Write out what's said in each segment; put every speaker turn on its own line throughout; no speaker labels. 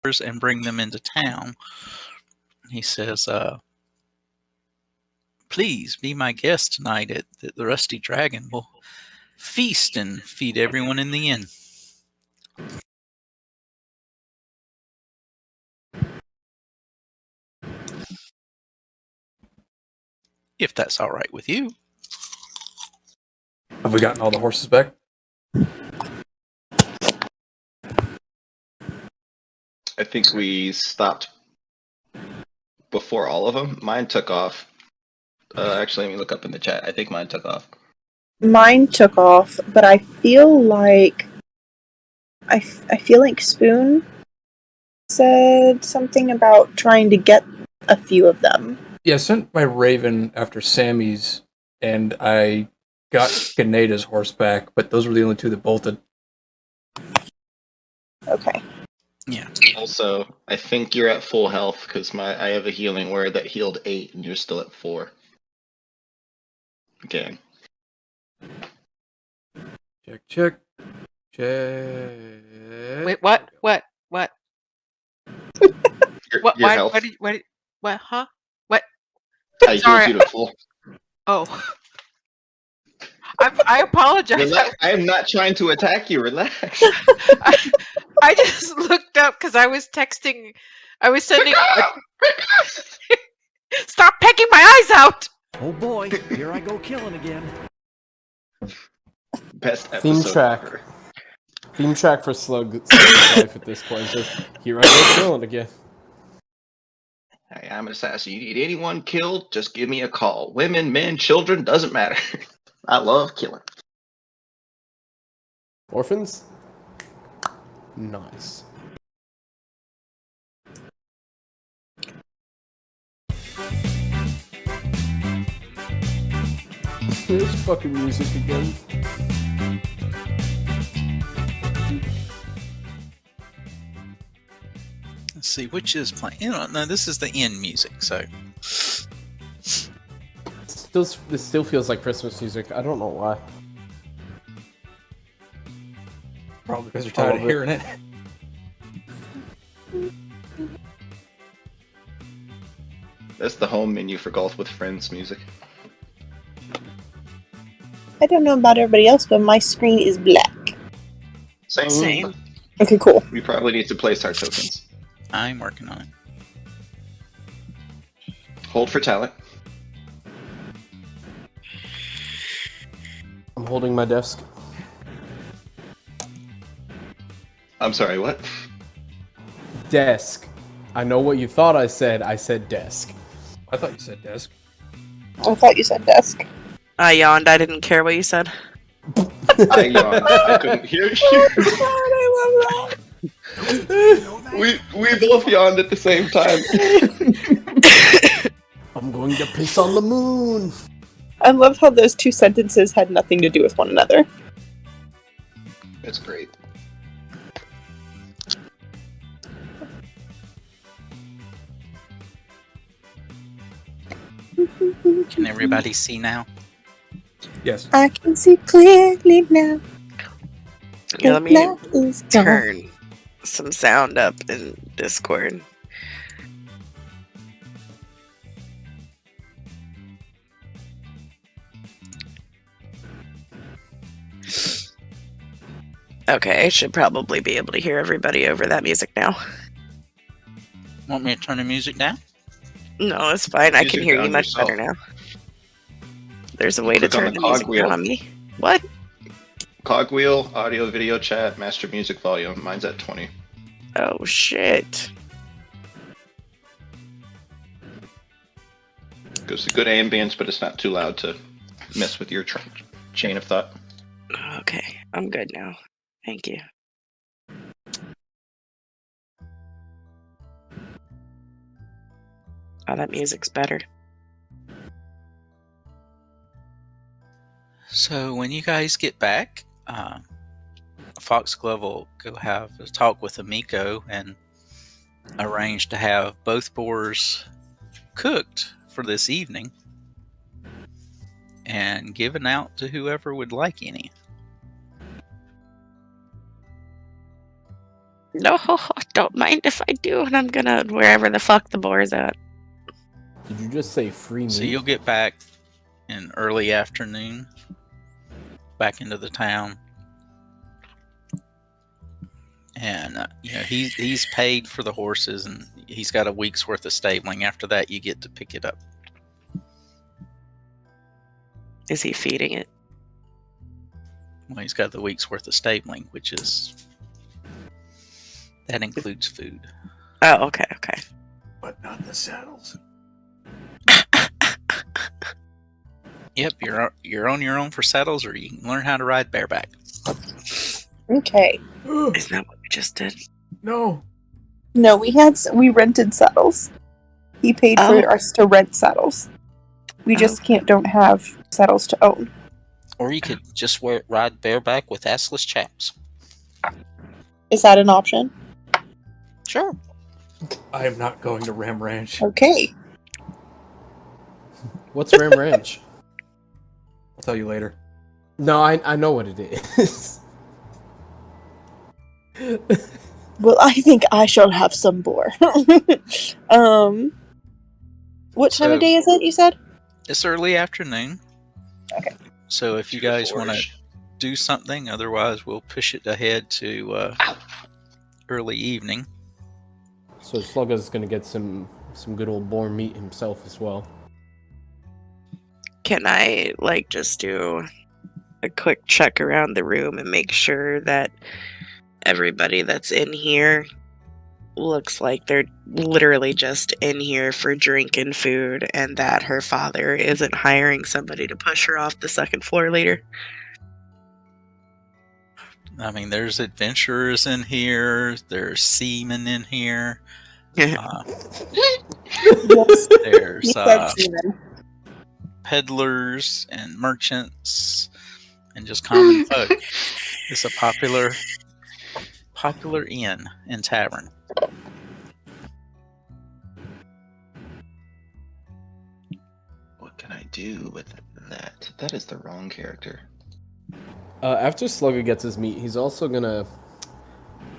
and bring them into town. He says, please be my guest tonight at the Rusty Dragon. We'll feast and feed everyone in the inn. If that's all right with you.
Have we gotten all the horses back?
I think we stopped before all of them. Mine took off. Actually, let me look up in the chat. I think mine took off.
Mine took off, but I feel like I feel like Spoon said something about trying to get a few of them.
Yeah, I sent my Raven after Sammy's, and I got Ganeda's horse back, but those were the only two that bolted.
Okay.
Yeah.
Also, I think you're at full health because I have a healing word that healed 8 and you're still at 4. Again.
Check.
Wait, what? What?
Your
Why?
health.
What? Huh? What?
I healed you to full.
Oh. I apologize.
Relax. I am not trying to attack you. Relax.
I just looked up because I was texting. I was sending. Stop pecking my eyes out!
Oh boy, here I go killing again.
Best
Theme
episode
track.
ever.
Theme track for Slug's life at this point. Just, here I go killing again.
Hey, I'm an assassin. You need anyone killed, just give me a call. Women, men, children, doesn't matter. I love killing.
Orphans? Nice. There's fucking music again.
Let's see, which is playing? No, this is the end music, so.
This still feels like Christmas music. I don't know why.
Probably because you're tired of hearing it.
That's the home menu for Golf with Friends music.
I don't know about everybody else, but my screen is black.
Same.
Okay, cool.
We probably need to place our tokens.
I'm working on it.
Hold for talent.
I'm holding my desk.
I'm sorry, what?
Desk. I know what you thought I said. I said desk.
I thought you said desk.
I thought you said desk.
I yawned. I didn't care what you said.
I yawned. I couldn't hear you.
I love that.
We both yawned at the same time.
I'm going to piss on the moon.
I love how those two sentences had nothing to do with one another.
It's great.
Can everybody see now?
Yes.
I can see clearly now.
Yeah, let me
The light is gone.
turn some sound up in Discord. Okay, I should probably be able to hear everybody over that music now.
Want me to turn the music down?
No, it's fine. I
Music
can hear you
down
much
yourself.
better now. There's a way to
Click on
turn
the
the music
cogwheel.
down on me. What?
Cogwheel, audio, video chat, master music volume. Mine's at 20.
Oh, shit.
Goes to good ambience, but it's not too loud to mess with your chain of thought.
Okay, I'm good now. Thank you. Oh, that music's better.
So when you guys get back, Foxglove will go have a talk with Amiko and arrange to have both boars cooked for this evening and given out to whoever would like any.
No, don't mind if I do, and I'm gonna wherever the fuck the boar's at.
Did you just say free meat?
So you'll get back in early afternoon, back into the town, and he's paid for the horses, and he's got a week's worth of stabling. After that, you get to pick it up.
Is he feeding it?
Well, he's got the week's worth of stabling, which is that includes food.
Oh, okay.
But not the saddles.
Yep, you're on your own for saddles, or you can learn how to ride bareback.
Okay.
Isn't that what we just did?
No.
No, we rented saddles. He paid for
Oh.
us to rent saddles. We just don't have saddles to own.
Or you could just ride bareback with assless chaps.
Is that an option?
Sure.
I am not going to Ram Ranch.
Okay.
What's Ram Ranch?
I'll tell you later.
No, I know what it is.
Well, I think I shall have some boar. What time of day is it, you said?
It's early afternoon.
Okay.
So if you guys want to
Forge.
do something, otherwise we'll push it ahead to early evening.
So Slugga's gonna get some good old boar meat himself as well.
Can I just do a quick check around the room and make sure that everybody that's in here looks like they're literally just in here for drink and food, and that her father isn't hiring somebody to push her off the second floor later?
I mean, there's adventurers in here. There's seamen in here.
Yes.
There's
You said seaman.
peddlers and merchants and just common folk. It's a popular inn and tavern.
What can I do with that? That is the wrong character.
After Slugga gets his meat, he's also gonna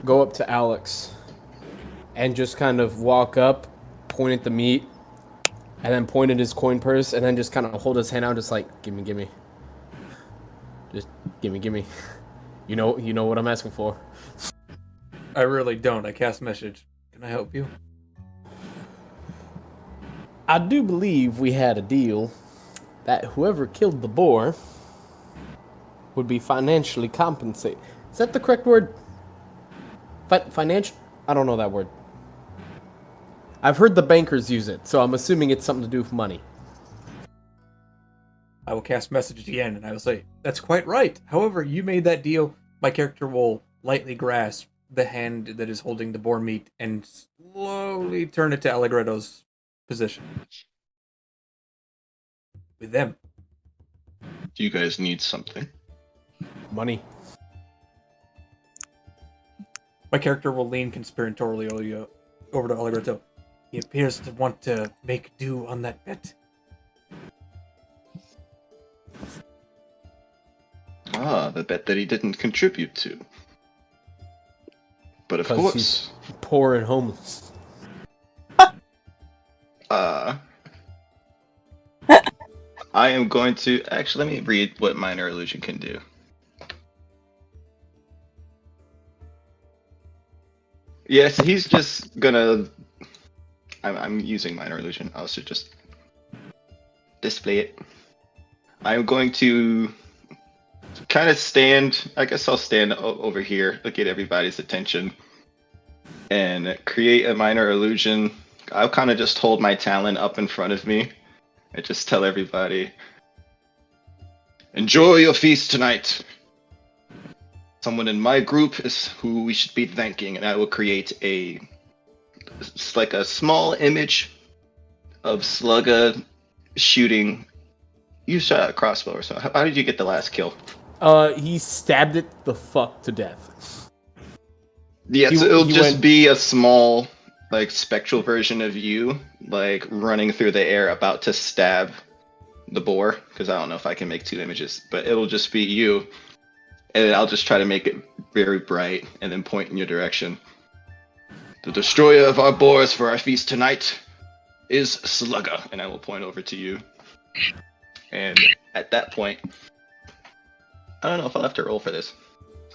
go up to Alex and just kind of walk up, point at the meat, and then point at his coin purse, and then just kind of hold his hand out, just like, gimme. Just gimme. You know what I'm asking for.
I really don't. I cast message. Can I help you?
I do believe we had a deal that whoever killed the boar would be financially compensated. Is that the correct word? Financial? I don't know that word. I've heard the bankers use it, so I'm assuming it's something to do with money.
I will cast message again, and I will say, that's quite right. However, you made that deal. My character will lightly grasp the hand that is holding the boar meat and slowly turn it to Allegretto's position. With them.
Do you guys need something?
Money.
My character will lean conspiratorially over to Allegretto. He appears to want to make do on that bet.
The bet that he didn't contribute to. But of
'Cause
course,
he's poor and homeless.
I am going to actually let me read what minor illusion can do. Yes, he's just gonna. I'm using minor illusion. I should just display it. I'm going to kind of stand. I guess I'll stand over here, look at everybody's attention, and create a minor illusion. I'll kind of just hold my talon up in front of me and just tell everybody, enjoy your feast tonight. Someone in my group is who we should be thanking, and I will create it's like a small image of Slugga shooting. You shot a crossbow or so. How did you get the last kill?
He stabbed it the fuck to death.
Yeah,
He-
so it'll
he
just
went-
be a small, like, spectral version of you, like, running through the air about to stab the boar, because I don't know if I can make two images, but it'll just be you, and I'll just try to make it very bright, and then point in your direction. The destroyer of our boars for our feast tonight is Slugger, and I will point over to you. And at that point, I don't know if I'll have to roll for this.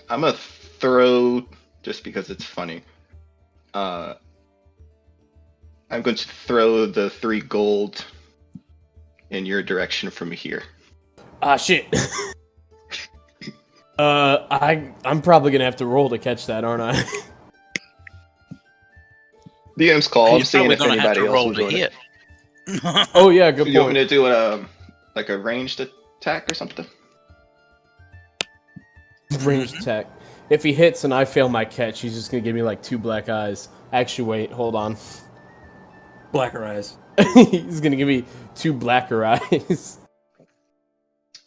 I'm gonna throw, just because it's funny. I'm going to throw the 3 gold in your direction from here.
Ah, shit. I'm probably gonna have to roll to catch that, aren't I?
DM's call. I'm
He's
seeing
probably
if
gonna have
anybody
to
else
roll
will
to
join
hit.
it.
Oh yeah, good
You want me
point.
to do a ranged attack or something?
Ranged attack. If he hits and I fail my catch, he's just gonna give me like 2 black eyes. Actually, wait, hold on.
Blacker eyes.
He's gonna give me 2 blacker eyes.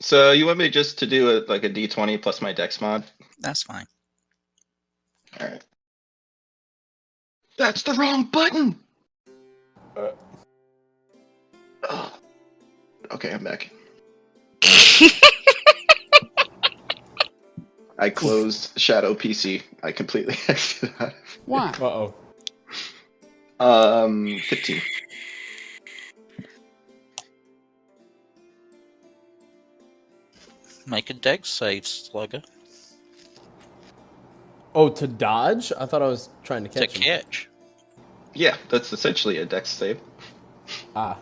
So you want me just to do a D20 plus my dex mod?
That's fine.
All right. That's the wrong button. Oh. Okay, I'm back. I closed Shadow PC. I completely exited out.
Why?
Uh-oh.
15.
Make a dex save, Slugger.
Oh, to dodge? I thought I was trying to
To
catch him.
catch.
Yeah, that's essentially a dex save.
Ah.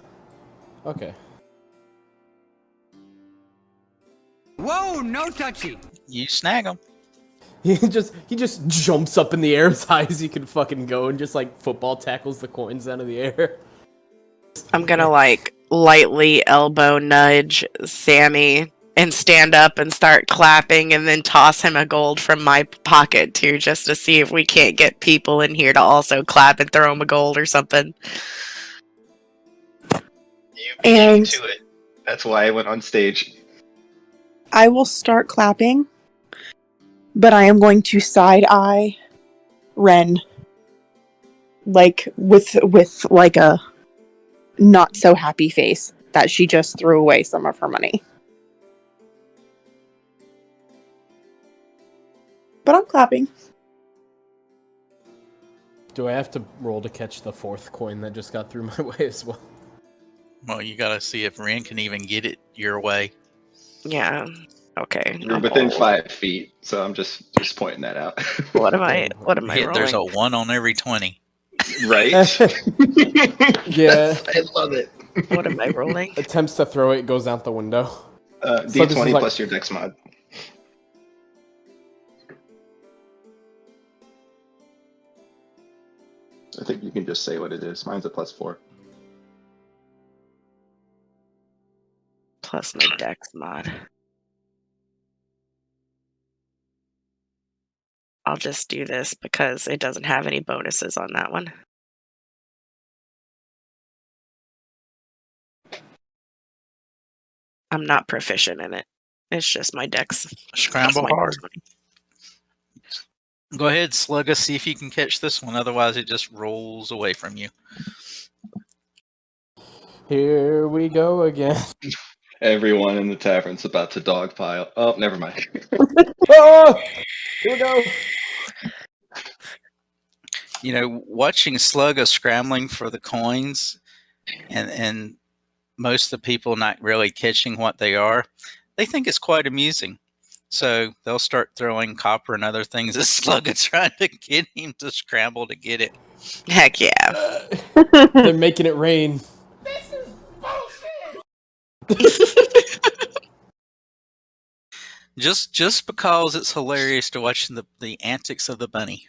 Okay.
Whoa, no touchy.
You snag him.
He just jumps up in the air as high as he can fucking go and just like football tackles the coins out of the air.
I'm gonna like lightly elbow nudge Sammy and stand up and start clapping and then toss him a gold from my pocket too, just to see if we can't get people in here to also clap and throw him a gold or something.
You beat me
And
to it. That's why I went on stage.
I will start clapping, but I am going to side eye Ren, like with like a not so happy face that she just threw away some of her money. But I'm clapping.
Do I have to roll to catch the 4th coin that just got through my way as well?
Well, you gotta see if Ren can even get it your way.
Yeah. Okay.
You're
I'm
within
old.
5 feet, so I'm just pointing that out.
What am I
Hit, there's
rolling?
a 1 on every 20.
Right?
Yeah.
I love it.
What am I rolling?
Attempts to throw it, goes out the window. So this is
D20
like-
plus your dex mod. I think you can just say what it is. Mine's a +4.
Plus my dex mod. I'll just do this because it doesn't have any bonuses on that one. I'm not proficient in it. It's just my dex.
Scramble
That's my
hard.
dex.
Go ahead, Slugger, see if you can catch this one. Otherwise, it just rolls away from you.
Here we go again.
Everyone in the tavern's about to dogpile. Oh, never mind.
Oh! Here we go.
You know, watching Slugger scrambling for the coins and most of the people not really catching what they are, they think it's quite amusing. So they'll start throwing copper and other things at Slugger trying to get him to scramble to get it.
Heck yeah.
They're making it rain.
Just because it's hilarious to watch the antics of the bunny.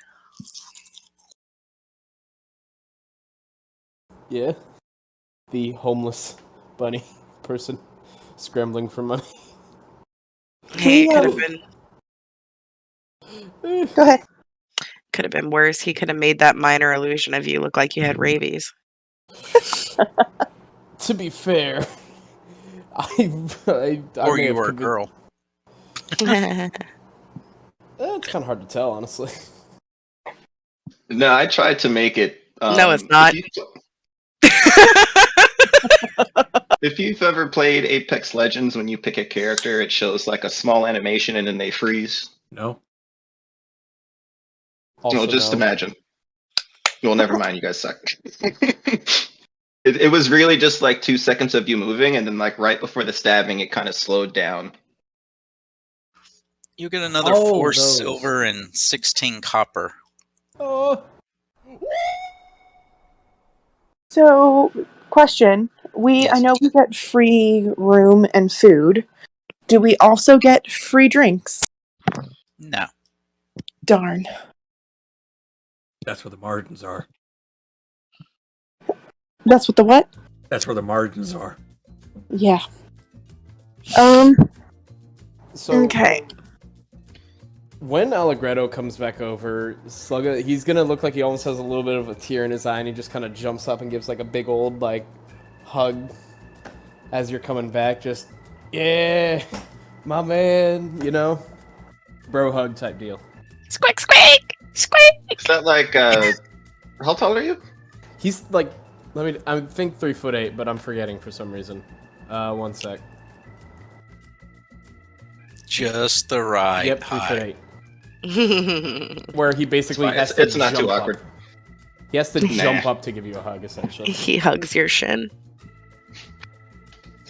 Yeah. The homeless bunny person scrambling for money.
Hey, it could have been
Go ahead.
worse. He could have made that minor illusion of you look like you had rabies.
To be fair, I
Or
may
you
have
were a
convinced-
girl.
It's kind of hard to tell, honestly.
No, I tried to make it.
No, it's not.
If you've ever played Apex Legends, when you pick a character, it shows like a small animation and then they freeze.
No.
Also,
Well, just
no.
imagine. Well, never mind. You guys suck. It was really just like 2 seconds of you moving, and then like right before the stabbing, it kind of slowed down.
You get another
Oh,
4
those.
silver and 16 copper.
Oh.
So, question. I
Yes.
know we get free room and food. Do we also get free drinks?
No.
Darn.
That's where the margins are.
That's what the what?
That's where the margins are.
Yeah.
So
Okay.
when Allegretto comes back over, Slugga, he's gonna look like he almost has a little bit of a tear in his eye, and he just kind of jumps up and gives like a big old like hug as you're coming back. Just yeah, my man, you know, bro hug type deal.
Squeak, squeak, squeak.
Is that like how tall are you?
He's like, I think 3'8", but I'm forgetting for some reason. 1 sec.
Just the right
Yep,
height.
3'8". Where he basically has to
It's not too
jump up.
awkward.
He has to
Nah.
jump up to give you a hug, essentially.
He hugs your shin.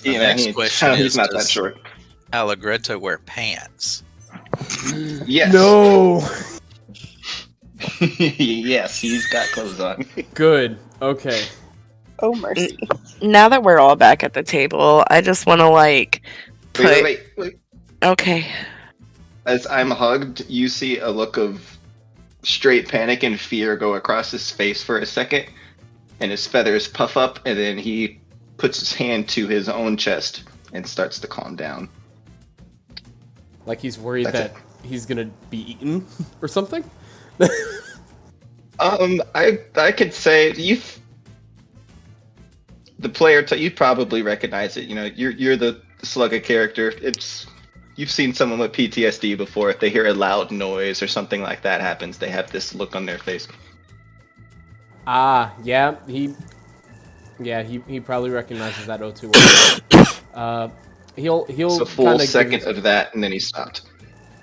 The next question
he's
is,
not that
does
short.
Allegretto wear pants?
Yes.
No.
Yes, he's got clothes on.
Good. Okay.
Oh, mercy.
Now that we're all back at the table, I just want to like put.
Wait.
Okay.
As I'm hugged, you see a look of straight panic and fear go across his face for a second, and his feathers puff up, and then he puts his hand to his own chest and starts to calm down.
Like he's worried
That's
that he's gonna be eaten or something?
I could say the player you probably recognize it. You know, you're the Slugga character. You've seen someone with PTSD before. If they hear a loud noise or something like that happens, they have this look on their face.
Yeah, he probably recognizes that O2. He'll
It's a full
kinda
second of that, and then he stopped.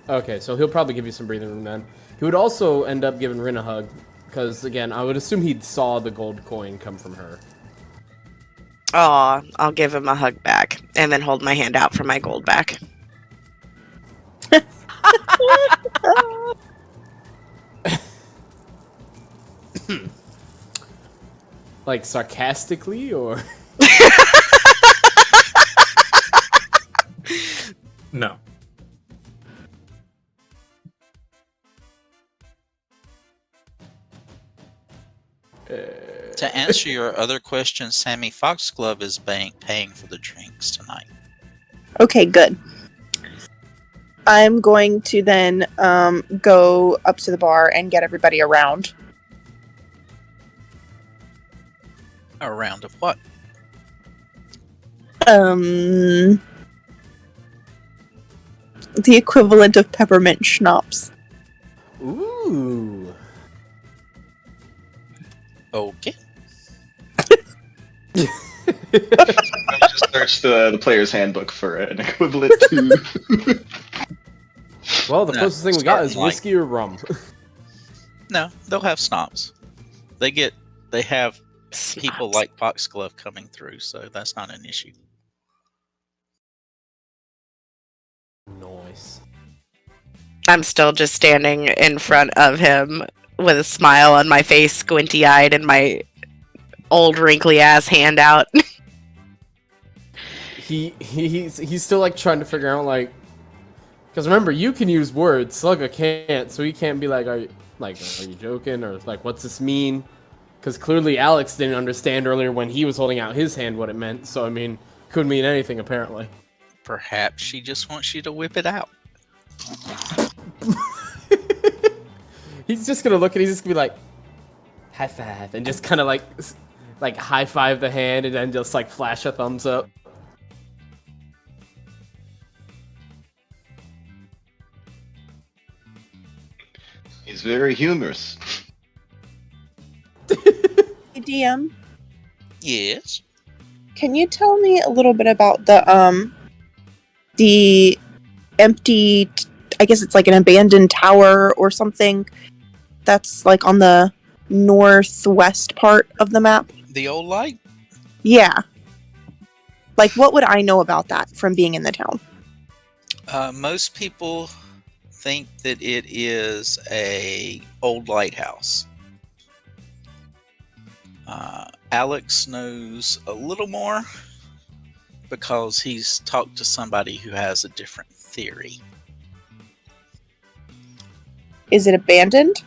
Okay, so he'll probably give you some breathing room then. He would also end up giving Rin a hug, because again, I would assume he saw the gold coin come from her.
Aw, I'll give him a hug back and then hold my hand out for my gold back.
Like sarcastically, or?
No.
To answer your other question, Sammy, Foxglove is paying for the drinks tonight.
Okay, good. I'm going to then go up to the bar and get everybody around.
A round of what?
The equivalent of peppermint schnapps.
Ooh.
Okay.
I just searched the player's handbook for an equivalent to.
Well, the
No,
closest thing we got is
starting like-
whiskey or rum.
No, they'll have snobs. They have people
Snaps.
like Foxglove coming through, so that's not an issue.
Nice.
I'm still just standing in front of him with a smile on my face, squinty eyed, and my old wrinkly ass hand out.
He's still like trying to figure out like, because remember you can use words, Slugga can't, so he can't be like, are you joking, or like, what's this mean? Because clearly Alex didn't understand earlier when he was holding out his hand what it meant. So I mean, could mean anything apparently.
Perhaps she just wants you to whip it out.
He's just gonna look at. He's just gonna be like, high five, and just kind of like high five the hand, and then just like flash a thumbs up.
He's very humorous.
Hey, DM,
Yes.
can you tell me a little bit about the empty, I guess it's like an abandoned tower or something that's like on the northwest part of the map?
The old light?
Yeah. Like, what would I know about that from being in the town?
Most people think that it is a old lighthouse. Alex knows a little more because he's talked to somebody who has a different theory.
Is it abandoned?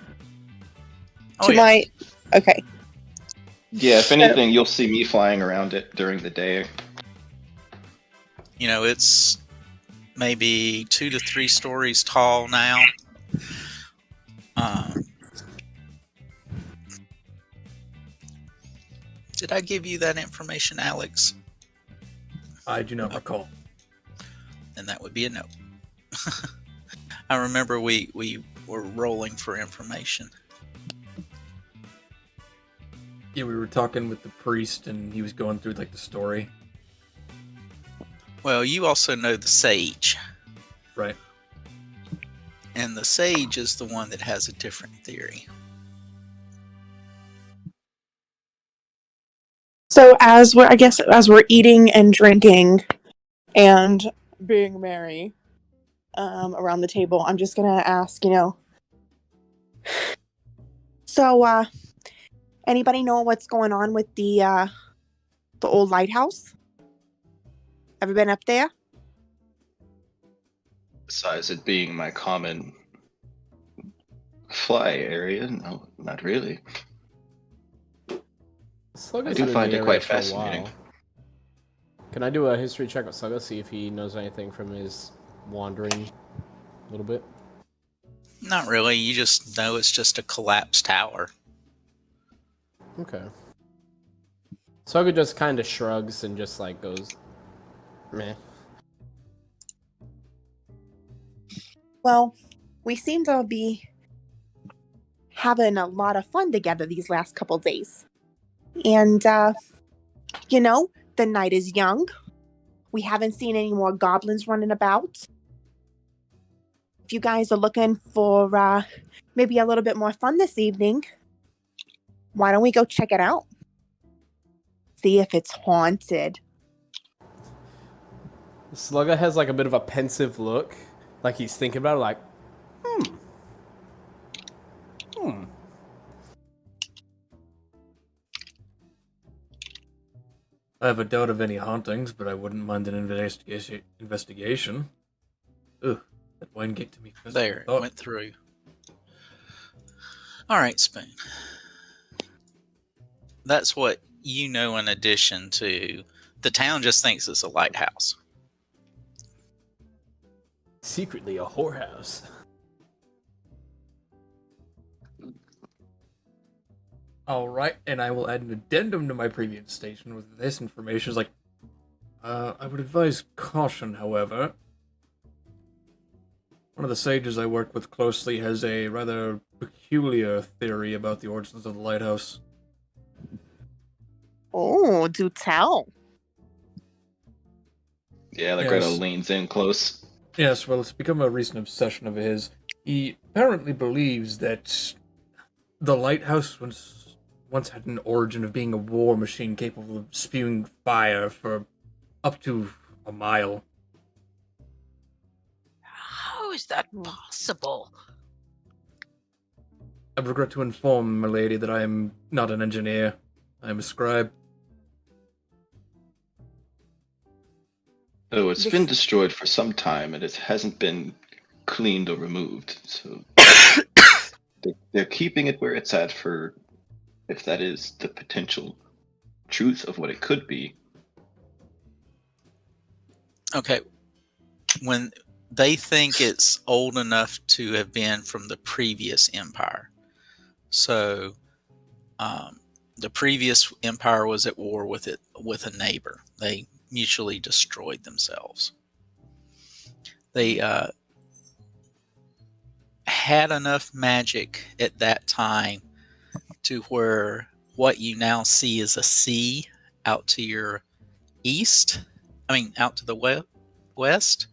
Oh, yeah.
Okay.
Yeah, if anything, you'll see me flying around it during the day.
You know, it's maybe 2 to 3 stories tall now. Did I give you that information, Alex?
I do not recall.
Then that would be a no. I remember we were rolling for information.
Yeah, we were talking with the priest, and he was going through like the story.
Well, you also know the sage.
Right.
And the sage is the one that has a different theory.
So as we're eating and drinking and being merry around the table, I'm just gonna ask, so anybody know what's going on with the old lighthouse? Ever been up there?
Besides it being my common fly area, no, not really.
Slugga's
I do
been in
find
the
it
area
quite
for a
fascinating.
while. Can I do a history check with Slugga, see if he knows anything from his wandering a little bit?
Not really. You just know it's just a collapsed tower.
Okay. Slugga just kind of shrugs and just like goes, meh.
Well, we seem to be having a lot of fun together these last couple days. And, the night is young. We haven't seen any more goblins running about. If you guys are looking for maybe a little bit more fun this evening, why don't we go check it out? See if it's haunted.
Slugga has like a bit of a pensive look, like he's thinking about it, like,
I have a doubt of any hauntings, but I wouldn't mind an investigation. Ugh, that wine get to me.
There, it went through. All right, Spoon. That's what you know in addition to the town just thinks it's a lighthouse.
secretly a whorehouse.
Alright, and I will add an addendum to my previous station with this information. It's like, I would advise caution, however. One of the sages I work with closely has a rather peculiar theory about the origins of the lighthouse.
Oh, do tell.
Yeah, Allegretto
Yes.
leans in close.
Yes, well, it's become a recent obsession of his. He apparently believes that the lighthouse once had an origin of being a war machine capable of spewing fire for up to a mile.
How is that possible?
I regret to inform, my lady, that I am not an engineer. I am a scribe.
Oh, it's been destroyed for some time and it hasn't been cleaned or removed. So they're keeping it where it's at for if that is the potential truth of what it could be.
Okay. When they think it's old enough to have been from the previous empire. So the previous empire was at war with a neighbor. They mutually destroyed themselves. They had enough magic at that time to where what you now see is a sea out to your east, out to the west,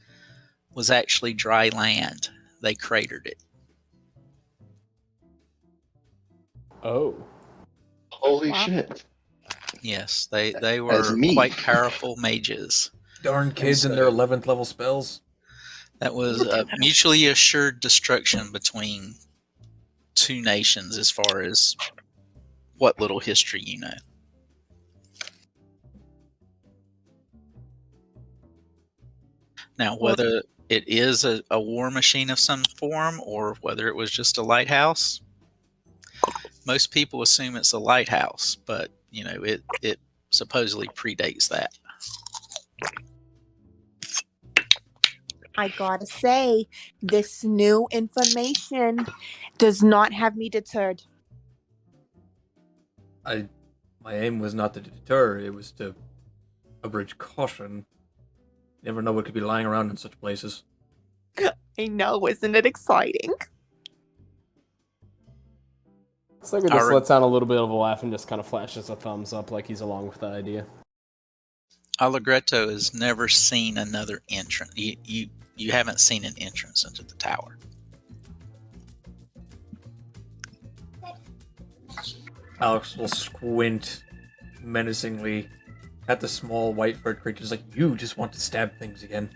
was actually dry land. They cratered it.
Oh.
Holy
Wow.
shit.
Yes, they
As
were
me.
quite powerful mages.
Darn kids and their 11th level spells.
That was a mutually assured destruction between two nations, as far as what little history you know. Now, whether it is a war machine of some form or whether it was just a lighthouse, most people assume it's a lighthouse, but it supposedly predates that.
I gotta say, this new information does not have me deterred.
My aim was not to deter, it was to abridge caution. You never know what could be lying around in such places.
I know, isn't it exciting?
Slugger just lets out a little bit of a laugh and just kind of flashes a thumbs up like he's along with the idea.
Allegretto has never seen another entrance. You haven't seen an entrance into the tower.
Alex will squint menacingly at the small white furred creatures like, you just want to stab things again.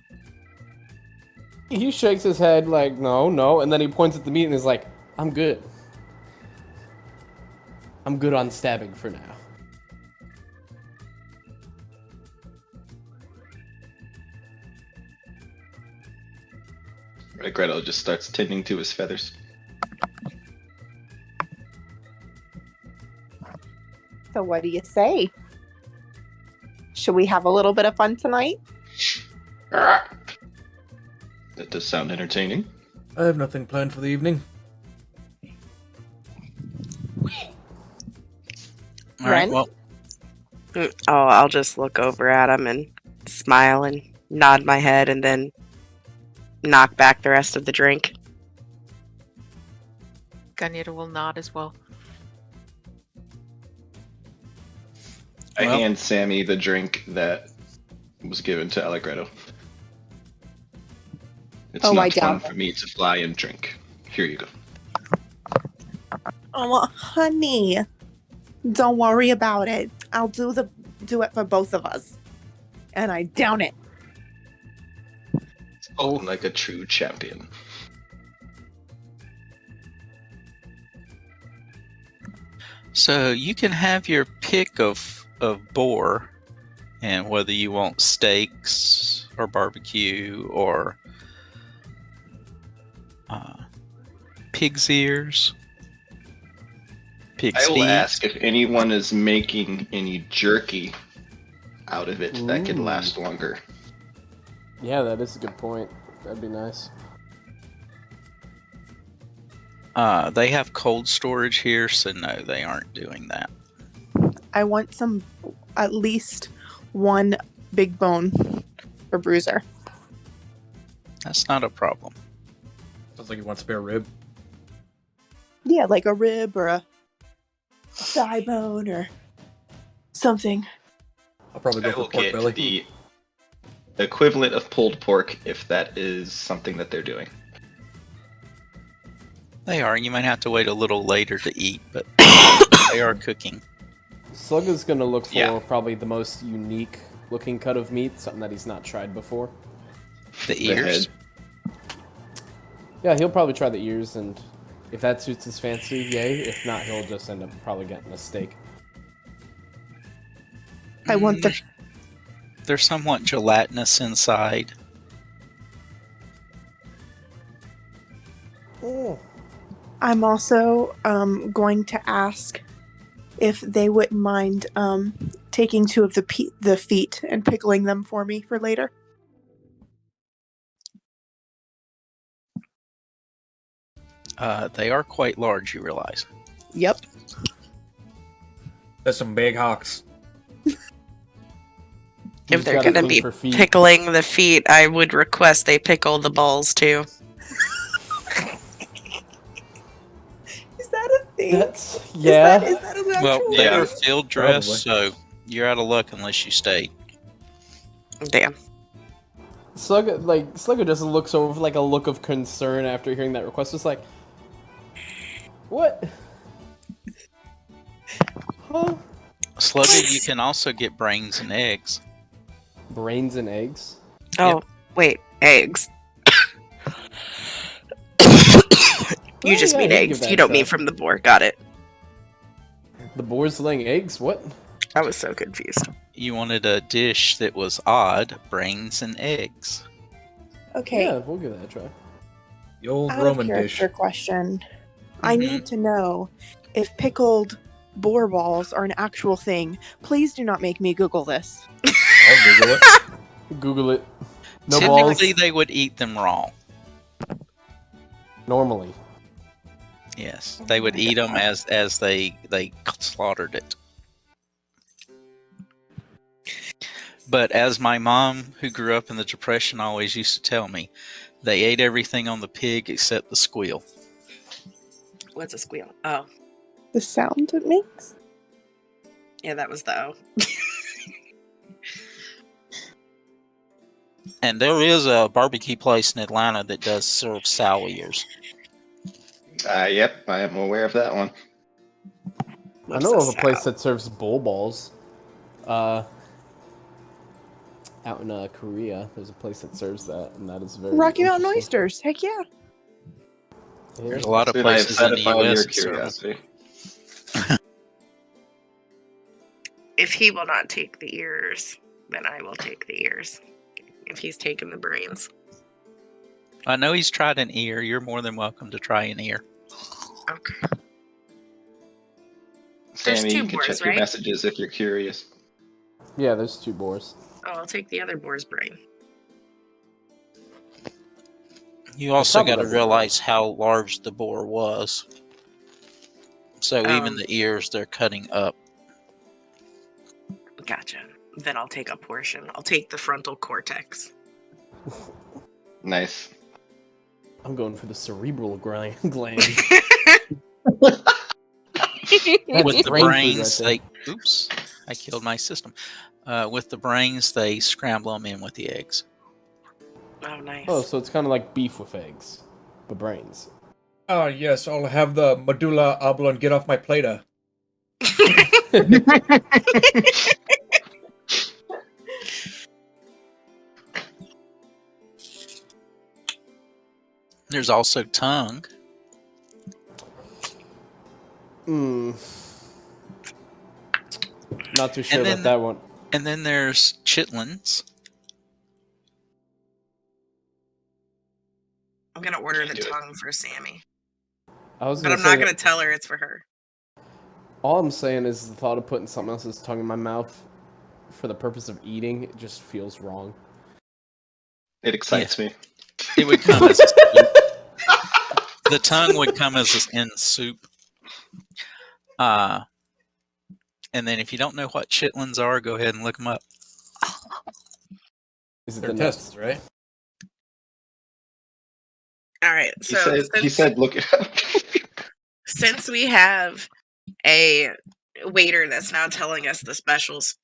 He shakes his head like, no, and then he points at the meat and is like, I'm good. I'm good on stabbing for now.
Gretel just starts tending to his feathers.
So what do you say? Should we have a little bit of fun tonight?
That does sound entertaining.
I have nothing planned for the evening.
All right,
Ren?
well,
I'll just look over at him and smile and nod my head and then knock back the rest of the drink.
Ganyeta will nod as well.
I
Well-
hand Sammy the drink that was given to Allegretto. It's
Oh,
not
I
fun
doubt
for me to fly and drink. Here you go.
Oh, honey, don't worry about it. I'll do it for both of us. And I down it.
Spoken like a true champion.
so you can have your pick of boar, and whether you want steaks or barbecue or pig's ears, pig's
I will
feet.
ask if anyone is making any jerky out of it that could
Ooh.
last longer.
Yeah, that is a good point. That'd be nice.
They have cold storage here, so no, they aren't doing that.
I want at least one big bone for Bruiser.
That's not a problem.
Sounds like you want spare rib.
Yeah, like a rib or a thigh bone or something.
I'll probably go
I
for
will
pork
get
belly.
the equivalent of pulled pork if that is something that they're doing.
They are. You might have to wait a little later to eat, but they are cooking.
Slugger's gonna look for
Yeah.
probably the most unique looking cut of meat, something that he's not tried before.
The
The
ears.
head.
Yeah, he'll probably try the ears, and if that suits his fancy, yay. If not, he'll just end up probably getting a steak.
I want the
They're somewhat gelatinous inside.
I'm also going to ask if they wouldn't mind taking two of the feet and pickling them for me for later.
They are quite large, you realize.
Yep.
That's some big hawks.
If
He's
they're
got a
gonna
thing
be
for feet.
pickling the feet, I would request they pickle the balls too.
Is that a thing?
That's yeah.
Is that an
Well,
actual
they
Yeah.
were field dress, so you're out of luck unless you stayed.
Damn.
Slugger just looks over with like a look of concern after hearing that request. It's like, what? Huh?
Slugger, you can also get brains and eggs.
Brains and eggs?
Oh, wait, eggs. You
Oh,
just
yeah,
mean
we can give
eggs.
that
You
a
don't mean
try.
from the boar. Got it.
The boar's laying eggs? What?
I was so confused.
You wanted a dish that was odd, brains and eggs.
Okay,
Yeah, we'll give that a try.
The old
out of
Roman dish.
character question. I
Mhm.
need to know if pickled boar balls are an actual thing. Please do not make me Google this.
I'll Google it.
Google it. No
Typically,
balls?
they would eat them raw.
Normally.
Yes,
Oh
they would
my
eat them
God.
as they slaughtered it. But as my mom, who grew up in the Depression, always used to tell me, they ate everything on the pig except the squeal.
What's a squeal? Oh,
The sound it makes?
yeah, that was the O.
And there is a barbecue place in Atlanta that does serve sow ears.
Yep, I am aware of that one.
I
What's
know of a
sow?
place that serves bull balls. Out in Korea, there's a place that serves that, and that is very
Rocky Mountain
interesting.
oysters. Heck yeah.
Yeah.
There's a lot of
Soon I have
places in the
satisfied your
U.S. that serve them.
curiosity.
If he will not take the ears, then I will take the ears. If he's taken the brains.
I know he's tried an ear. You're more than welcome to try an ear.
Okay. There's
Sammy,
two
you can
boars,
check your
right?
messages if you're curious.
Yeah, there's 2 boars.
Oh, I'll take the other boar's brain.
You also
probably
got to
like
realize how large the boar was. So even
Um,
the ears, they're cutting up.
Gotcha. Then I'll take a portion. I'll take the frontal cortex.
Nice.
I'm going for the cerebral gland.
With
That's
the
brain food
brains,
right
oops, I killed my system. With the brains, they scramble them in with the eggs.
Oh, nice.
Oh, so it's kind of like beef with eggs, but brains.
Ah, yes, I'll have the medulla oblong get off my plata.
There's also tongue.
Hmm. Not too sure
And
about
then-
that one.
And then there's chitlins.
I'm gonna order the
Do it.
tongue for Sammy.
I was
But
gonna
I'm
say
not
that-
gonna tell her it's for her.
All I'm saying is the thought of putting something else's tongue in my mouth for the purpose of eating, it just feels wrong.
It excites me.
It would come as a soup. The tongue would come as in soup. And then if you don't know what chitlins are, go ahead and look them up.
Is it
They're
the nuts?
tests, right?
All right.
He
So
said, look it up.
since we have a waiter that's now telling us the specials,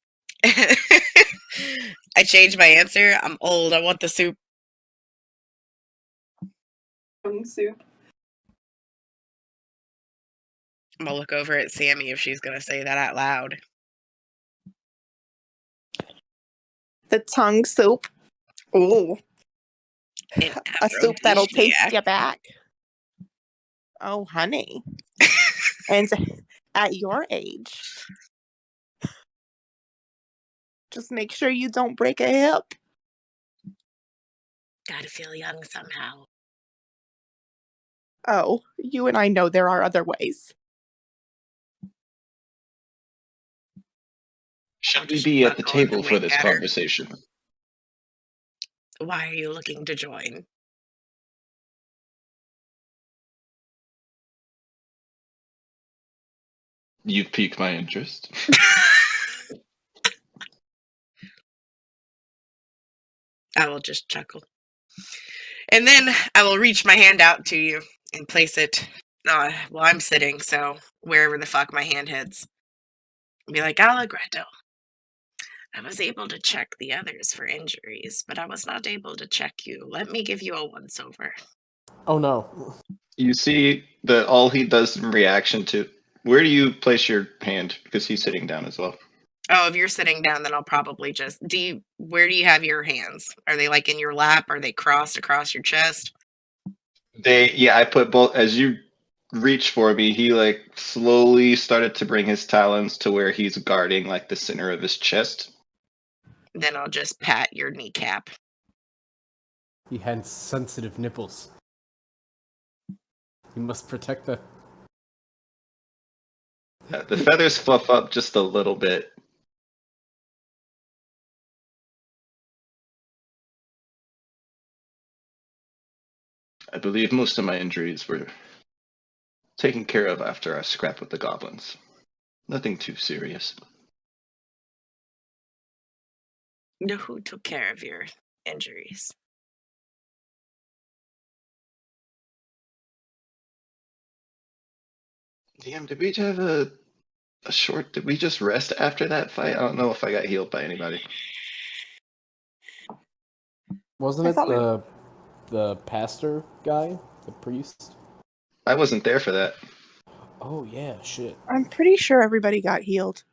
I changed my answer. I'm old. I want the soup.
Soup.
I'm gonna look over at Sammy if she's gonna say that out loud.
The tongue soup. Ooh.
An
A soup that'll taste
aphrodisiac.
you back. Oh, honey. And at your age, just make sure you don't break a hip.
Gotta feel young somehow.
Oh, you and I know there are other ways.
Should we be at the
Buckle and
table for
wink
this
at her.
conversation?
Why are you looking to join?
You've piqued my interest.
I will just chuckle. And then I will reach my hand out to you and place it. Well, I'm sitting, so wherever the fuck my hand hits. Be like, Allegretto. I was able to check the others for injuries, but I was not able to check you. Let me give you a once over.
Oh no.
You see that all he does in reaction to Where do you place your hand? Because he's sitting down as well.
Oh, if you're sitting down, then I'll probably just. Where do you have your hands? Are they like in your lap? Are they crossed across your chest?
I put both. As you reach for me, he like slowly started to bring his talons to where he's guarding like the center of his chest.
Then I'll just pat your kneecap.
He had sensitive nipples. You must protect them.
The feathers fluff up just a little bit. I believe most of my injuries were taken care of after our scrap with the goblins. Nothing too serious.
Who took care of your injuries?
DM, did we have a short? Did we just rest after that fight? I don't know if I got healed by anybody.
Wasn't
I
it
thought
the pastor guy, the priest?
I wasn't there for that.
Oh yeah, shit.
I'm pretty sure everybody got healed.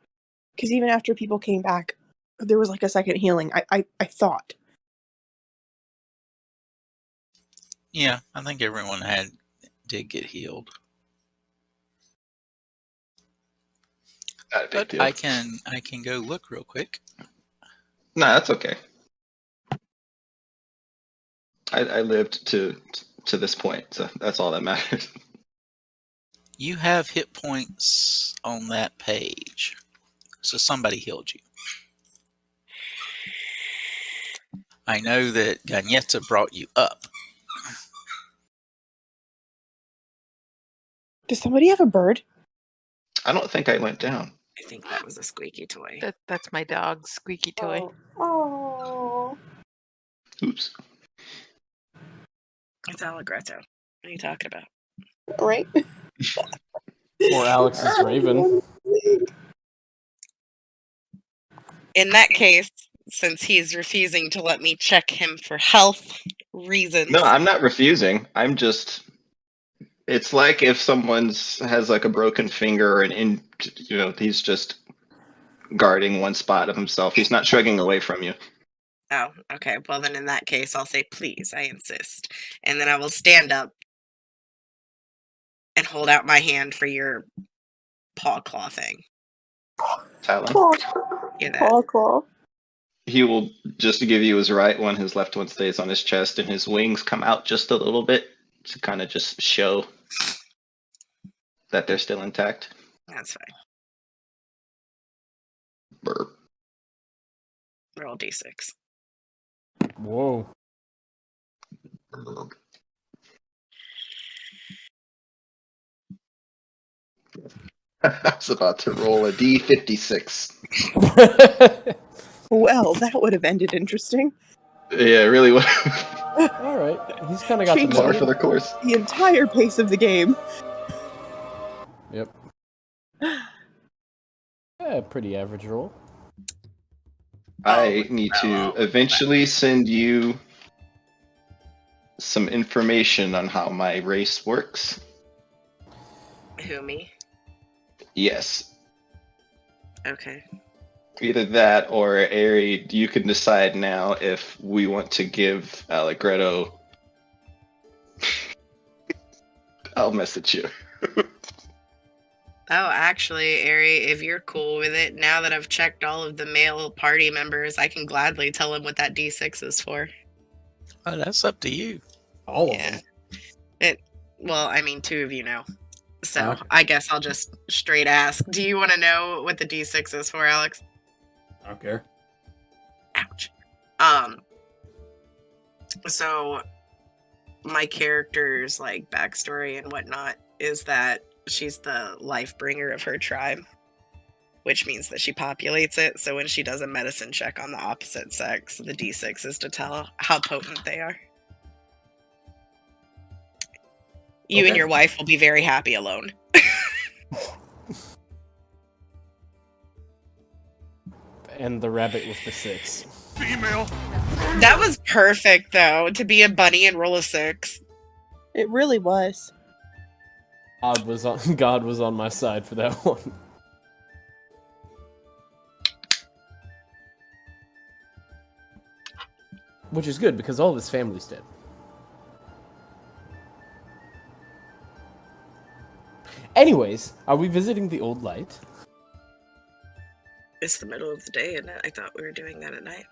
Because even after people came back, there was like a second healing. I thought.
Yeah, I think everyone did get healed.
Not a big
But
deal.
I can go look real quick.
No, that's okay. I lived to this point, so that's all that matters.
You have hit points on that page. So somebody healed you. I know that Gagnetta brought you up.
Does somebody have a bird?
I don't think I went down.
I think that was a squeaky toy.
That's my dog's squeaky toy.
Oh.
Oops.
It's Allegretto. What are you talking about?
Right?
Or Alex's raven.
In that case, since he's refusing to let me check him for health reasons.
No, I'm not refusing. I'm just. It's like if someone's has like a broken finger and he's just guarding one spot of himself. He's not shrugging away from you.
Oh, okay. Well, then in that case, I'll say, please, I insist. And then I will stand up and hold out my hand for your paw claw thing.
Talon.
Yeah, that.
Paw claw.
He will just give you his right one. His left one stays on his chest, and his wings come out just a little bit to kind of just show that they're still intact.
That's fine.
Burp.
Roll d6.
Whoa.
Burp. I was about to roll a D56.
Well, that would have ended interesting.
Yeah, it really was.
All right, he's kind of got the
Change
Par
note.
for the course.
The entire pace of the game.
Yep. Yeah, pretty average roll.
I need to eventually send you some information on how my race works.
Who, me?
Yes.
Okay.
Either that or Airee, you can decide now if we want to give Allegretto. I'll message you.
Oh, actually, Airee, if you're cool with it, now that I've checked all of the male party members, I can gladly tell him what that D6 is for.
Oh, that's up to you.
All of
Yeah.
them.
Well, I mean, 2 of you know. So
Okay.
I guess I'll just straight ask. Do you want to know what the D6 is for, Alex?
I don't care.
Ouch. So my character's like backstory and whatnot is that she's the life bringer of her tribe, which means that she populates it. So when she does a medicine check on the opposite sex, the D6 is to tell how potent they are. You and
Okay.
your wife will be very happy alone.
And the rabbit with the 6.
Female.
That was perfect, though, to be a bunny and roll a 6.
It really was.
God was on my side for that one. Which is good because all of his family's dead. Anyways, are we visiting the old light?
It's the middle of the day, and I thought we were doing that at night.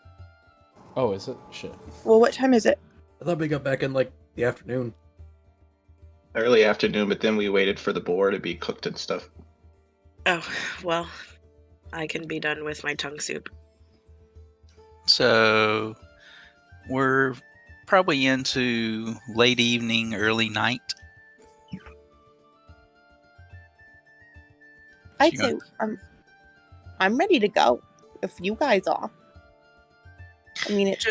Oh, is it? Shit.
Well, what time is it?
I thought we got back in like the afternoon.
Early afternoon, but then we waited for the boar to be cooked and stuff.
Oh, well, I can be done with my tongue soup.
So we're probably into late evening, early night.
I'd
You
say I'm ready to go. If you guys are. I mean, it.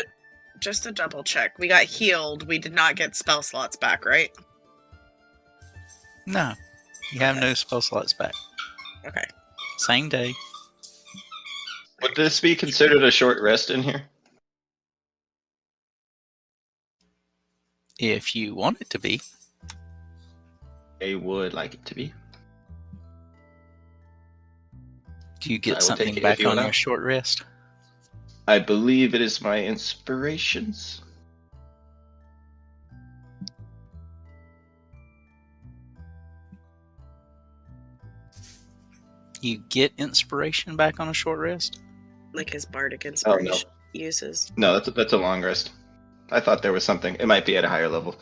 Just to double check, we got healed. We did not get spell slots back, right?
No, you have no spell slots back.
Okay.
Same day.
Would this be considered a short rest in here?
If you want it to be.
I would like it to be.
Do you
I
get
will
something
take it if
back
you
on
allow.
your short rest?
I believe it is my inspirations.
You get inspiration back on a short rest?
Like his bardic
Oh
inspiration uses.
no, that's a long rest. I thought there was something. It might be at a higher level.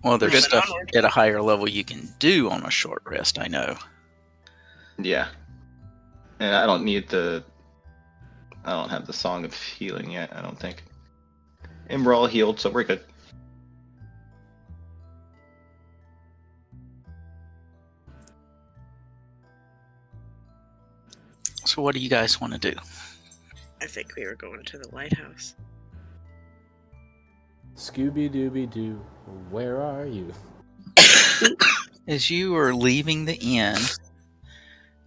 Well, there's
Moving
stuff
onward.
at a higher level you can do on a short rest, I know.
Yeah, and I don't need the. I don't have the Song of Healing yet. I don't think. And we're all healed, so we're good.
So what do you guys want to do?
I think we were going to the lighthouse.
Scooby-Dooby-Doo, where are you?
As you are leaving the inn,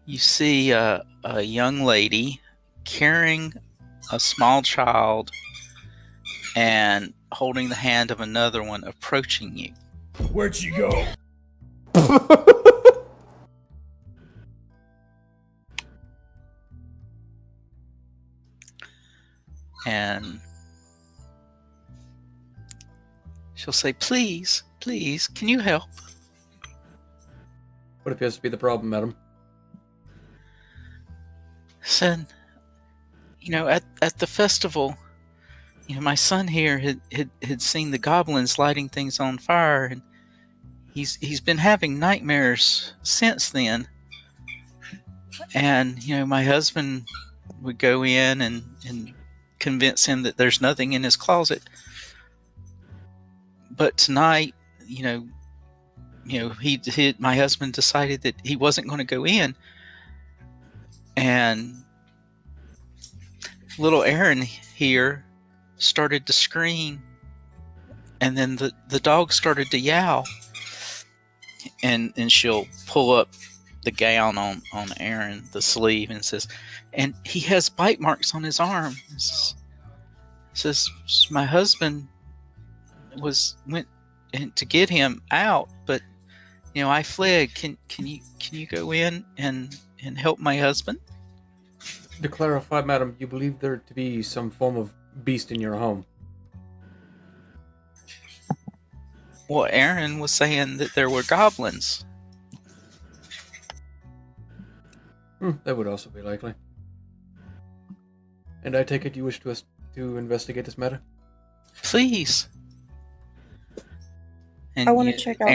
you see a young lady carrying a small child and holding the hand of another one approaching you.
Where'd she go?
And she'll say, please, can you help?
What appears to be the problem, madam?
Said, at the festival, my son here had seen the goblins lighting things on fire, and he's been having nightmares since then. And my husband would go in and convince him that there's nothing in his closet. But tonight, my husband decided that he wasn't going to go in, and little Airee here started to scream, and then the dog started to yowl, and she'll pull up the gown on Airee, the sleeve, and says, and he has bite marks on his arm. Says my husband went to get him out, but I fled. Can you go in and help my husband?
To clarify, madam, you believe there to be some form of beast in your home?
Well, Airee was saying that there were goblins.
That would also be likely. And I take it you wish to investigate this matter?
Please. And
I want to check out.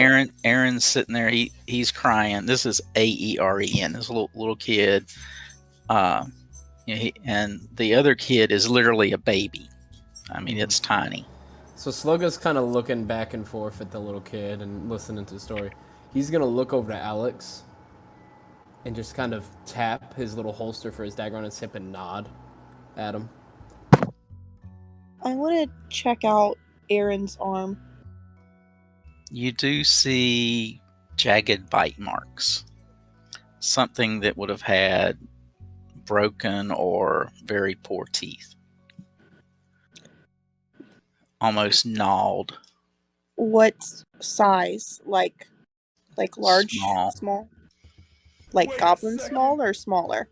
Aaron's sitting there. He's crying. This is Aeren. This little kid. And the other kid is literally a baby. I mean, it's tiny.
So Slugga's kind of looking back and forth at the little kid and listening to the story. He's going to look over to Alex and just kind of tap his little holster for his dagger on his hip and nod at him.
I want to check out Aaron's arm.
You do see jagged bite marks. Something that would have had broken or very poor teeth. Almost gnawed
What size? Like large,
Small.
small? Like goblin small or smaller?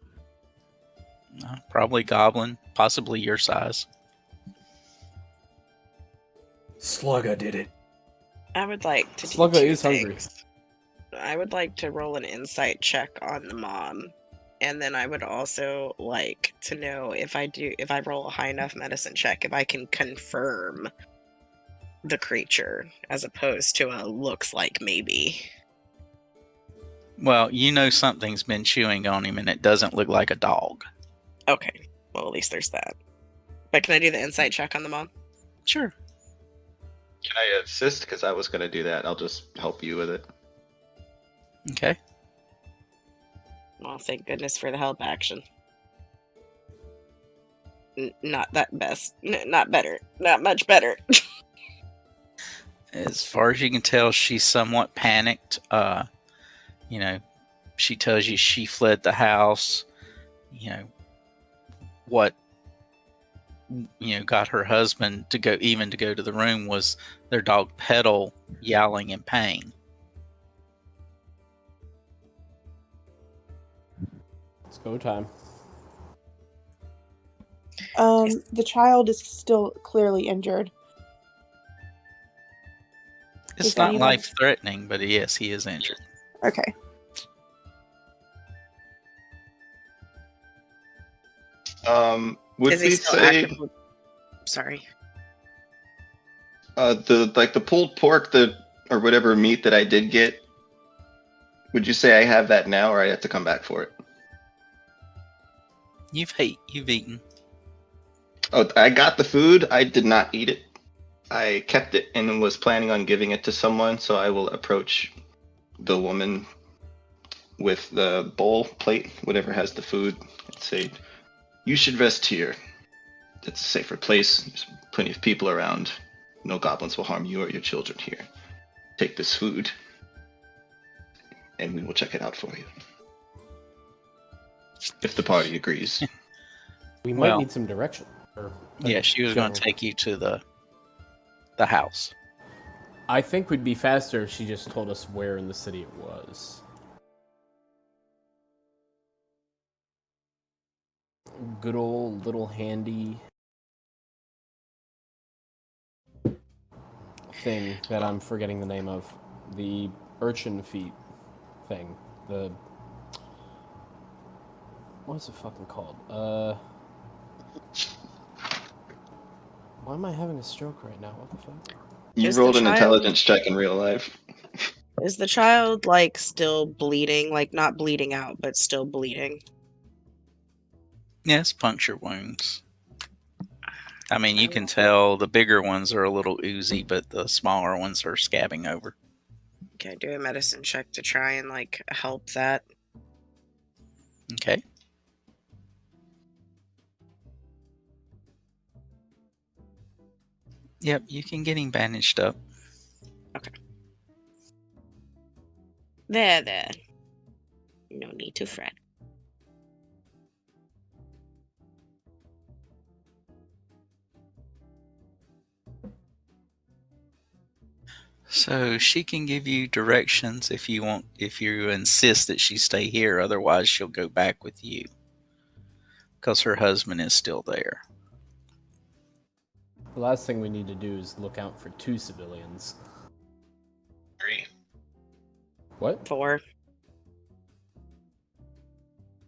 Probably goblin, possibly your size.
Slugga did it.
I would like to do
Slugga
two
is hungry.
things. I would like to roll an insight check on the mom. And then I would also like to know if I roll a high enough medicine check, if I can confirm the creature as opposed to a looks like maybe.
Well, you know something's been chewing on him and it doesn't look like a dog.
Okay, well, at least there's that. But can I do the insight check on the mom?
Sure.
Can I assist? Because I was going to do that. I'll just help you with it.
Okay.
Well, thank goodness for the help action. Not that best. Not better. Not much better.
As far as you can tell, she's somewhat panicked. You know, she tells you she fled the house. You know, what got her husband to go to the room was their dog Petal yowling in pain.
It's go time.
The child is still clearly injured.
It's
Is
not
anyone-
life-threatening, but yes, he is injured.
Okay.
Would
Is he
we
still
say
active? Sorry.
the pulled pork or whatever meat that I did get? Would you say I have that now, or I have to come back for it?
You've eaten.
Oh, I got the food. I did not eat it. I kept it and was planning on giving it to someone. So I will approach the woman with the bowl, plate, whatever has the food, and say, "You should rest here. It's a safer place. There's plenty of people around. No goblins will harm you or your children here. Take this food, and we will check it out for you. If the party agrees."
We might
Well,
need some direction.
Yeah, she was going to take you to the house.
I think we'd be faster if she just told us where in the city it was. Good old little handy thing that I'm forgetting the name of. The urchin feet thing. What's it fucking called? Why am I having a stroke right now? What the fuck?
You
Is
rolled
the
an
child-
intelligence check in real life.
Is the child like still bleeding? Like not bleeding out, but still bleeding?
Yes, puncture wounds. I mean, you can tell the bigger ones are a little oozy, but the smaller ones are scabbing over.
Can I do a medicine check to try and like help that?
Okay. Yep, you can get him bandaged up.
There. No need to fret.
So she can give you directions if you insist that she stay here. Otherwise, she'll go back with you because her husband is still there.
The last thing we need to do is look out for 2 civilians.
3.
What?
4.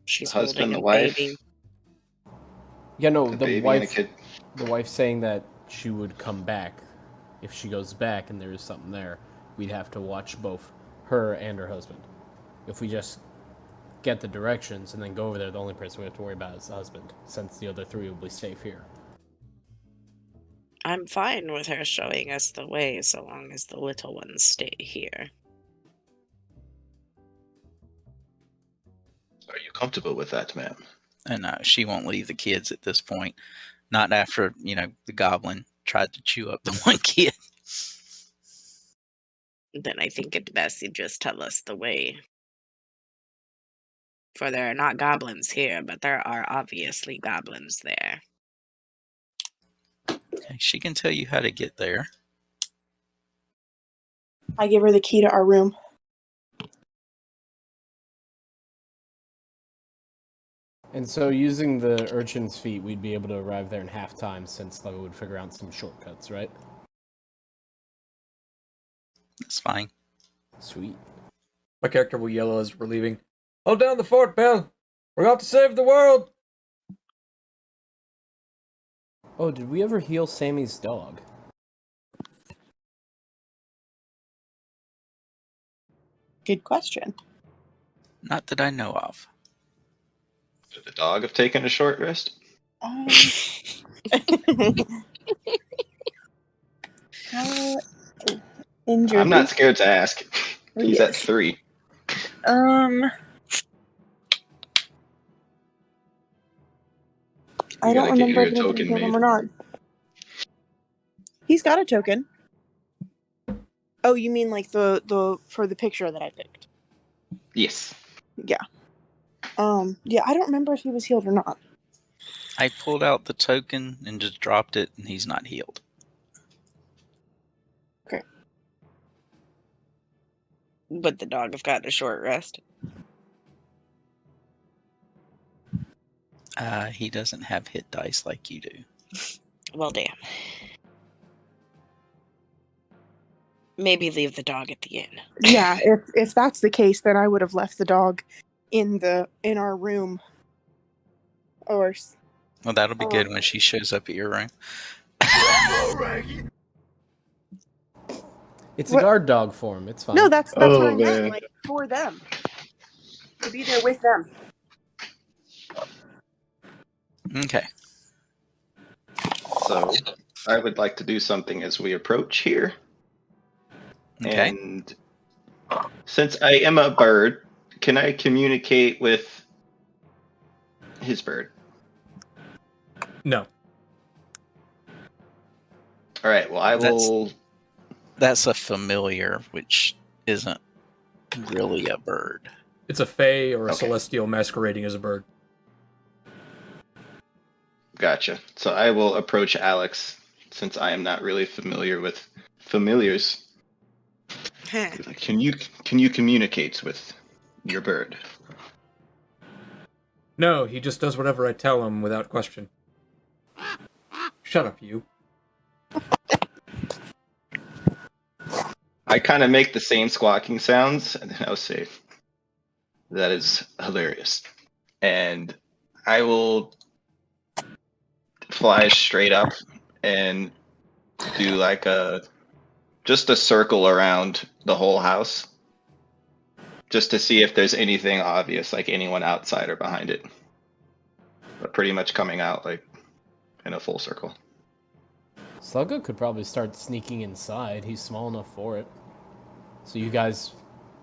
She's
The husband,
holding
the
a
wife,
baby.
Yeah, no,
the
the
baby, and a
wife.
kid.
The wife saying that she would come back. If she goes back and there is something there, we'd have to watch both her and her husband. If we just get the directions and then go over there, the only person we have to worry about is the husband, since the other 3 will be safe here.
I'm fine with her showing us the way so long as the little ones stay here.
Are you comfortable with that, ma'am?
And she won't leave the kids at this point. Not after, the goblin tried to chew up the one kid.
Then I think it best you just tell us the way. For there are not goblins here, but there are obviously goblins there.
Okay, she can tell you how to get there.
I give her the key to our room.
And so, using the urchin's feet, we'd be able to arrive there in half time, since Sluggo would figure out some shortcuts, right?
That's fine.
Sweet.
My character will yell as we're leaving. Hold down the fort, Belle! We're out to save the world!
Oh, did we ever heal Sammy's dog?
Good question.
Not that I know of.
Should the dog have taken a short rest?
How injured?
I'm not scared to ask. He's at
Yes.
3.
I don't
gotta get
remember
your
if anything
token
killed him
made.
or not. He's got a token. Oh, you mean like the for the picture that I picked?
Yes.
Yeah. Yeah, I don't remember if he was healed or not.
I pulled out the token and just dropped it, and he's not healed.
Would the dog have gotten a short rest?
He doesn't have hit dice like you do.
Well, damn. Maybe leave the dog at the inn.
Yeah, if that's the case, then I would have left the dog in our room. Or
Well, that'll be good when she shows up at your room.
It's
What?
a guard dog form. It's fine.
no, that's what I
man.
meant. Like for them, to be there with them.
Okay.
So I would like to do something as we approach here.
Okay.
And since I am a bird, can I communicate with his bird?
No.
All right. Well, I will.
That's a familiar, which isn't really a bird.
It's a fae or a
Okay.
celestial masquerading as a bird.
Gotcha. So I will approach Alex since I am not really familiar with familiars. Can you communicate with your bird?
No, he just does whatever I tell him without question. Shut up, you.
I kind of make the same squawking sounds, and then I'll say, "That is hilarious," and I will fly straight up and do like just a circle around the whole house, just to see if there's anything obvious, like anyone outside or behind it. But pretty much coming out like in a full circle.
Sluggo could probably start sneaking inside. He's small enough for it. So you guys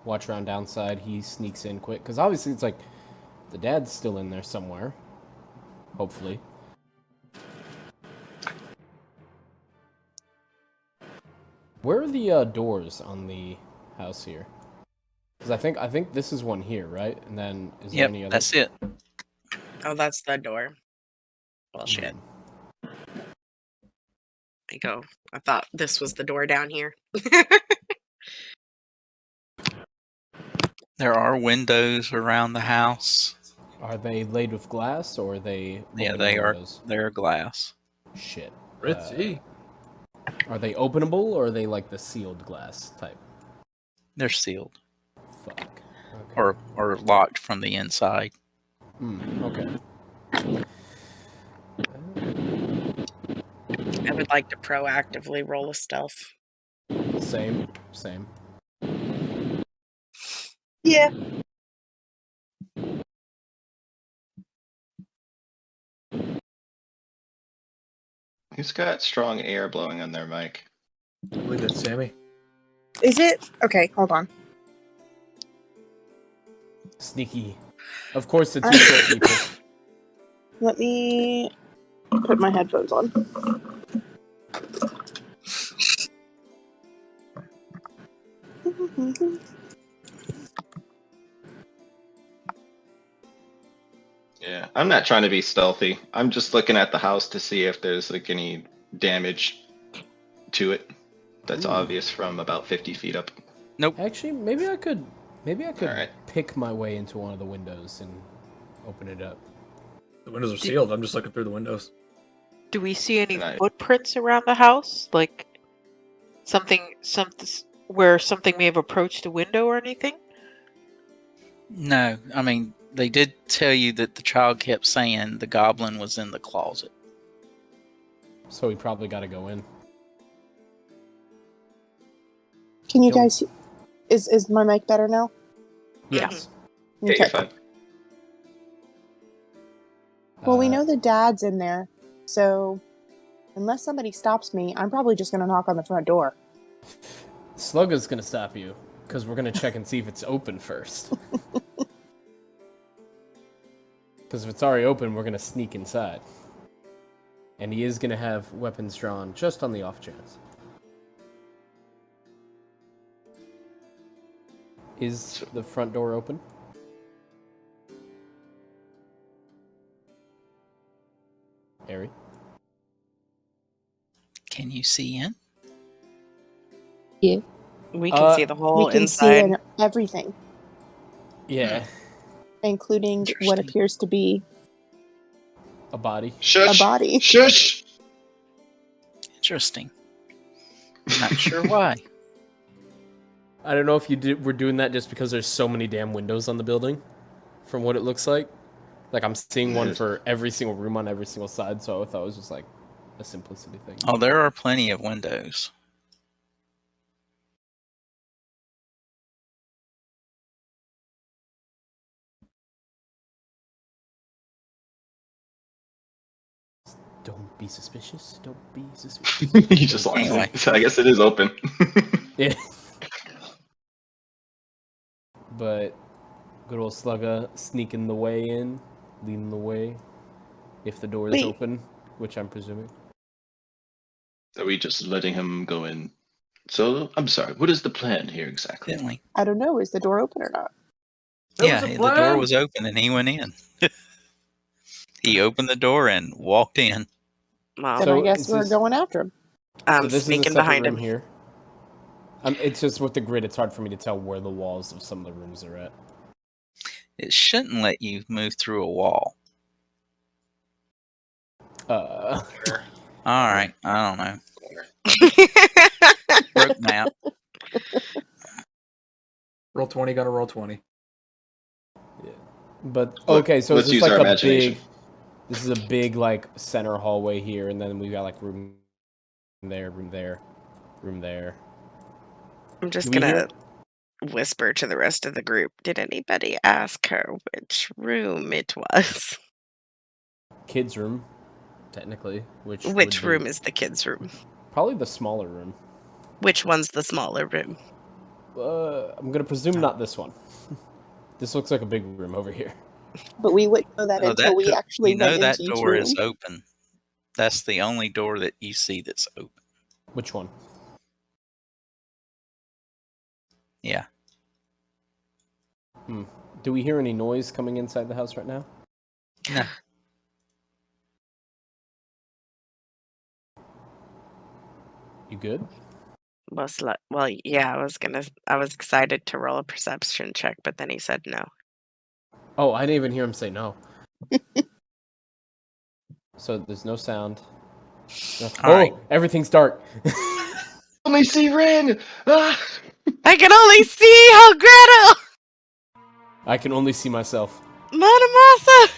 watch around downside. He sneaks in quick. Because obviously it's like the dad's still in there somewhere. Hopefully. Where are the doors on the house here? Because I think this is one here, right? And then is there
Yep,
any other?
that's it.
Oh, that's the door. Well, shit. I go. I thought this was the door down here.
There are windows around the house.
Are they laid with glass or are they?
Yeah,
open
they are.
windows?
They're glass.
Shit.
Ritzy.
Are they openable or are they like the sealed glass type?
They're sealed
Fuck. Okay.
or locked from the inside.
Okay.
I would like to proactively roll a stealth.
Same.
Yeah.
Who's got strong air blowing on their mic?
I believe that's Sammy.
Is it? Okay, hold on.
Sneaky. Of course it's you short people.
Let me put my headphones on.
Yeah, I'm not trying to be stealthy. I'm just looking at the house to see if there's like any damage to it. That's obvious from about 50 feet up.
Nope.
Actually, maybe I could
Alright.
pick my way into one of the windows and open it up.
The windows are sealed. I'm just looking through the windows.
Do we see any
Right.
footprints around the house? Like something where something may have approached a window or anything?
No, I mean, they did tell you that the child kept saying the goblin was in the closet.
So we probably got to go in.
Can you
Yo.
guys? Is my mic better now?
Yes.
Yeah, you're fine.
Well, we know the dad's in there, so unless somebody stops me, I'm probably just gonna knock on the front door.
Slugger's gonna stop you because we're gonna check and see if it's open first. Because if it's already open, we're gonna sneak inside, and he is gonna have weapons drawn just on the off chance. Is the front door open? Airee?
Can you see in?
Yeah,
We can see the whole
we can
inside.
see everything,
Yeah.
including what
Interesting.
appears to be
A body.
Shush!
a body.
Shush!
Interesting. Not sure why.
I don't know if we're doing that just because there's so many damn windows on the building, from what it looks like. Like, I'm seeing one for every single room on every single side, so I thought it was just like a simplicity thing.
Oh, there are plenty of windows.
Don't be suspicious. Don't be suspicious.
He just locks
Anyway.
in. So I guess it is open.
Yeah. But good old Slugger sneaking the way in, leading the way, if the door is
Wait.
open, which I'm presuming.
Are we just letting him go in? So, I'm sorry, what is the plan here exactly?
Didn't we?
I don't know. Is the door open or not?
Yeah, the door was open and he went in. He opened the door and walked in.
Well,
Then
So
I guess
is
we're
this-
going after him.
I'm
So this is a
sneaking
separate
behind
room
him.
here. It's just with the grid, it's hard for me to tell where the walls of some of the rooms are at.
It shouldn't let you move through a wall.
Uh,
All right, I don't know. Broke map.
Roll 20, gotta roll 20.
but okay, so
Let's
it's just
use
like
our
a
imagination.
big. This is a big like center hallway here, and then we got like room there, room there, room there.
I'm just
Do we hear
gonna
it?
whisper to the rest of the group. Did anybody ask her which room it was?
Kids' room, technically. Which
Which
would
room
be
is the kids' room?
probably the smaller room.
Which one's the smaller room?
I'm gonna presume not this one. This looks like a big room over here.
But we wouldn't know that
Oh,
until we actually
we know
went
that
into each
door
room.
is open. That's the only door that you see that's open.
Which one?
Yeah.
Do we hear any noise coming inside the house right now?
No.
You good?
Well, yeah, I was excited to roll a perception check, but then he said no.
Oh, I didn't even hear him say no. So there's no sound.
All right.
Everything's dark.
Only see Ren! Ah!
I can only see how Gretel!
I can only see myself.
Manamasa!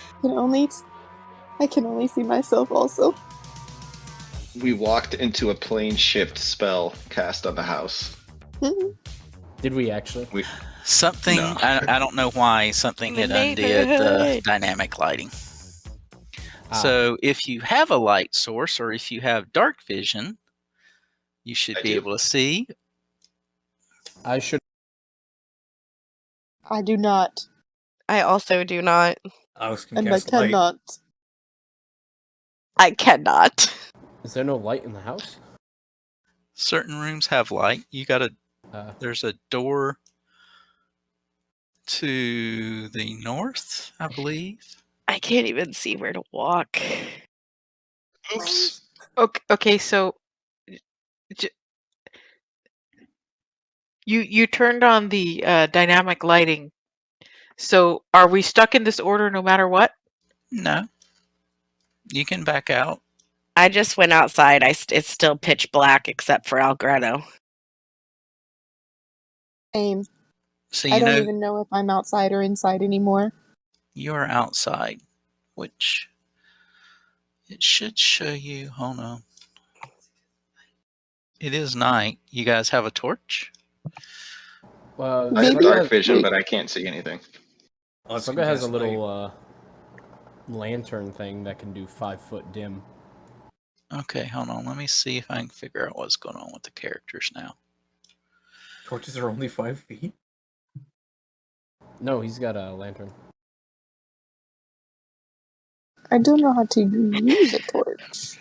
I can only see myself also.
We walked into a plane shift spell cast on the house.
Did we actually?
Something,
No.
I don't know why, something
The
had undid the
neighborhood.
dynamic lighting.
Ah.
So if you have a light source or if you have dark vision, you should
I
be
do.
able to see.
I should.
I do not,
I also do not.
Alex can
and I
cast light.
cannot.
I cannot.
Is there no light in the house?
Certain rooms have light. There's a door to the north, I believe.
I can't even see where to walk.
Oops.
Okay, so j- You turned on the dynamic lighting. So are we stuck in this order no matter what?
No, you can back out.
I just went outside. It's still pitch black except for Algretto.
Aim.
So
I
you
don't
know
even know if I'm outside or inside anymore.
you're outside, which it should show you. Hold on. It is night. You guys have a torch?
I have
Maybe.
dark vision,
Wait.
but I can't see anything.
Slugga has a little lantern thing that can do 5-foot dim.
Okay, hold on. Let me see if I can figure out what's going on with the characters now.
Torches are only 5 feet?
No, he's got a lantern.
I don't know how to use a torch.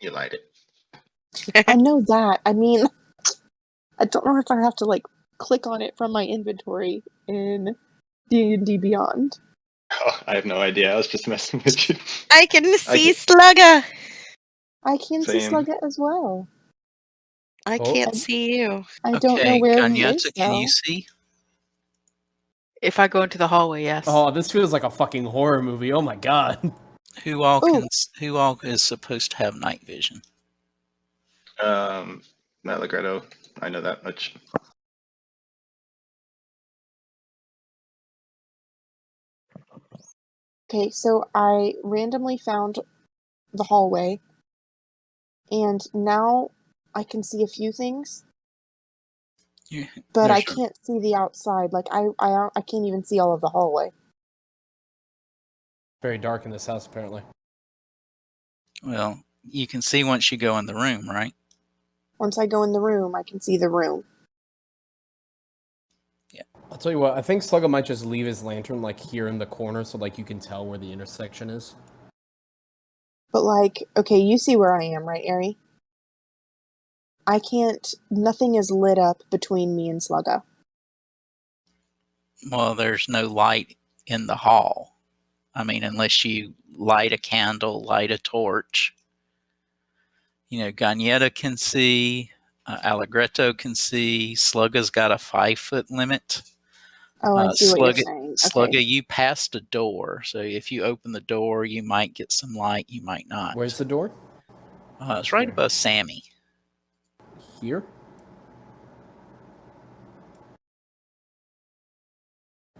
You light it.
I know that. I mean, I don't know if I have to like click on it from my inventory in D&D Beyond.
Oh, I have no idea. I was just messing with you.
I can see
can-
Slugga.
I can see
Same.
Slugga as well.
I
Oh.
can't see you.
I don't know where he
Gagnetta,
is
can
though.
you see?
If I go into the hallway, yes.
Oh, this feels like a fucking horror movie. Oh my god.
Who all
Ooh.
who all is supposed to have night vision?
Allegretto. I know that much.
Okay, so I randomly found the hallway, and now I can see a few things, but I can't see the outside. Like I can't even see all of the hallway.
Very dark in this house, apparently.
Well, you can see once you go in the room, right?
Once I go in the room, I can see the room.
I'll tell you what, I think Slugga might just leave his lantern like here in the corner so like you can tell where the intersection is.
But like, okay, you see where I am, right, Airee? I can't. Nothing is lit up between me and Slugga.
Well, there's no light in the hall. I mean, unless you light a candle, light a torch. You know, Gagnetta can see, Allegretto can see. Slugga's got a 5-foot limit.
Oh, I see what you're
Slugga,
saying.
Slugga,
Okay.
you passed a door, so if you open the door, you might get some light. You might not.
Where's the door?
It's right above Sammy.
Here?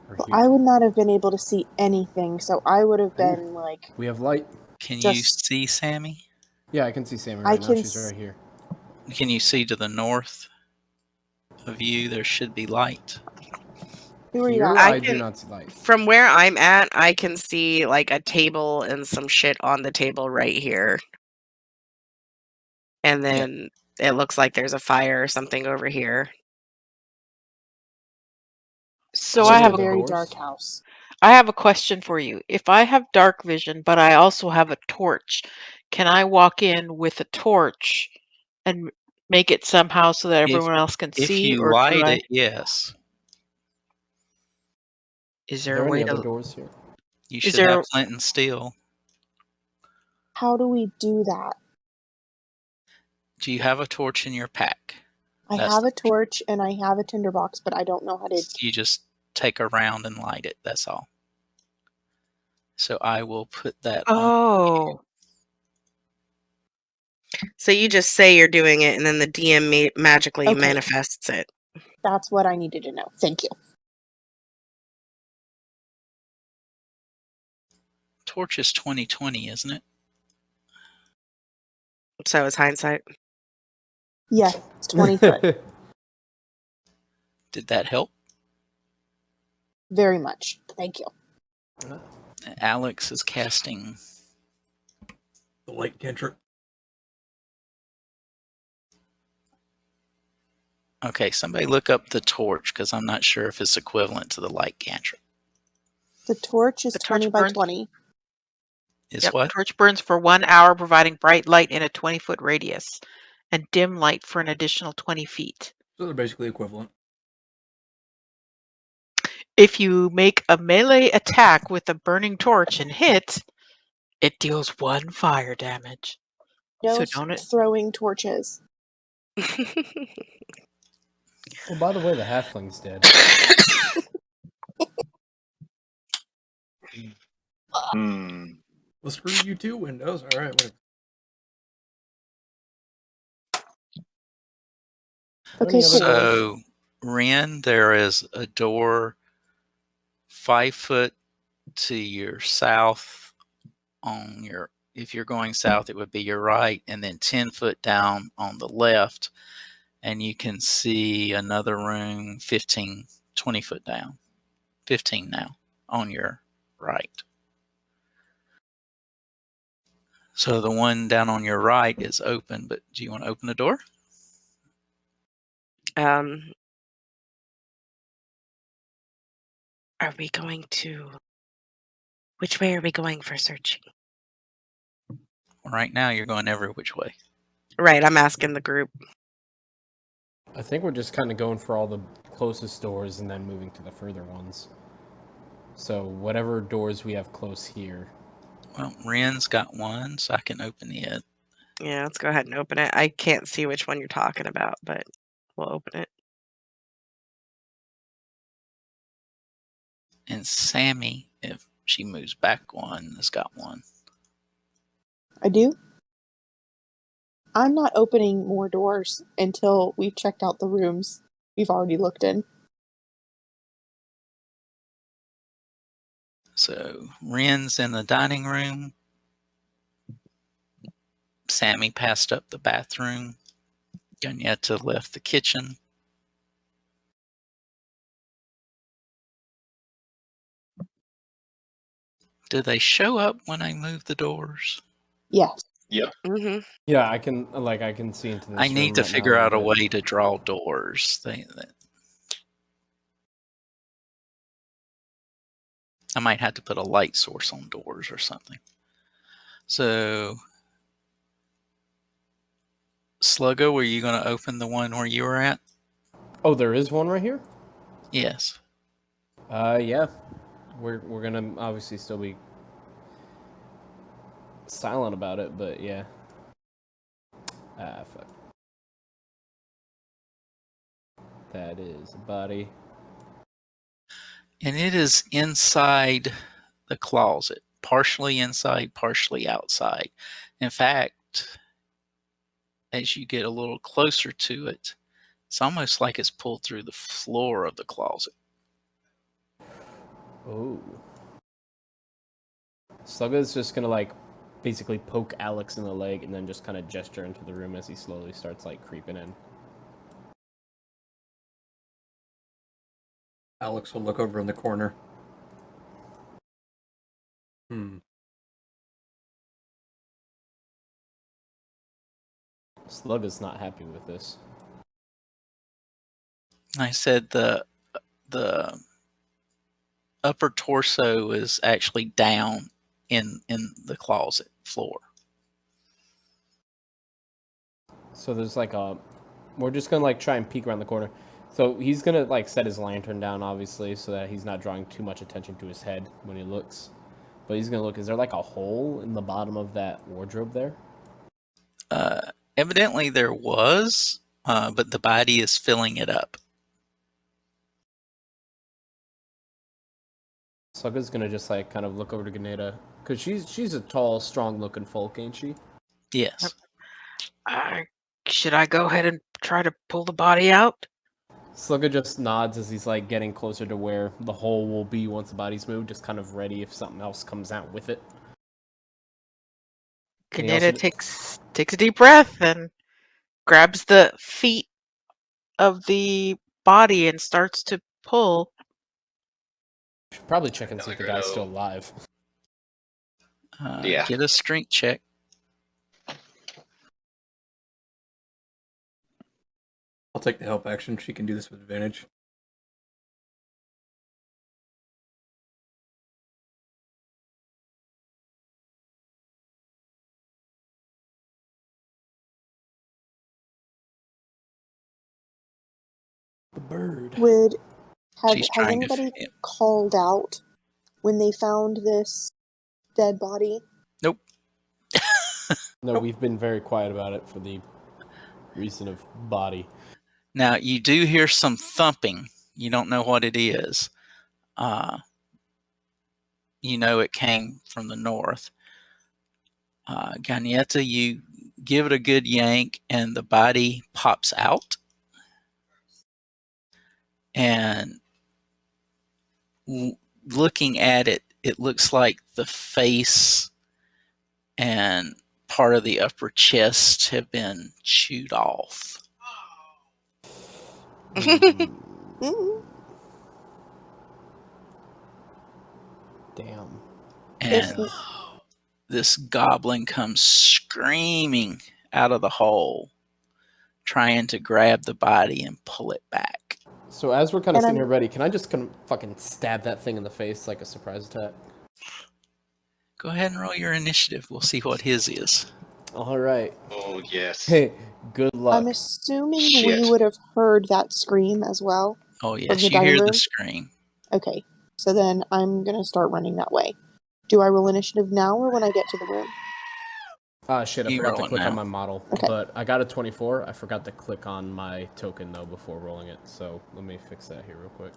Or
Well,
here?
I would not have been able to see anything, so I would have
Here.
been like,
We have light.
Can you
Just-
see Sammy?
Yeah, I can see Sammy
I
right now.
can
She's right here.
Can you see to the north of you? There should be light.
who are you
Here,
at?
I
I do
can-
not see light.
From where I'm at, I can see like a table and some shit on the table right here. And then it looks like there's a fire or something over here.
So
It's
I
just
have
a
a
very
doors.
dark house.
I have a question for you. If I have dark vision, but I also have a torch, can I walk in with a torch and make it somehow so that everyone else can
If
see?
you
Or do
light
I?
it, yes.
Is
Are
there
there
a way
any other
to?
doors here?
You
Is
should
there?
have flint and steel.
How do we do that?
Do you have a torch in your pack?
I
That's
have
the
a torch and I have a tinderbox, but I don't know how to.
You just take a round and light it. That's all. So I will put that on.
Oh,
So you just say you're doing it, and then the DM magically
Okay.
manifests it.
That's what I needed to know. Thank you.
Torch is 20/20, isn't it?
So it's hindsight.
Yeah, it's 20-foot.
Did that help?
Very much. Thank you.
Alex is casting.
The light cantrip.
Okay, somebody look up the torch because I'm not sure if it's equivalent to the light cantrip.
The torch is
The torch
20 by
burns.
20.
Is
yep.
what?
Torch burns for 1 hour, providing bright light in a 20-foot radius, and dim light for an additional 20 feet.
So they're basically equivalent.
If you make a melee attack with a burning torch and hit, it deals 1 fire damage.
No
So don't it?
throwing torches.
Oh, by the way, the halfling's dead.
Well, screw you too, Windows. All right. Wait.
Okay, cool.
So, Ren, there is a door 5 foot to your south on your, if you're going south, it would be your right, and then 10 foot down on the left. And you can see another room 15, 20 foot down, 15 now on your right. So the one down on your right is open, but do you want to open the door?
Are we going to... Which way are we going for searching?
Right now, you're going every which way.
Right, I'm asking the group.
I think we're just kind of going for all the closest doors and then moving to the further ones. So whatever doors we have close here.
Well, Ren's got one, so I can open it.
Yeah, let's go ahead and open it. I can't see which one you're talking about, but we'll open it.
And Sammy, if she moves back one, has got one.
I do? I'm not opening more doors until we've checked out the rooms we've already looked in.
So Ren's in the dining room. Sammy passed up the bathroom. Gunetta left the kitchen. Do they show up when I move the doors?
Yes.
Yep.
Mm-hmm.
Yeah, I can see into this
I need
room
to
right
figure
now
out a
bit.
way to draw doors. I might have to put a light source on doors or something. So, Sluggo, were you going to open the one where you were at?
Oh, there is one right here?
Yes.
Yeah. We're gonna obviously still be silent about it, but yeah. Ah, fuck. That is a body.
And it is inside the closet, partially inside, partially outside. In fact, as you get a little closer to it, it's almost like it's pulled through the floor of the closet.
Oh. Slugga's just gonna like basically poke Alex in the leg and then just kind of gesture into the room as he slowly starts like creeping in.
Alex will look over in the corner.
Slugga's not happy with this.
I said the upper torso is actually down in the closet floor.
So there's like a... We're just gonna like try and peek around the corner. So he's gonna like set his lantern down, obviously, so that he's not drawing too much attention to his head when he looks. But he's gonna look. Is there like a hole in the bottom of that wardrobe there?
Evidently there was, but the body is filling it up.
Slugga's gonna just like kind of look over to Ganeda, because she's a tall, strong-looking folk, ain't she?
Yes.
Should I go ahead and try to pull the body out?
Slugga just nods as he's like getting closer to where the hole will be once the body's moved, just kind of ready if something else comes out with it.
Kaneda takes a deep breath and grabs the feet of the body and starts to pull.
Should probably check and see if the guy's still alive.
Yeah.
Get a strength check.
I'll take the help action. She can do this with advantage.
The bird.
She's
Has
trying to
anybody
fit.
called out when they found this dead body?
Nope.
No, we've been very quiet about it for the reason of body.
Now, you do hear some thumping. You don't know what it is. You know it came from the north. Gagnetta, you give it a good yank, and the body pops out. And looking at it, it looks like the face and part of the upper chest have been chewed off.
Mm.
Damn.
And this goblin comes screaming out of the hole, trying to grab the body and pull it back.
So as we're kind of
And
sitting
I'm-
here ready, can I just kind of fucking stab that thing in the face like a surprise attack?
Go ahead and roll your initiative. We'll see what his is.
All right.
Oh yes.
Hey, good luck.
I'm assuming we
Shit.
would have heard that scream as well.
Oh,
From
yes,
the
you
dining
hear
room?
the scream.
Okay, so then I'm gonna start running that way. Do I roll initiative now or when I get to the room?
Shit, I
You
forgot to
roll it
click
now.
on my model.
Okay.
But I got a 24. I forgot to click on my token, though, before rolling it. So let me fix that here real quick.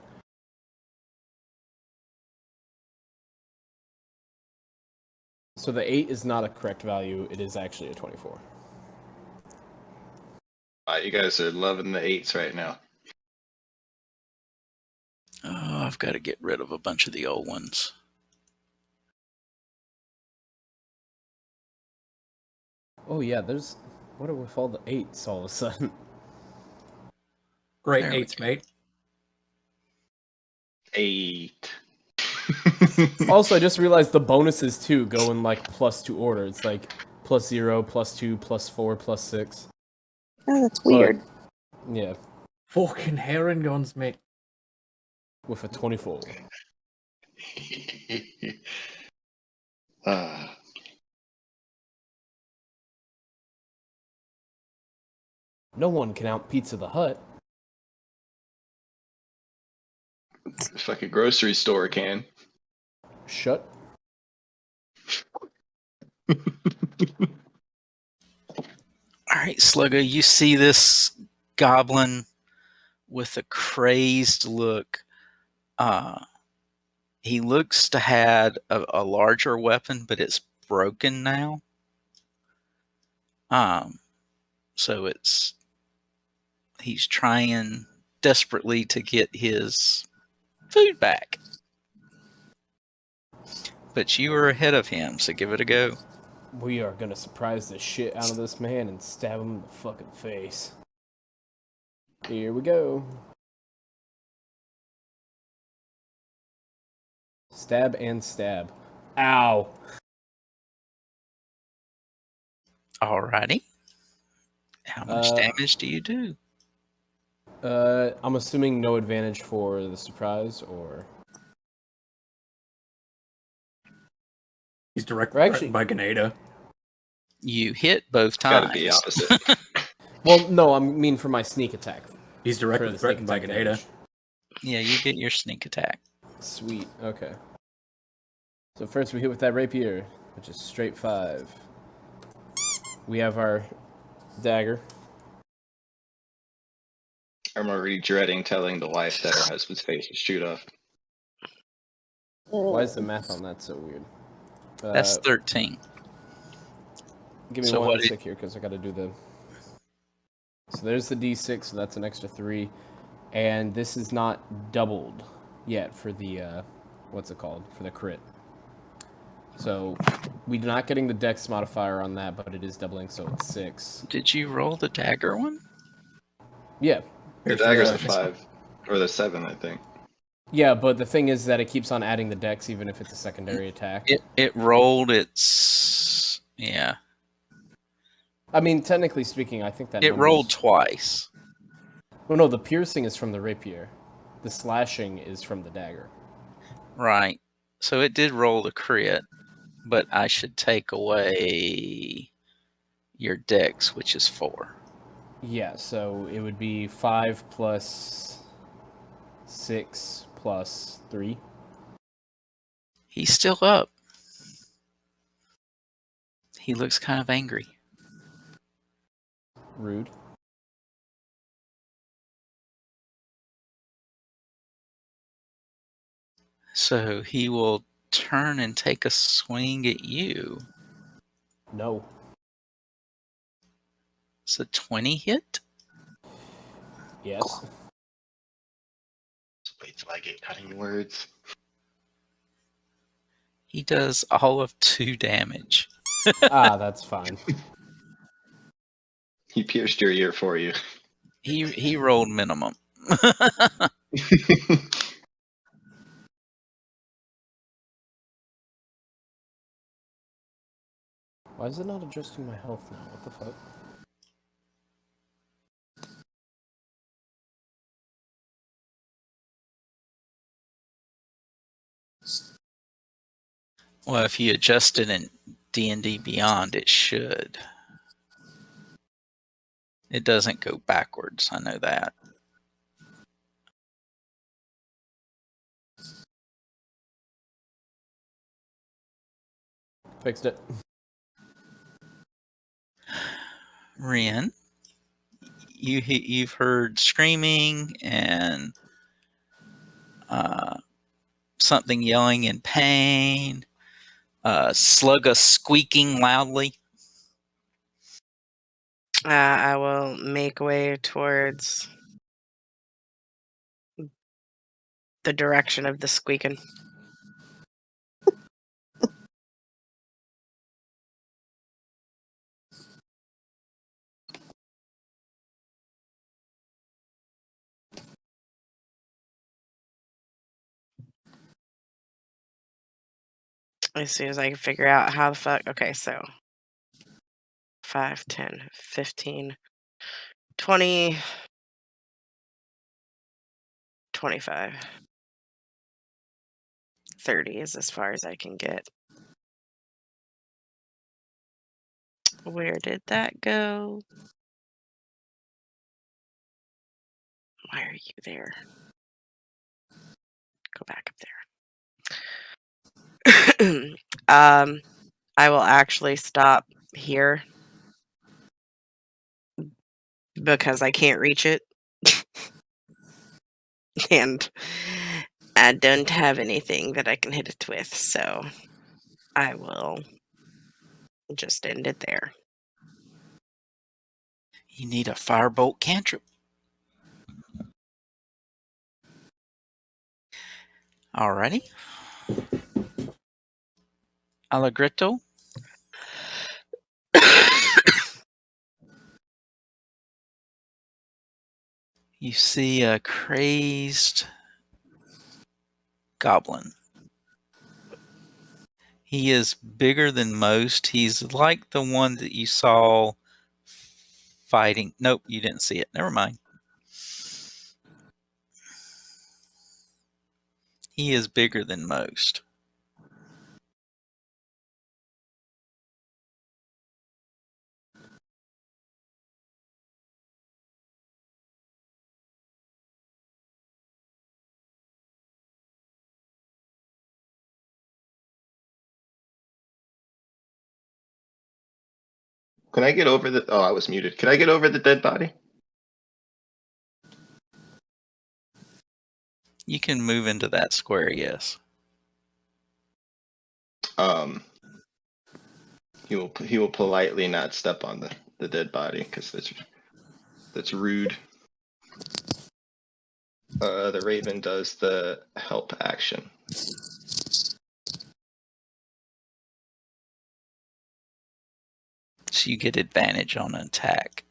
So the 8 is not a correct value. It is actually a 24.
You guys are loving the 8s right now.
Oh, I've got to get rid of a bunch of the old ones.
Oh, yeah, there's... What are with all the 8s all of a sudden?
Great
There we
8s,
go.
mate.
8.
Also, I just realized the bonuses, too, go in, like, +2 order. It's, like, +0, +2, +4, +6.
Oh, that's weird.
Yeah,
Fucking herring guns, mate.
with a 24. No one can out Pizza the Hut.
Fucking grocery store can.
Shut.
All right, Sluggo, you see this goblin with a crazed look. He looks to have a larger weapon, but it's broken now. So he's trying desperately to get his food back. But you were ahead of him, so give it a go.
We are gonna surprise the shit out of this man and stab him in the fucking face. Here we go. Stab and stab. Ow.
Alrighty. How much damage do you do?
I'm assuming no advantage for the surprise, or...
He's directly
Or actually-
threatened by Ganeda.
You hit both
Gotta
times.
be opposite.
Well, no, I mean for my sneak attack.
He's
For
directly
the sneak
threatened by
attack
Ganeda.
damage.
Yeah, you get your sneak attack.
Sweet, okay. So first we hit with that rapier, which is straight 5. We have our dagger.
I'm already dreading telling the wife that her husband's face was chewed off.
Why is the math on that so weird?
That's 13.
Give me
So
one
what
sec here, because I got to do the... So there's the D6, so that's an extra 3. And this is not doubled yet for the, what's it called? For the crit. So we're not getting the dex modifier on that, but it is doubling, so it's 6.
Did you roll the dagger one?
Yeah.
The dagger's the 5. Or the 7, I think.
Yeah, but the thing is that it keeps on adding the dex even if it's a secondary attack.
It rolled its... Yeah.
I mean, technically speaking, I think that
It
number's...
rolled twice.
Oh no, the piercing is from the rapier. The slashing is from the dagger.
Right. So it did roll the crit, but I should take away your dex, which is 4.
Yeah, so it would be 5 plus 6 plus 3.
He's still up. He looks kind of angry.
Rude.
So he will turn and take a swing at you.
No.
It's a 20 hit.
Yes.
Wait till I get cutting words.
He does all of 2 damage.
That's fine.
He pierced your ear for you.
He rolled minimum.
Why is it not adjusting my health now? What the fuck?
Well, if you adjust it in D&D Beyond, it should. It doesn't go backwards. I know that.
Fixed it.
Ren, you've heard screaming and something yelling in pain. Slugga squeaking loudly.
I will make way towards the direction of the squeaking. As soon as I can figure out how the fuck. Okay, so 5, 10, 15, 20, 25, 30 is as far as I can get. Where did that go? Why are you there? Go back up there. I will actually stop here because I can't reach it. And I don't have anything that I can hit it with, so I will just end it there.
You need a firebolt cantrip. Alrighty. Allegretto. You see a crazed goblin. He is bigger than most. He's like the one that you saw fighting. Nope, you didn't see it. Never mind. He is bigger than most.
Can I get over the? Oh, I was muted. Can I get over the dead body?
You can move into that square, yes.
He will politely not step on the dead body because that's rude. The Raven does the help action.
So you get advantage on an attack.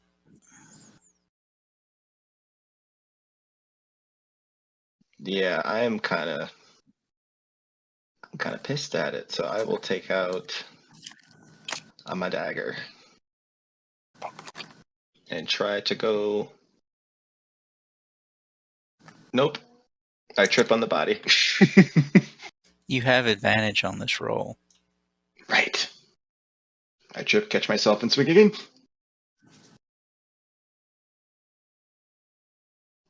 Yeah, I'm kind of pissed at it, so I will take out my dagger and try to go. Nope, I trip on the body.
You have advantage on this roll.
Right. I trip, catch myself, and swing again.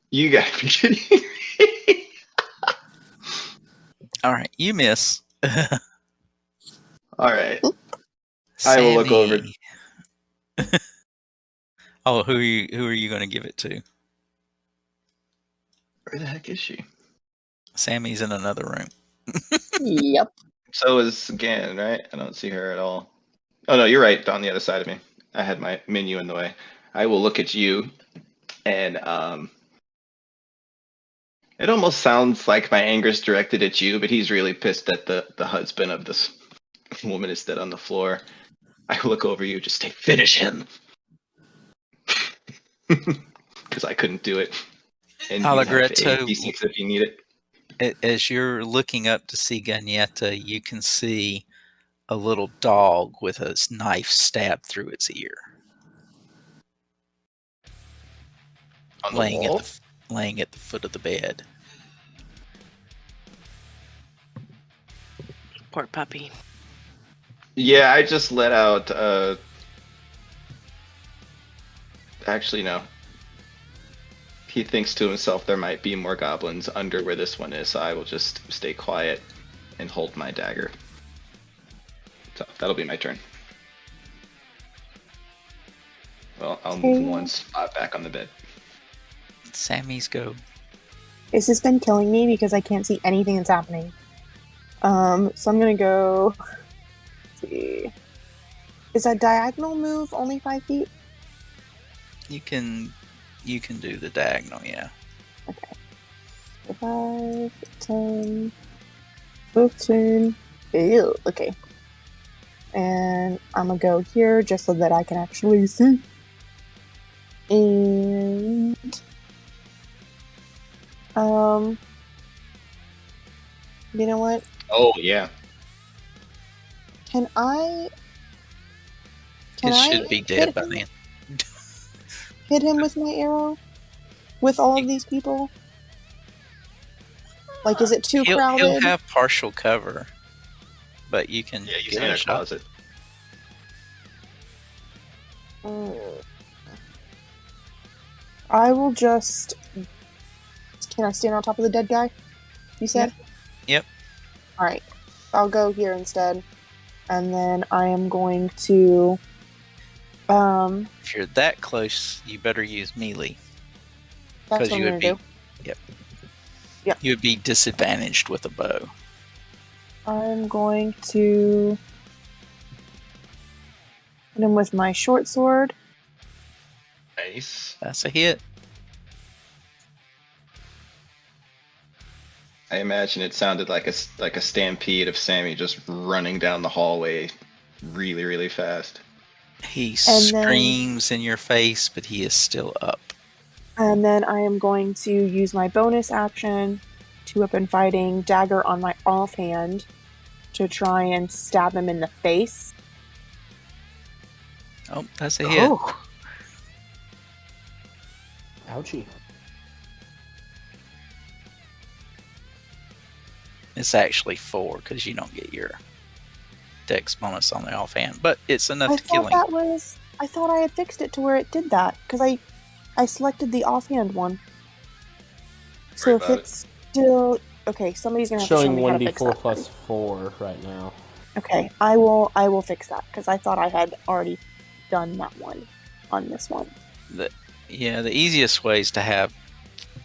You gotta be kidding me.
All right, you miss.
All right. I will look over.
Oh, who are you going to give it to?
Where the heck is she?
Sammy's in another room.
Yep.
So is Gan, right? I don't see her at all. Oh no, you're right, on the other side of me. I had my menu in the way. I will look at you, and it almost sounds like my anger is directed at you, but he's really pissed that the husband of this woman is dead on the floor. I look over you, just say, finish him, because I couldn't do it, and you have a
Allegretto,
D6 if you need it.
as you're looking up to see Gagnetta, you can see a little dog with a knife stabbed through its ear,
On the
laying at
wall.
the foot of the bed.
Poor puppy.
Yeah, I just let out. Actually, no. He thinks to himself there might be more goblins under where this one is, so I will just stay quiet and hold my dagger. So that'll be my turn. Well, I'll move
Okay.
one spot back on the bed.
Sammy's go.
This has been killing me because I can't see anything that's happening. So I'm gonna go. Let's see. Is that diagonal move only 5 feet?
You can do the diagonal, yeah.
Okay. 5, 10, 15. Ew, okay. And I'm gonna go here just so that I can actually see. And you know what?
Oh yeah.
Can I
It should be dead
hit
by
him,
then.
hit him with my arrow? With all of these people? Like, is it too
He'll
crowded?
have partial cover, but you can
Yeah, he's
give
in
it
a
a shot.
closet.
I will just. Can I stand on top of the dead guy? You said?
Yep.
Alright. I'll go here instead. And then I am going to.
If you're that close, you better use melee.
That's
'Cause
what I'm
you
gonna
would be-
do.
Yep.
Yep.
You would be disadvantaged with a bow.
I'm going to hit him with my short sword.
Nice.
That's a hit.
I imagine it sounded like a stampede of Sammy just running down the hallway, really really fast.
He
And then-
screams in your face, but he is still up.
And then I am going to use my bonus action, 2-weapon fighting, dagger on my offhand, to try and stab him in the face.
Oh, that's a hit.
Oh,
Ouchie.
It's actually 4 because you don't get your dex bonus on the offhand, but it's enough
I
to kill
thought
him.
I thought I had fixed it to where it did that because I selected the offhand one. So if
about
it's still okay, somebody's gonna have to show
Showing
me how to fix
1d4
that.
plus 4 right now.
Okay, I will fix that because I thought I had already done that one on this one.
The easiest way is to have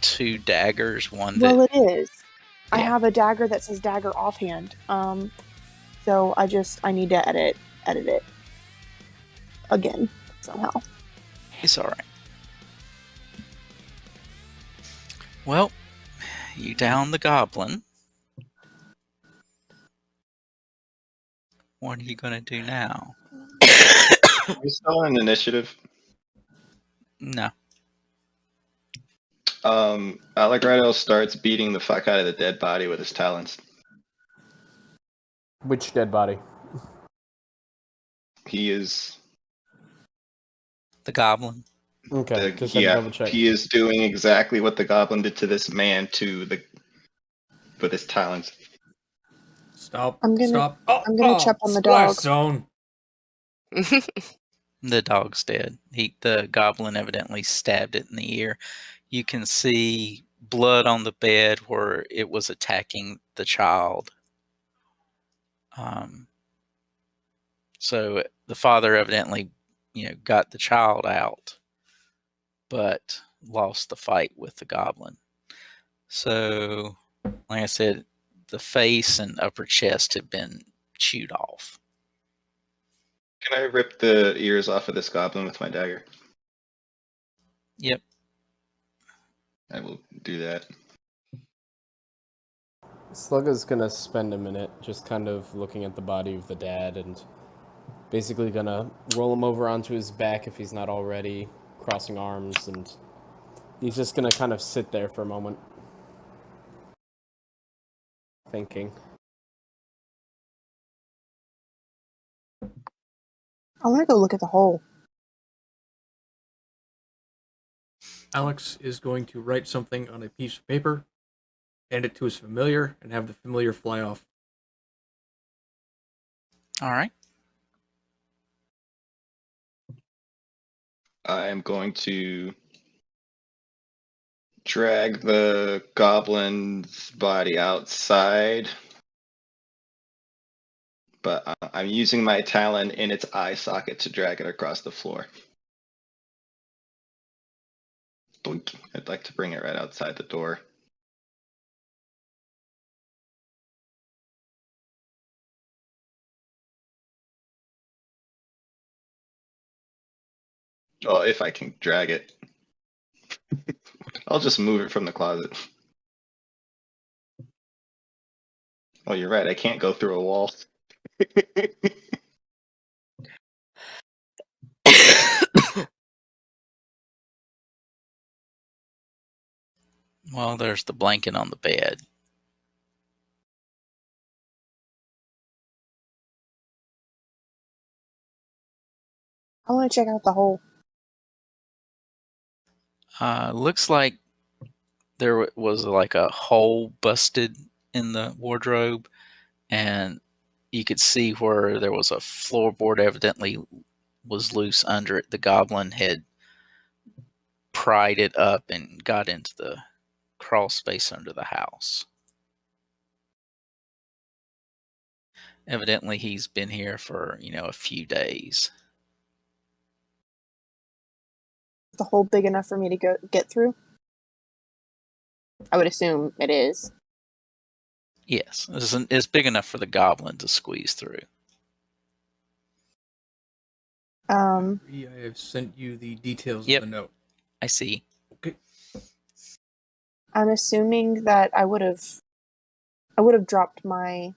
2 daggers. One that
Well, it is. I
Yeah.
have a dagger that says dagger offhand. So I need to edit it again somehow.
is all right. Well, you down the goblin. What are you going to do now?
Are we still in initiative?
No.
Allegretto starts beating the fuck out of the dead body with his talons.
Which dead body?
He is
The goblin.
Okay, just had to double check.
he is doing exactly what the goblin did to this man with his talons.
Stop.
I'm gonna-
Stop.
I'm gonna chop on the
splash
dog.
Zone.
The dog's dead. The goblin evidently stabbed it in the ear. You can see blood on the bed where it was attacking the child. So the father evidently, got the child out, but lost the fight with the goblin. So, like I said, the face and upper chest have been chewed off.
Can I rip the ears off of this goblin with my dagger?
Yep.
I will do that.
Slugga's gonna spend a minute just kind of looking at the body of the dad and basically gonna roll him over onto his back if he's not already, crossing arms, and he's just gonna kind of sit there for a moment, thinking.
I want to go look at the hole.
Alex is going to write something on a piece of paper, hand it to his familiar, and have the familiar fly off.
All right.
I am going to drag the goblin's body outside, but I'm using my talon in its eye socket to drag it across the floor. Doink. I'd like to bring it right outside the door. Well, if I can drag it. I'll just move it from the closet. Oh, you're right. I can't go through a wall.
Well, there's the blanket on the bed.
I want to check out the hole.
Looks like there was like a hole busted in the wardrobe, and you could see where there was a floorboard evidently was loose under it. The goblin had pried it up and got into the crawl space under the house. Evidently, he's been here for, a few days.
Is the hole big enough for me to get through? I would assume it is.
Yes, it's big enough for the goblin to squeeze through.
I have sent you the details
Yep.
of the note.
I see.
Okay.
I'm assuming that I would have dropped my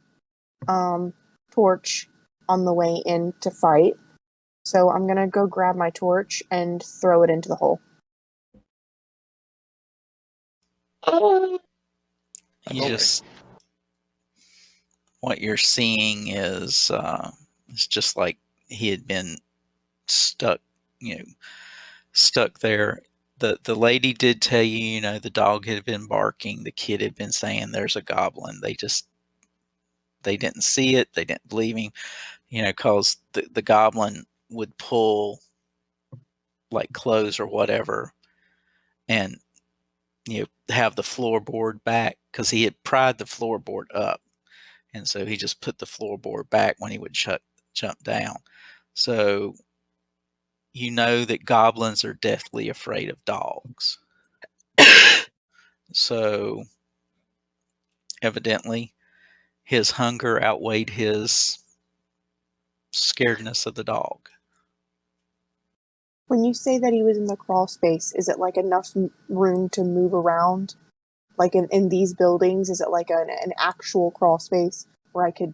torch on the way in to fight. So I'm gonna go grab my torch and throw it into the hole.
What you're seeing is it's just like he had been stuck there. The lady did tell you, the dog had been barking. The kid had been saying there's a goblin. They didn't see it. They didn't believe him, because the goblin would pull like clothes or whatever and, have the floorboard back, because he had pried the floorboard up. And so he just put the floorboard back when he would jump down. So that goblins are deathly afraid of dogs. So evidently his hunger outweighed his scaredness of the dog.
When you say that he was in the crawl space, is it like enough room to move around? Like in these buildings, is it like an actual crawl space where I could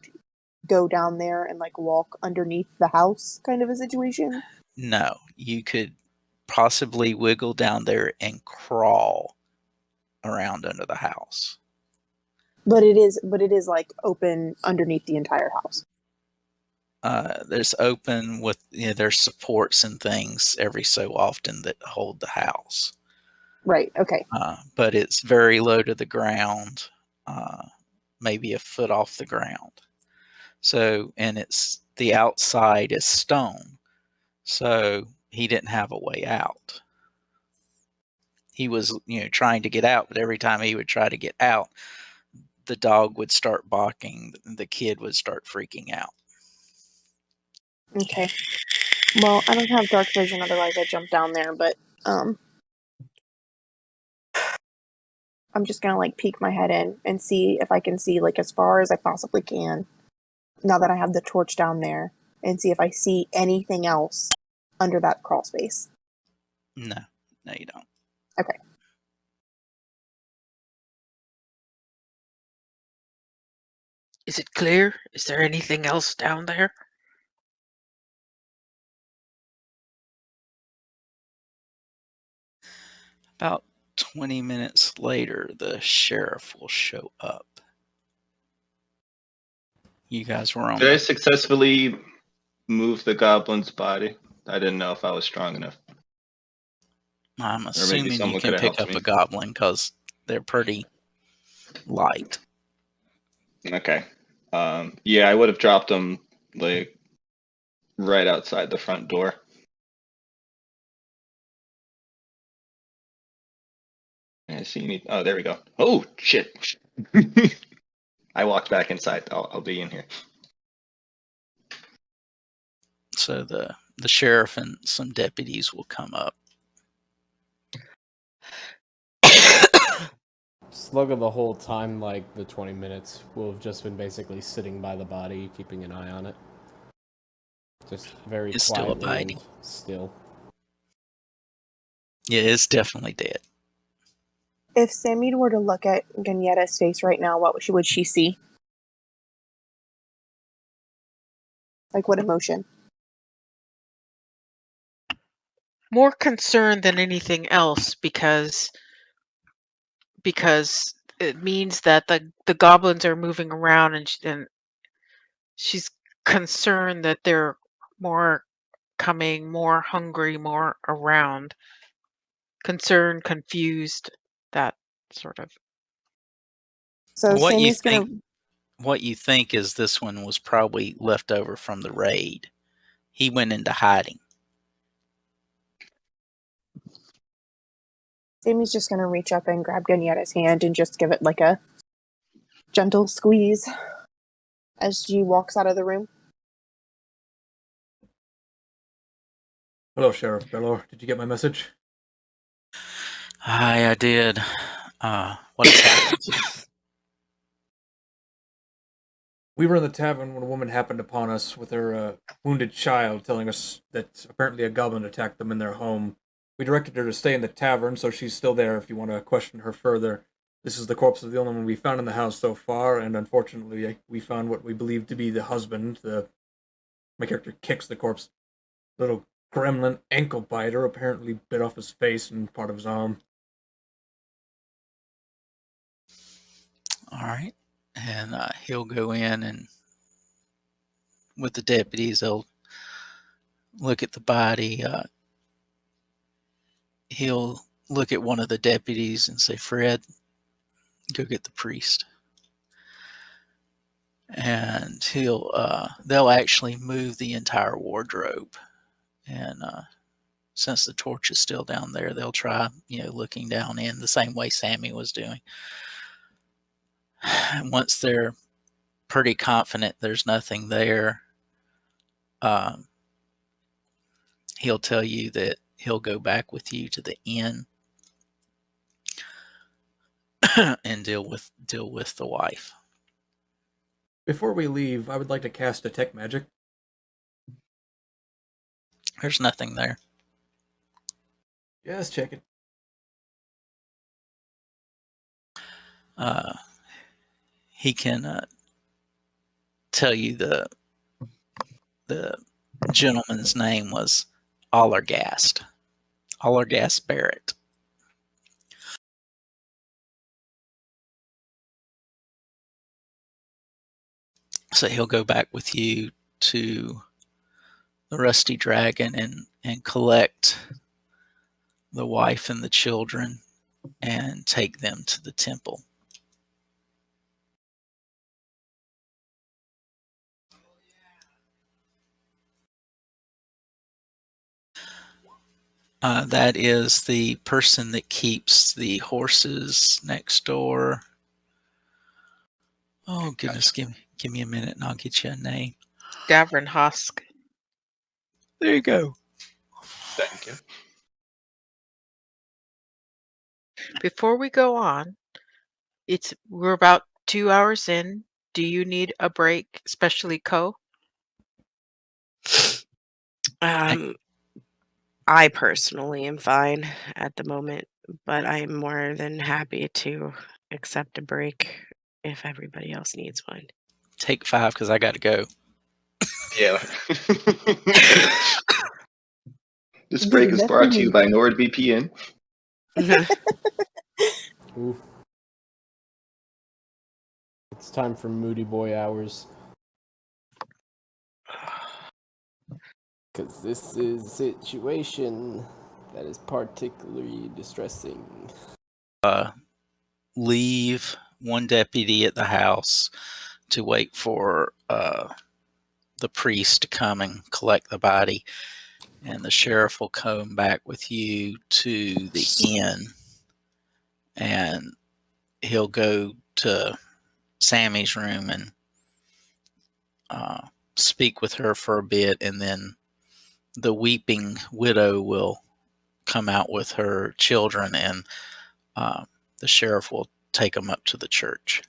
go down there and like walk underneath the house kind of a situation?
No, you could possibly wiggle down there and crawl around under the house.
But it is like open underneath the entire house.
There's open with, there's supports and things every so often that hold the house.
Right. Okay.
But it's very low to the ground, maybe a foot off the ground. So, and the outside is stone. So he didn't have a way out. He was, trying to get out, but every time he would try to get out, the dog would start barking. The kid would start freaking out.
Okay. Well, I don't have dark vision, otherwise I'd jump down there, but I'm just gonna like peek my head in and see if I can see like as far as I possibly can. Now that I have the torch down there, and see if I see anything else under that crawl space.
No, you don't.
Okay.
Is it clear? Is there anything else down there?
About 20 minutes later, the sheriff will show up. You guys were on
Did I
the...
successfully move the goblin's body? I didn't know if I was strong enough.
I'm
Or maybe
assuming you
someone
can
could have
pick
helped
up
me.
a goblin because they're pretty light.
Okay. Yeah, I would have dropped them like right outside the front door. I see any. Oh, there we go. Oh shit! I walked back inside. I'll be in here.
So the sheriff and some deputies will come up.
Slugger the whole time, like the 20 minutes, will have just been basically sitting by the body, keeping an eye on it. Just very
It's still
quietly
abiding.
and still.
Yeah, it's definitely dead.
If Sammy were to look at Ganietta's face right now, what would she see? Like what emotion?
More concerned than anything else because it means that the goblins are moving around, and she's concerned that they're more coming, more hungry, more around. Concerned, confused, that sort of.
So
What you
Sammy's gonna.
think? What you think is this one was probably left over from the raid. He went into hiding.
Sammy's just gonna reach up and grab Ganietta's hand and just give it like a gentle squeeze as she walks out of the room.
Hello, Sheriff Bellor. Did you get my message?
Hi, I did. What has happened?
We were in the tavern when a woman happened upon us with her wounded child, telling us that apparently a goblin attacked them in their home. We directed her to stay in the tavern, so she's still there if you want to question her further. This is the corpse of the only one we found in the house so far, and unfortunately, we found what we believe to be the husband. My character kicks the corpse. Little gremlin ankle biter apparently bit off his face and part of his arm.
All right. And he'll go in, and with the deputies, they'll look at the body. He'll look at one of the deputies and say, Fred, go get the priest. And they'll actually move the entire wardrobe. And since the torch is still down there, they'll try, looking down in the same way Sammy was doing. And once they're pretty confident there's nothing there, he'll tell you that he'll go back with you to the inn and deal with the wife.
Before we leave, I would like to cast Detect Magic.
There's nothing there.
Just check it.
He can tell you the gentleman's name was Allergast Barrett. So he'll go back with you to the Rusty Dragon and collect the wife and the children and take them to the temple. That is the person that keeps the horses next door. Oh goodness,
Gotcha.
give me a minute and I'll get you a name.
Davern Husk.
There you go.
Thank you.
Before we go on, We're about 2 hours in. Do you need a break, especially Co?
Um, I personally am fine at the moment, but I'm more than happy to accept a break if everybody else needs one.
Take 5 because I got to go.
Yeah. This break
Dude,
is
that's for
brought to you
me.
by NordVPN.
Ooh. It's time for Moody Boy hours. Because this is a situation that is particularly distressing.
Leave one deputy at the house to wait for the priest to come and collect the body, and the sheriff will come back with you to the inn, and he'll go to Sammy's room and speak with her for a bit, and then the weeping widow will come out with her children, and the sheriff will take them up to the church.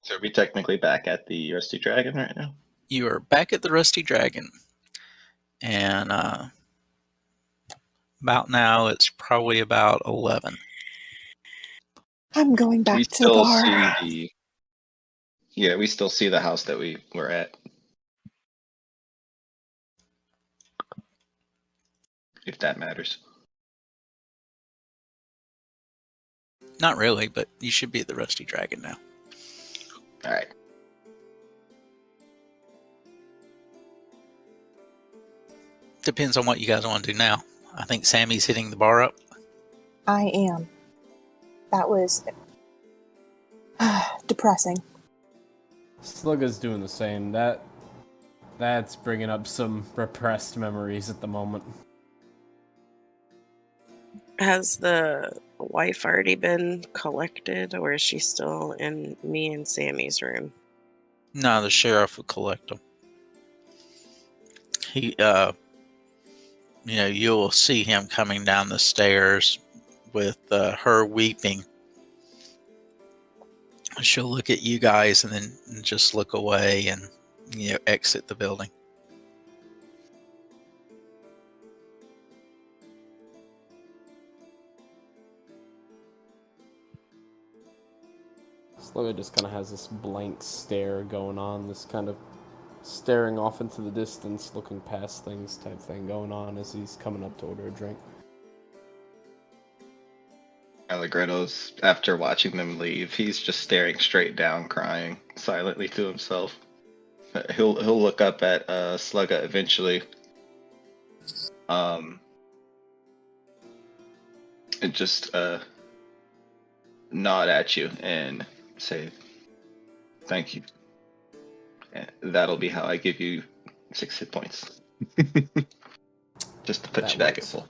So are we technically back at the Rusty Dragon right now?
You are back at the Rusty Dragon, and about now it's probably about 11.
I'm going back
We
to the
still
bar.
see the we still see the house that we were at. If that matters.
Not really, but you should be at the Rusty Dragon now.
Alright.
Depends on what you guys want to do now. I think Sammy's hitting the bar up.
I am. That was depressing.
Slugga's doing the same. That's bringing up some repressed memories at the moment.
Has the wife already been collected, or is she still in me and Sammy's room?
No, the sheriff will collect them. He, you'll see him coming down the stairs with her weeping. She'll look at you guys and then just look away and exit the building.
Slugga just kind of has this blank stare going on, this kind of staring off into the distance, looking past things type thing going on as he's coming up to order a drink.
Allegretto's, after watching them leave, he's just staring straight down, crying silently to himself. He'll look up at Slugga eventually. And just nod at you and say thank you. And that'll be how I give you 6 hit points. Just to put
That
you back at
works.
full.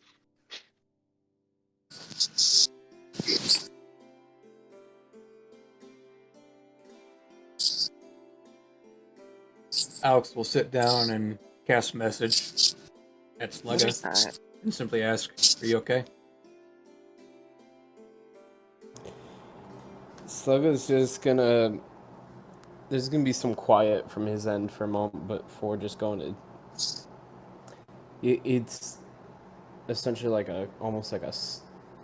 Alex will sit down and cast message at
What is
Slugga
that?
and simply ask, "Are you okay?"
Slugga's just gonna. There's gonna be some quiet from his end for a moment, but before just going to. It's essentially like almost like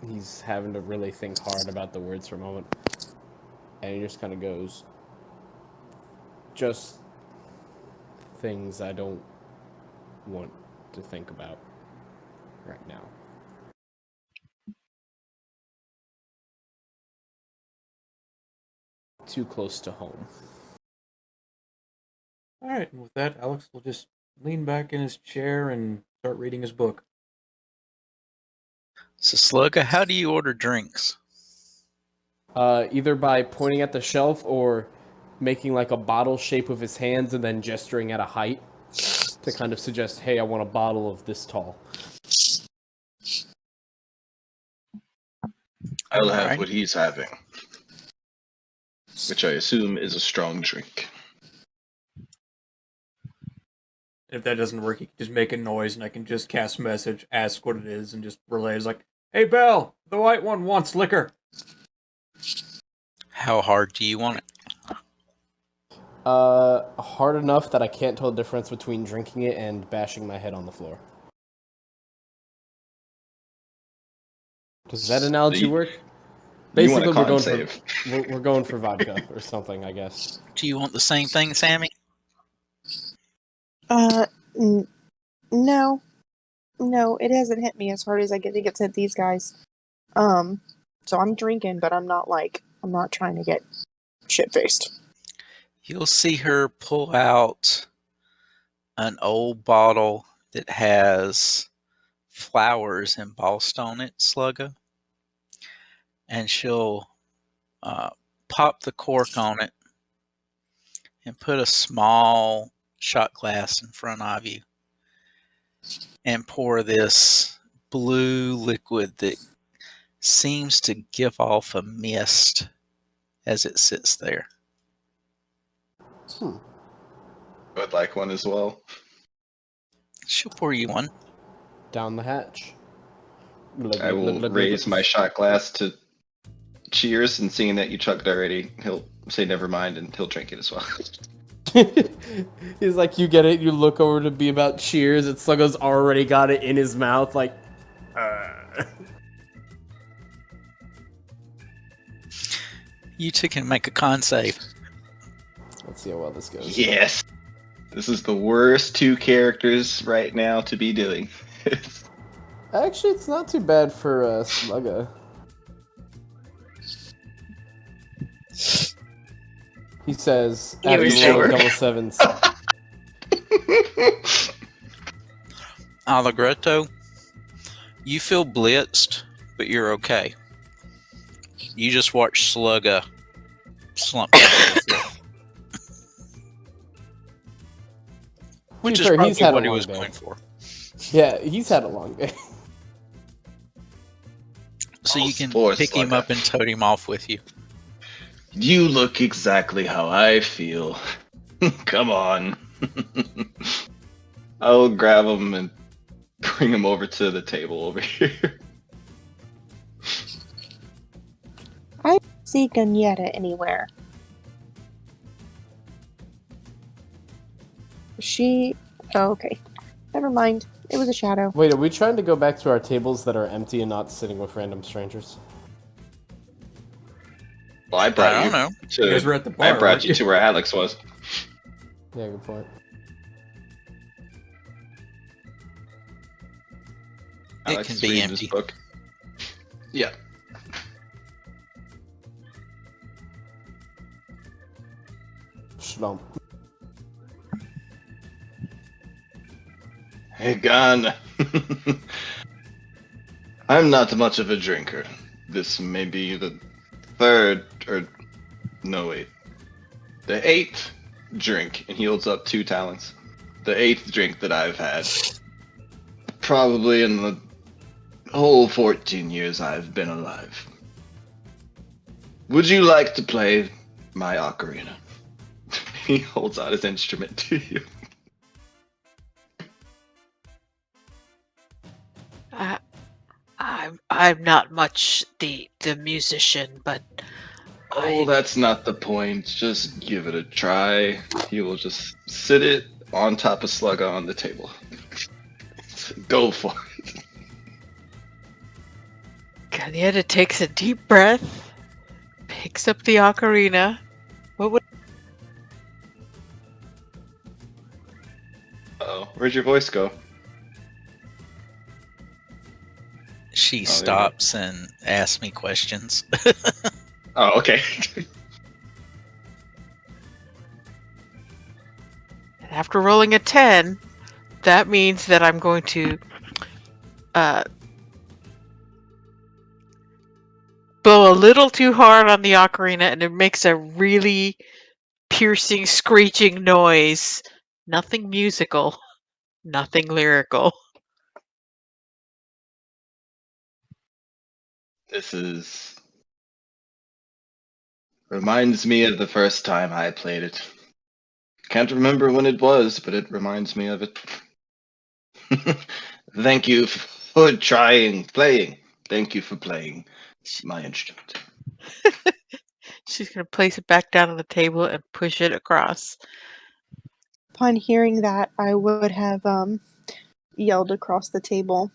he's having to really think hard about the words for a moment, and he just kind of goes, just things I don't want to think about right now. Too close to home.
All right, and with that, Alex will just lean back in his chair and start reading his book.
So, Slugga, how do you order drinks?
Either by pointing at the shelf or making like a bottle shape with his hands and then gesturing at a height to kind of suggest, hey, I want a bottle of this tall.
I'll have
Alright.
what he's having, which I assume is a strong drink.
If that doesn't work, he can just make a noise, and I can just cast message, ask what it is, and just relay. It's like, "Hey, Belle, the white one wants liquor."
How hard do you want it?
Hard enough that I can't tell the difference between drinking it and bashing my head on the floor. Does that analogy work?
You want a
Basically,
con save.
we're going for vodka or something, I guess.
Do you want the same thing, Sammy?
No, no, it hasn't hit me as hard as I think it's hit these guys. So I'm drinking, but I'm not trying to get shit faced.
You'll see her pull out an old bottle that has flowers embossed on it, Sluggo, and she'll pop the cork on it and put a small shot glass in front of you and pour this blue liquid that seems to give off a mist as it sits there.
I would like one as well.
She'll pour you one.
Down the hatch.
I will raise my shot glass to cheers, and seeing that you chugged already, he'll say never mind, and he'll drink it as well.
He's like, you get it, you look over to be about cheers, and Sluggo's already got it in his mouth, like,
You two can make a con save.
Let's see how well this goes.
Yes! This is the worst two characters right now to be doing.
Actually, it's not too bad for Sluggo. He says,
You were
after
saying-
rolling double sevens.
Allegretto, you feel blitzed, but you're okay. You just watch Slugga slump down to the floor. Which is
fair,
probably
he's had a
what he
long
was
day.
going for.
Yeah, he's had a long day.
So you can
Poor
pick him
Slugga.
up and tote him off with you.
You look exactly how I feel. Come on. I'll grab him and bring him over to the table over here.
See Gagnetta anywhere? She. Oh, okay. Never mind. It was a shadow.
Wait, are we trying to go back to our tables that are empty and not sitting with random strangers?
Well, I brought
I
you
don't know.
to.
You guys were at the bar,
I brought
weren't
you
you?
to where Alex was.
Yeah, good point.
It
Alex
can
is
be
reading his
empty.
book. Yeah.
Shlump.
Hey, Gon. I'm not much of a drinker. This may be the third, or no, wait, the 8th drink, and he holds up 2 talents. The 8th drink that I've had. Probably in the whole 14 years I've been alive. Would you like to play my ocarina? He holds out his instrument to you.
I'm not much the musician, but
Oh, that's not the point. Just give it a try. He will just sit it on top of Slugga on the table. Go for it.
Gagnetta takes a deep breath, picks up the ocarina. What would
Uh-oh. Where'd your voice go?
She
there you
stops and asks me questions.
Oh, okay.
After rolling a 10, that means that I'm going to blow a little too hard on the ocarina, and it makes a really piercing, screeching noise. Nothing musical, nothing lyrical.
This is... reminds me of the first time I played it. Can't remember when it was, but it reminds me of it. Thank you for playing. Thank you for playing my instrument.
She's gonna place it back down on the table and push it across.
Upon hearing that, I would have yelled across the table.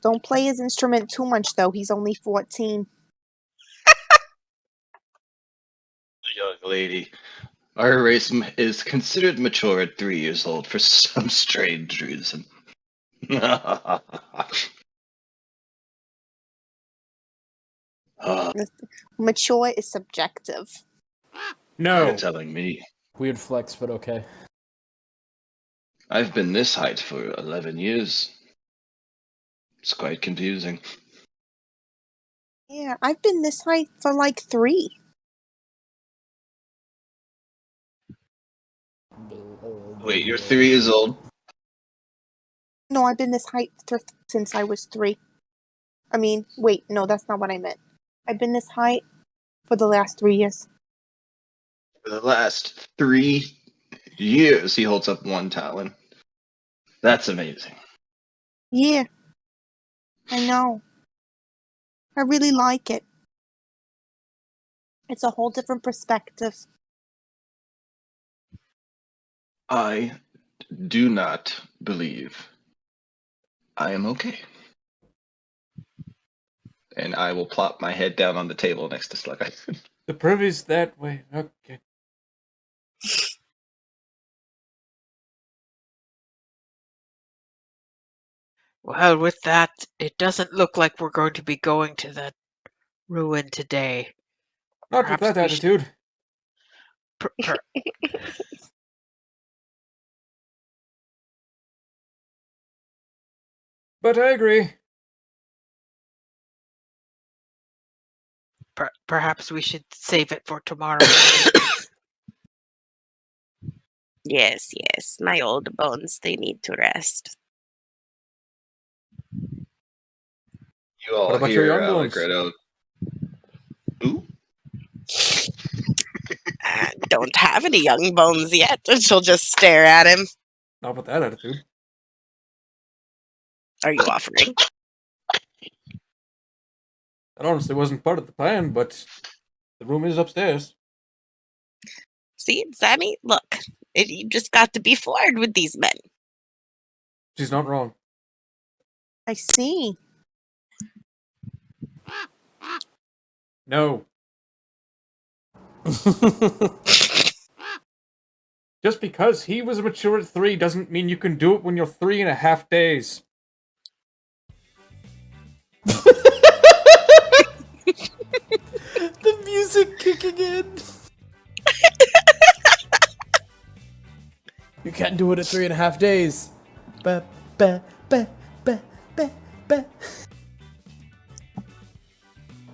Don't play his instrument too much, though. He's only 14.
Young lady, our race is considered mature at 3 years old for some strange reason.
Mature is subjective.
No.
You're telling me.
Weird flex, but okay.
I've been this height for 11 years. It's quite confusing.
Yeah, I've been this height for like 3.
Wait, you're 3 years old?
No, I've been this height since I was 3. I mean, wait, no, that's not what I meant. I've been this height for the last 3 years.
For the last 3 years, he holds up one talon. That's amazing.
Yeah, I know. I really like it. It's a whole different perspective.
I do not believe I am okay. And I will plop my head down on the table next to Slugga.
The privy's that way. Okay.
Well, with that, it doesn't look like we're going to be going to the ruin today.
Not
Perhaps
with that
we should-
attitude. But I agree.
Perhaps we should save it for tomorrow morning.
Yes, yes. My old bones, they need to rest.
You all
What about your
hear
young ones?
Allegretto. Ooh?
I don't have any young bones yet. She'll just stare at him.
Not with that attitude.
Are you offering?
That honestly wasn't part of the plan, but the room is upstairs.
See, Sammy, look. You just got to be floored with these men.
She's not wrong.
I see.
No. Just because he was mature at 3 doesn't mean you can do it when you're 3.5 days.
The music kicking in. You can't do it at 3.5 days. Ba, ba, ba, ba, ba, ba.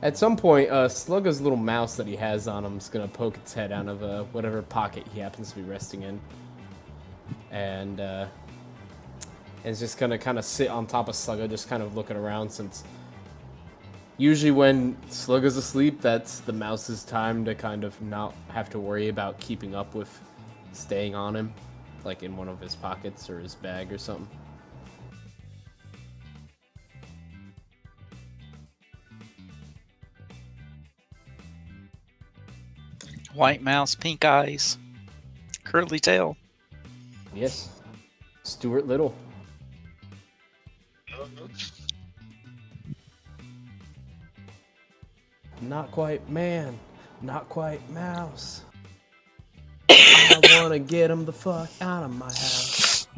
At some point, Slugga's little mouse that he has on him is gonna poke its head out of whatever pocket he happens to be resting in, and it's just gonna kind of sit on top of Slugga, just kind of looking around. Since usually when Slugga's asleep, that's the mouse's time to kind of not have to worry about keeping up with staying on him, like in one of his pockets or his bag or something.
White mouse, pink eyes, curly tail.
Yes, Stuart Little. Not quite man, not quite mouse. I wanna get him the fuck out of my house.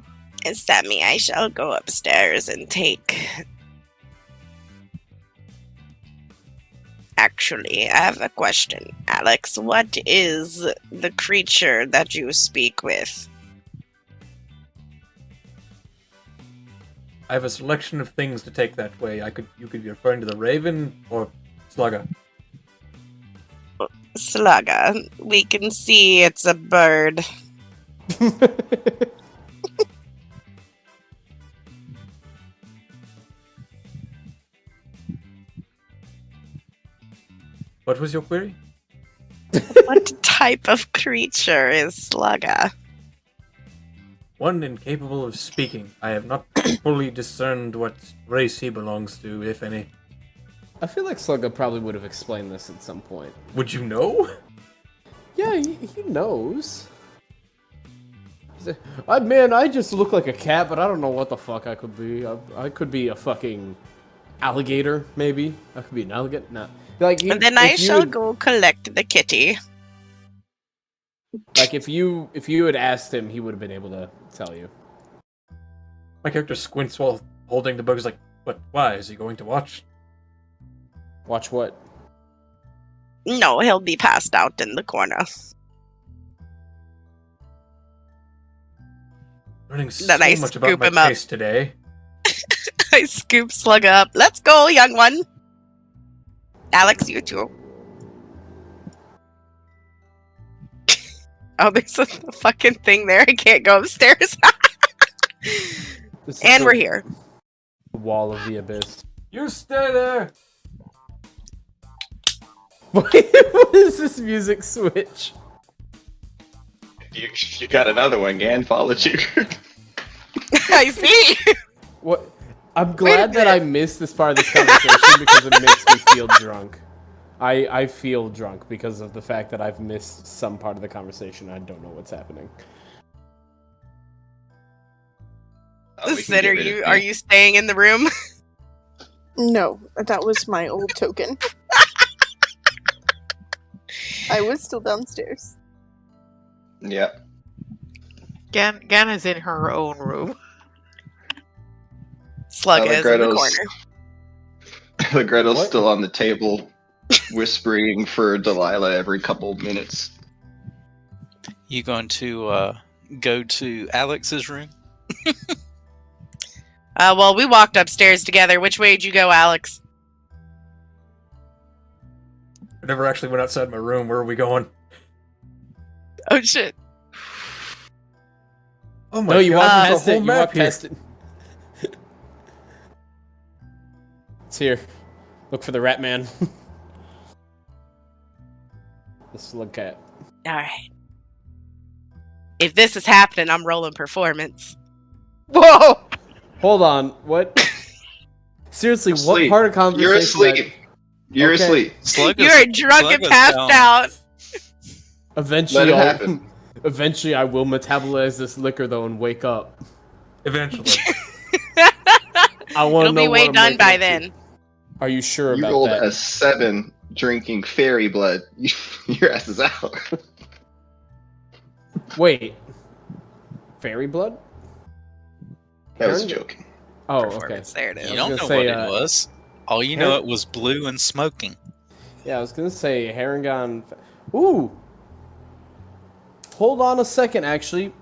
Sammy, I shall go upstairs and take... Actually, I have a question. Alex, what is the creature that you speak with?
I have a selection of things to take that way. You could be referring to the Raven or Slugga.
Slugga. We can see it's a bird.
What was your query?
What type of creature is Slugga?
one incapable of speaking. I have not fully discerned what race he belongs to, if any.
I feel like Slugga probably would have explained this at some point.
Would you know?
Yeah, he knows. Man, I just look like a cat, but I don't know what the fuck I could be. I could be a fucking alligator, maybe. I could be an alligator. No. Like,
And then I shall go collect the kitty.
Like, if you had asked him, he would have been able to tell you.
My character squints while holding the book. He's like, "But why? Is he going to watch?"
Watch what?
No, he'll be passed out in the corner.
Learning so
Then I
much
scoop
about my
him up.
case today.
I scoop Slugga up. Let's go, young one. Alex, you too. Oh, there's a fucking thing there. I can't go upstairs. And we're here.
Wall of the abyss.
You stay there.
What is this music switch?
You got another one, Gan. Followed you.
I see.
What? I'm glad that I missed this part of this conversation because it makes me feel drunk. I feel drunk because of the fact that I've missed some part of the conversation. I don't know what's happening.
Sid, are you staying in the room?
No, that was my old token. I was still downstairs.
Yep.
Gan is in her own room.
Slugga is in the corner.
The Gretel's
What?
still on the table, whispering for Delilah every couple minutes.
You going to go to Alex's room?
Well, we walked upstairs together. Which way did you go, Alex?
I never actually went outside my room. Where are we going?
Oh shit!
Oh my
No, you
god,
walked
there's
past
a
it.
whole
You
map
walked
here.
past it. It's here. Look for the rat man. The slug cat.
All right. If this is happening, I'm rolling performance.
Whoa!
Hold on. What? Seriously, what
Asleep.
part of conversation?
You're asleep. You're
Okay.
asleep.
You're drunk and passed out.
Eventually,
Let it happen.
Eventually, I will metabolize this liquor though and wake up.
Eventually.
I want to
It'll
know
be way
what I'm
done
waking
by
up to.
then.
Are you sure
You
about
rolled
that?
a 7 drinking fairy blood. Your ass is out.
Wait. Fairy blood?
That was a
Heron-
joke.
Oh, okay.
Performance. There it is.
You don't
gonna
know
say,
what it was. All you know,
Heron-
it was blue and smoking.
Yeah, I was gonna say Harangon. Ooh. Hold on a second, actually.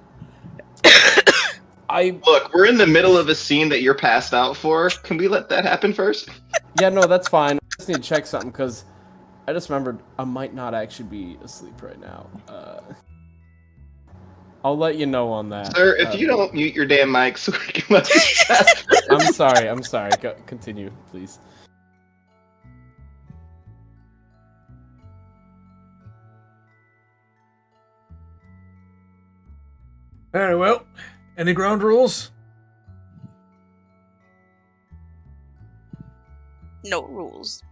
Look, we're in the middle of a scene that you're passed out for. Can we let that happen first?
Yeah, no, that's fine. I just need to check something because I just remembered I might not actually be asleep right now. I'll let you know on that.
Sir, if you don't mute your damn mic so we can let you pass first.
I'm sorry. Continue, please.
Very well. Any ground rules?
No rules.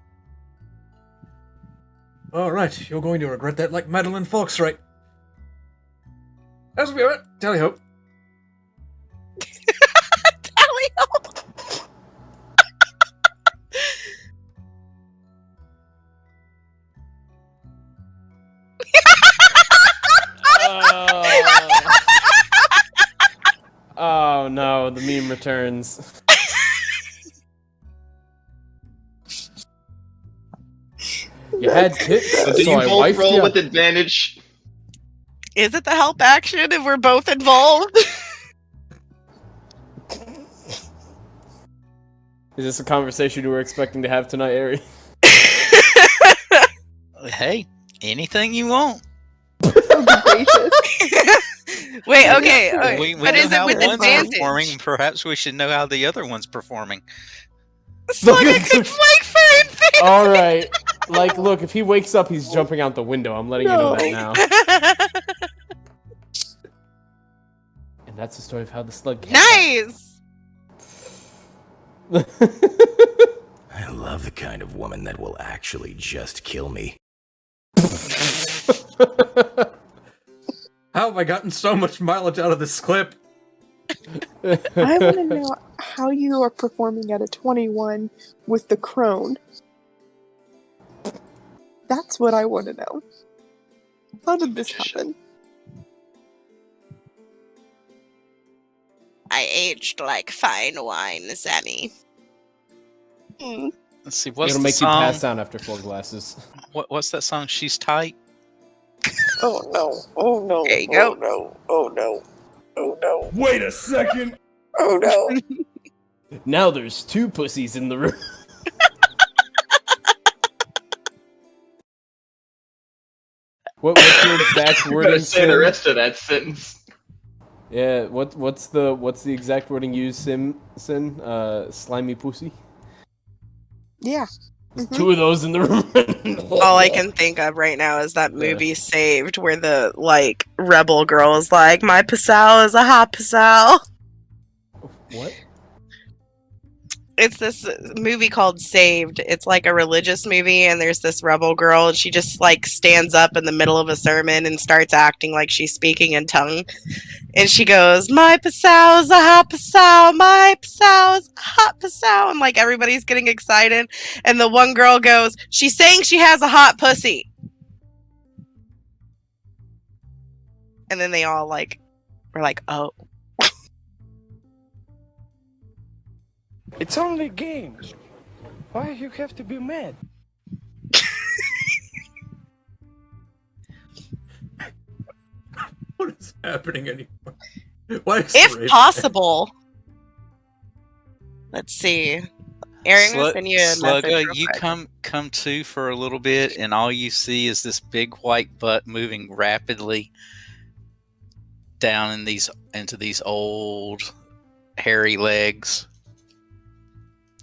Alright, you're going to regret that like Madeline Fox, right? As we are, tally ho.
Oh no, the meme returns. You had tits,
Did
so
you
I
both
wifed
roll
you.
with advantage?
Is it the help action if we're both involved?
Is this a conversation you were expecting to have tonight, Airee?
Hey, anything you want.
Wait, okay.
We
But
know
is it
how
with
one's
advantage?
performing. Perhaps we should know how the other one's performing.
Slugga could flake for infinity.
All right. Like, look, if he wakes up, he's jumping out the window. I'm letting you know that now. And that's the story of how the slug came
Nice!
I love the kind of woman that will actually just kill me.
How have I gotten so much mileage out of this clip?
I want to know how you are performing at a 21 with the crone. That's what I want to know. How did this happen?
I aged like fine wine, Sammy.
Let's see. What's
It'll
the
make you
song?
pass out after 4 glasses.
What's that song? She's tight.
Oh no, oh no,
There you
oh
go.
no, oh no, oh no,
Wait a second!
oh no.
Now there's 2 pussies in the room. What's your exact
I'm
wording?
gonna say the
Sim?
rest of that sentence.
Yeah. What's the exact wording used? Sin? Slimy pussy.
Yeah.
There's 2 of those in the room.
All I can think of right now is that movie Saved, where the like rebel girl is like, "My pasal is a hot pasal."
What?
It's this movie called Saved. It's like a religious movie, and there's this rebel girl, and she just like stands up in the middle of a sermon and starts acting like she's speaking in tongue. And she goes, "My pasal is a hot pasal, my pasal is a hot pasal," and like everybody's getting excited. And the one girl goes, "She's saying she has a hot pussy." And then they all like were like, "Oh."
It's only a game. Why you have to be mad?
What is happening anymore? Why is
If
Raven-
possible. Let's see. Aaron will send you a message
Slugga,
real
you
quick.
come to for a little bit, and all you see is this big white butt moving rapidly down into these old hairy legs,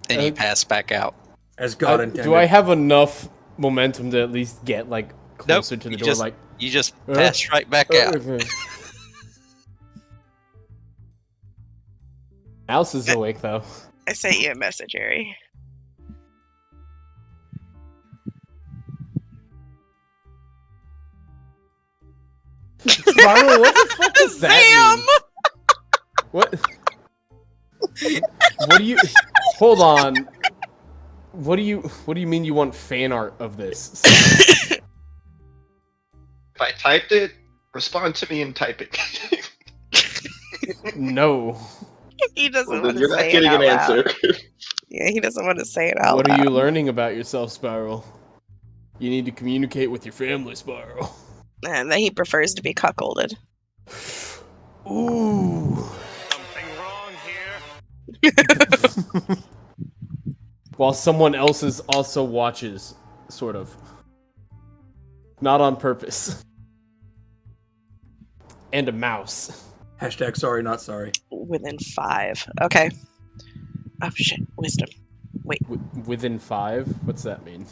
and you pass back out.
As God intended.
Do I have enough momentum to at least get like closer to the
you
door?
just-
Like
You just pass right back out.
okay. Mouse is awake though.
I sent you a message, Airee.
Spiral, what the fuck does that mean? What? What do you? Hold on. What do you mean you want fan art of this?
If I typed it, respond to me and type it.
No.
He doesn't
Well,
want
then you're
to
not
say
getting
it out
an
loud.
answer.
Yeah, he doesn't want to say it out
What
loud.
are you learning about yourself, Spiral? You need to communicate with your family, Spiral.
And that he prefers to be cuckolded.
Ooh.
Something wrong here.
While someone else's also watches, sort of. Not on purpose. And a mouse.
Hashtag sorry, not sorry.
Within 5. Okay. Oh shit. Wisdom. Wait.
Within 5? What's that mean?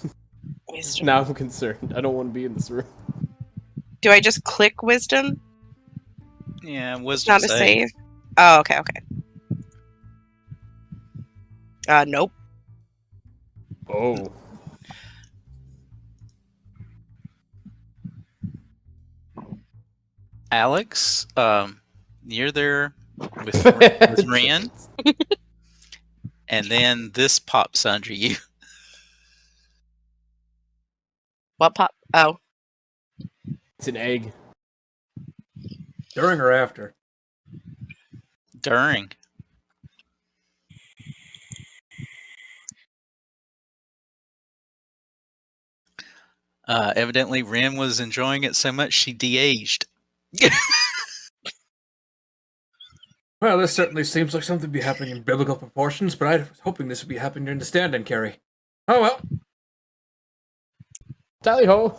Wisdom.
Now I'm concerned. I don't want to be in this room.
Do I just click wisdom?
Yeah,
It's
wisdom
not a save. Oh, okay, okay. Nope.
Oh.
Alex, you're there with Ren, and then this pops under you.
What pop? Oh.
It's an egg.
During or after?
During. Evidently, Ren was enjoying it so much she de-aged.
Well, this certainly seems like something to be happening in biblical proportions, but I was hoping this would be happening during the stand-in, Carrie. Oh well.
Tally ho!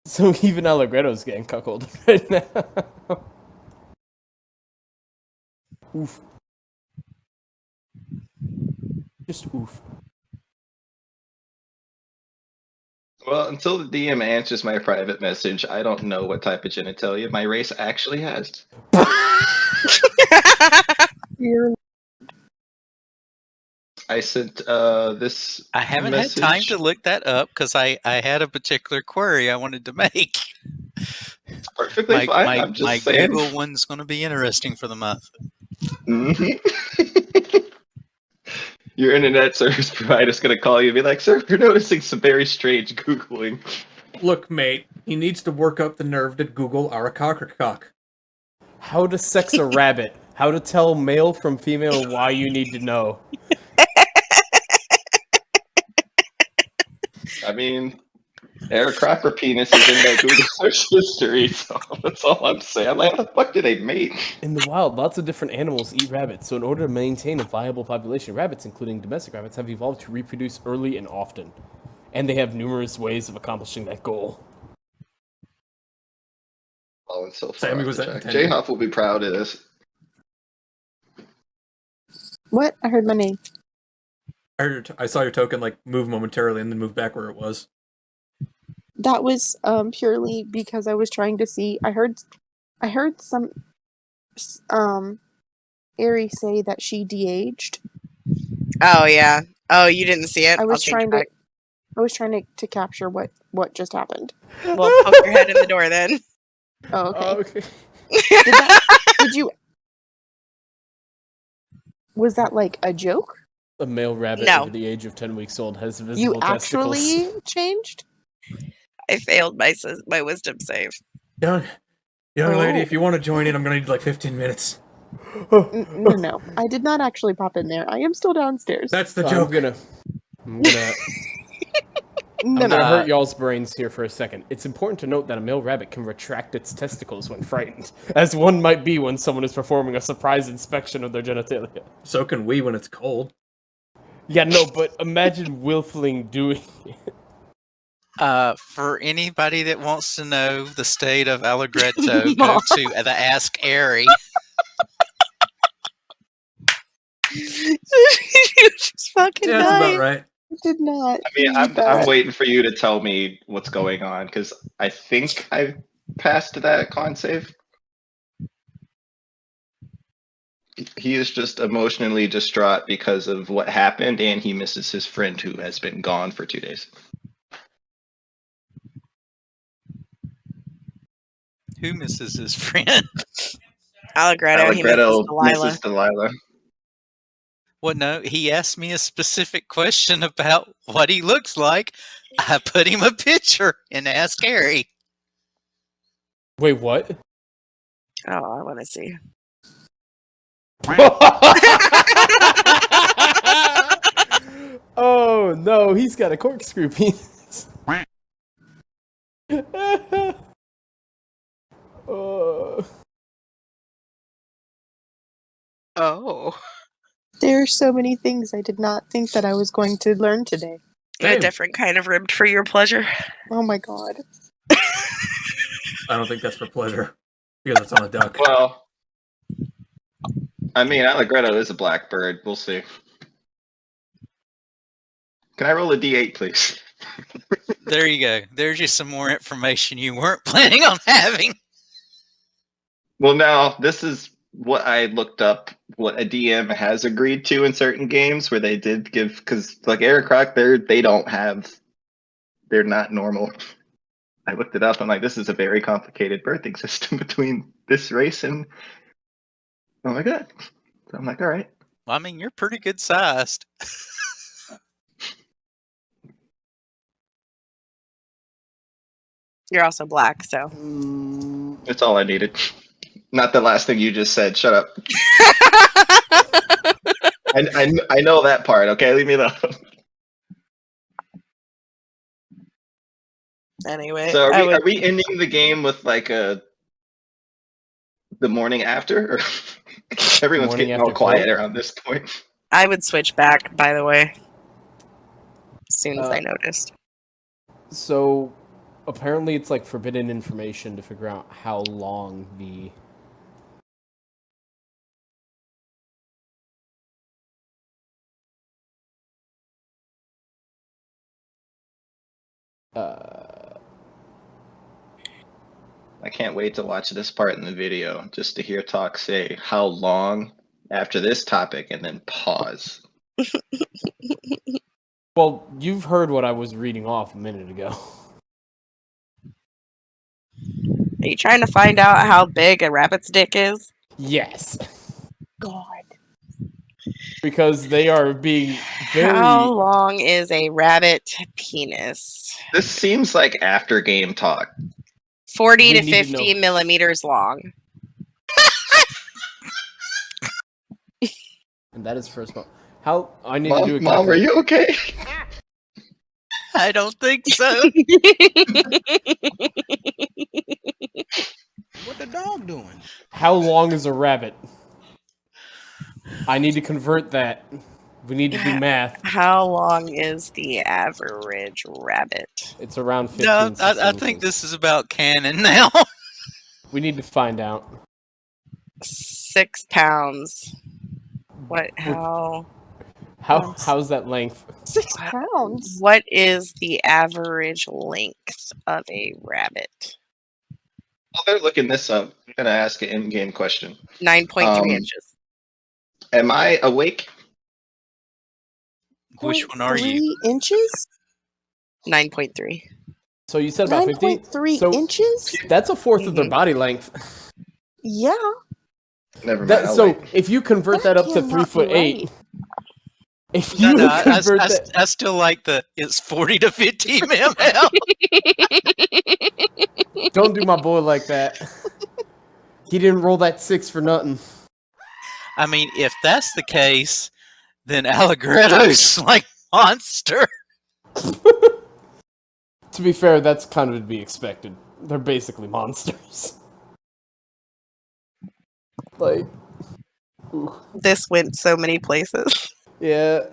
So even Allegretto's getting cuckolded right now. Oof. Just oof.
Well, until the DM answers my private message, I don't know what type of genitalia my race actually has.
You're
I sent this
I haven't had
message.
time to look that up because I had a particular query I wanted to make.
It's perfectly fine. I'm just
My
saying.
Google one's going to be interesting for the month.
Mhm. Your internet service provider's gonna call you and be like, "Sir, you're noticing some very strange googling."
Look, mate, he needs to work up the nerve to Google Arakakrakak.
How to sex a rabbit. How to tell male from female why you need to know.
I mean, Air Crocker penis is in that Google search history, so that's all I'm saying. I'm like, how the fuck did they mate?
In the wild, lots of different animals eat rabbits, so in order to maintain a viable population, rabbits, including domestic rabbits, have evolved to reproduce early and often. And they have numerous ways of accomplishing that goal.
Oh, and so far
Sammy,
off
was
the
that
track.
intended?
J-Hop will be proud of this.
what? I heard my name.
I saw your token like move momentarily and then move back where it was.
That was purely because I was trying to see. I heard some Airee say that she de-aged.
Oh yeah. Oh, you didn't see it?
I
I'll
was
change
trying
it back.
to capture what just happened.
Well, poke your head in the door then.
Oh, okay.
Okay.
Did you? Was that like a joke?
A male rabbit
No.
over the age of 10 weeks old has visible
You
testicles.
actually changed?
I failed my wisdom save.
Young lady,
Oh.
if you want to join in, I'm gonna need like 15 minutes.
No. I did not actually pop in there. I am still downstairs.
That's the
So
joke.
I'm gonna
No,
I'm gonna
no.
hurt y'all's brains here for a second. It's important to note that a male rabbit can retract its testicles when frightened, as one might be when someone is performing a surprise inspection of their genitalia.
So can we when it's cold.
Yeah, no, but imagine Wilfling doing it.
For anybody that wants to know the state of Allegretto, go to the Ask Airee.
You just fucking
Yeah, that's
died.
about right.
I did not.
I mean,
do
I'm
that.
waiting for you to tell me what's going on because I think I passed that con save. He is just emotionally distraught because of what happened, and he misses his friend who has been gone for 2 days.
Who misses his friend?
Allegretto, he misses Delilah.
Well, no, he asked me a specific question about what he looks like. I put him a picture in Ask Airee.
Wait, what?
Oh, I want to see.
Oh no, he's got a corkscrew penis.
Oh.
There are so many things I did not think that I was going to learn today.
A different kind of ribbed for your pleasure.
Oh my god.
I don't think that's for pleasure. Because it's on a duck.
Well, I mean, Allegretto is a blackbird. We'll see. Can I roll a d8, please?
There you go. There's just some more information you weren't planning on having.
Well, now, this is what I looked up, what a DM has agreed to in certain games where they did give, because like Eric Croc, they're not normal. I looked it up. I'm like, this is a very complicated birthing system between this race and, oh my god. So I'm like, all right.
Well, I mean, you're pretty good sized.
You're also black, so.
That's all I needed. Not the last thing you just said. Shut up. I know that part. Okay, leave me alone.
Anyway,
So are we ending the game with like the morning after? Or everyone's
Morning
getting all
after
quiet
pill?
around this point.
I would switch back, by the way. As soon as I noticed.
So, apparently it's like forbidden information to figure out how long the...
I can't wait to watch this part in the video just to hear Talk say how long after this topic and then pause.
Well, you've heard what I was reading off a minute ago.
Are you trying to find out how big a rabbit's dick is?
Yes.
God.
Because they are being very...
How long is a rabbit penis?
This seems like after game talk.
40
We
to
need to
50
know.
millimeters long.
And that is first one. How... I need to do a
Mom, are you okay?
I don't think so.
What the dog doing?
How long is a rabbit? I need to convert that. We need to do math.
How long is the average rabbit?
It's around 15
No, I
centimeters.
think this is about canon now.
We need to find out.
6 pounds. What? How?
How's that length?
6 pounds.
What is the average length of a rabbit?
While they're looking this up, I'm going to ask an in-game question.
9.3 inches.
Am I awake?
Which one are you?
3 inches?
9.3.
So you said about 50?
9.3
So
inches?
that's a fourth of their body length.
Yeah.
Never mind.
So if you convert that up to
cannot be
3'8",
right.
if you
No,
convert that,
I still like it's 40 to 50 ml.
don't do my boy like that. He didn't roll that 6 for nothing.
I mean, if that's the case, then Allegretto's like monster.
To be fair, that's kind of to be expected. They're basically monsters. Like, ooh.
This went so many places.
Yeah.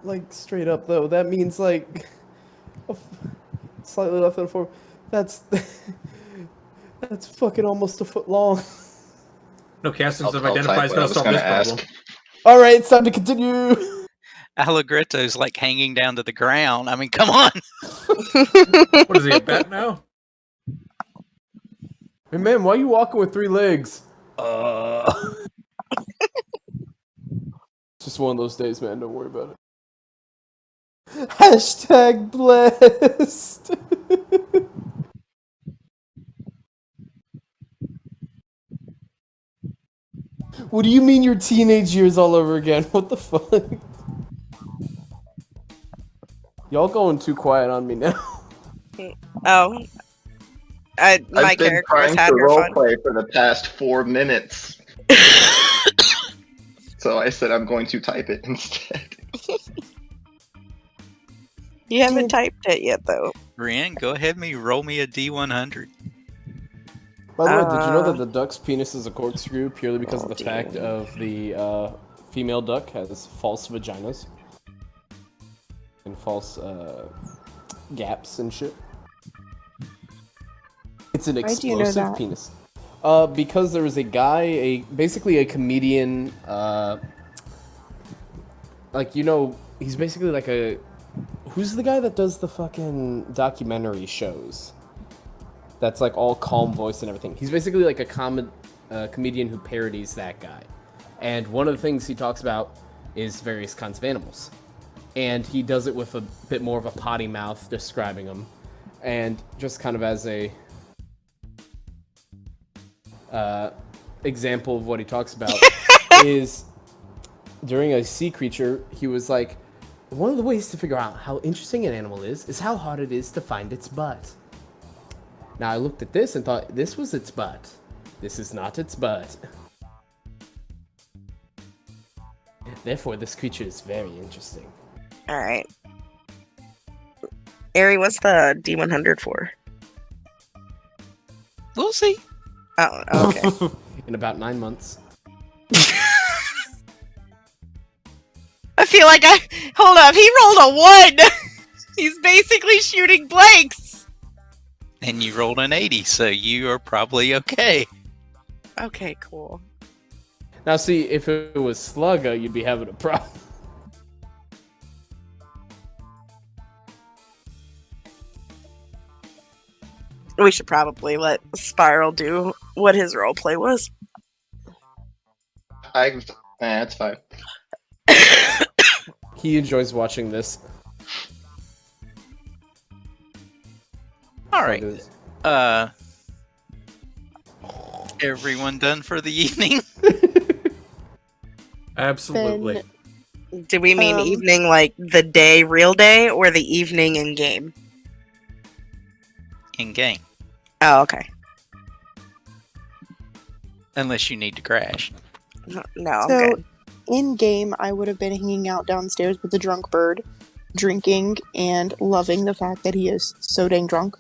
Like, straight up, though, that means, like, slightly less than 4. That's fucking almost a foot long.
No, castings have
I'll
identified
type what I
no
was
solve
gonna
this problem.
ask.
Alright, it's time to continue.
Allegretto's like hanging down to the ground. I mean, come on.
What is he, a bat now?
Hey, man, why are you walking with 3 legs? It's just one of those days, man. Don't worry about it. Hashtag blessed. What do you mean your teenage years all over again? What the fuck? Y'all going too quiet on me now.
Oh. My
I've been
character
trying
has
to
had her fun.
roleplay for the past 4 minutes. So I said I'm going to type it instead.
You haven't typed it yet, though.
Brienne, go ahead and roll me a D100.
By the way, did you know that the duck's penis is a corkscrew purely because of the fact
dear.
of the female duck has false vaginas and false gaps and shit? It's an
Why do you know
explosive
that?
penis. Because there was a guy, basically a comedian, like, you know, he's basically like who's the guy that does the fucking documentary shows? That's like all calm voice and everything. He's basically like a comedian who parodies that guy. And one of the things he talks about is various kinds of animals. And he does it with a bit more of a potty mouth describing them. And just kind of as a example of what he talks about is during a sea creature, he was like, one of the ways to figure out how interesting an animal is how hard it is to find its butt. Now I looked at this and thought this was its butt. This is not its butt. Therefore, this creature is very interesting.
Alright. Airee, what's the D100 for?
We'll see.
Oh, okay.
In about 9 months.
I feel like hold up, he rolled a 1! He's basically shooting blanks!
And you rolled an 80, so you are probably okay.
Okay, cool.
Now see, if it was Slugga, you'd be having a problem.
We should probably let Spiral do what his roleplay was.
That's fine.
He enjoys watching this.
All right.
Sluggas.
Everyone done for the evening?
Absolutely.
Do we mean
Um,
evening like the day, real day, or the evening in game?
In game.
Oh, okay.
Unless you need to crash.
No, I'm
So,
good.
in game, I would have been hanging out downstairs with the drunk bird, drinking and loving the fact that he is so dang drunk,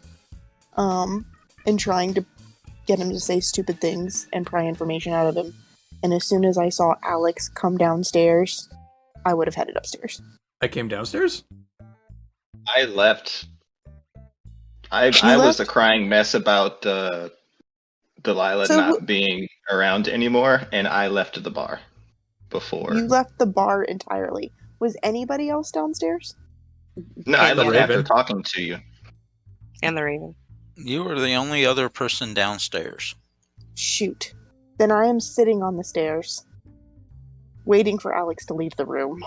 and trying to get him to say stupid things and pry information out of him. And as soon as I saw Alex come downstairs, I would have headed upstairs.
I came downstairs?
I left. I
You
was a
left?
crying mess about Delilah
So
not being around anymore, and I left the bar before.
You left the bar entirely. Was anybody else downstairs?
No, I
And
left
the
after
Raven.
talking to you.
And the Raven.
You were the only other person downstairs.
Shoot. Then I am sitting on the stairs, waiting for Alex to leave the room.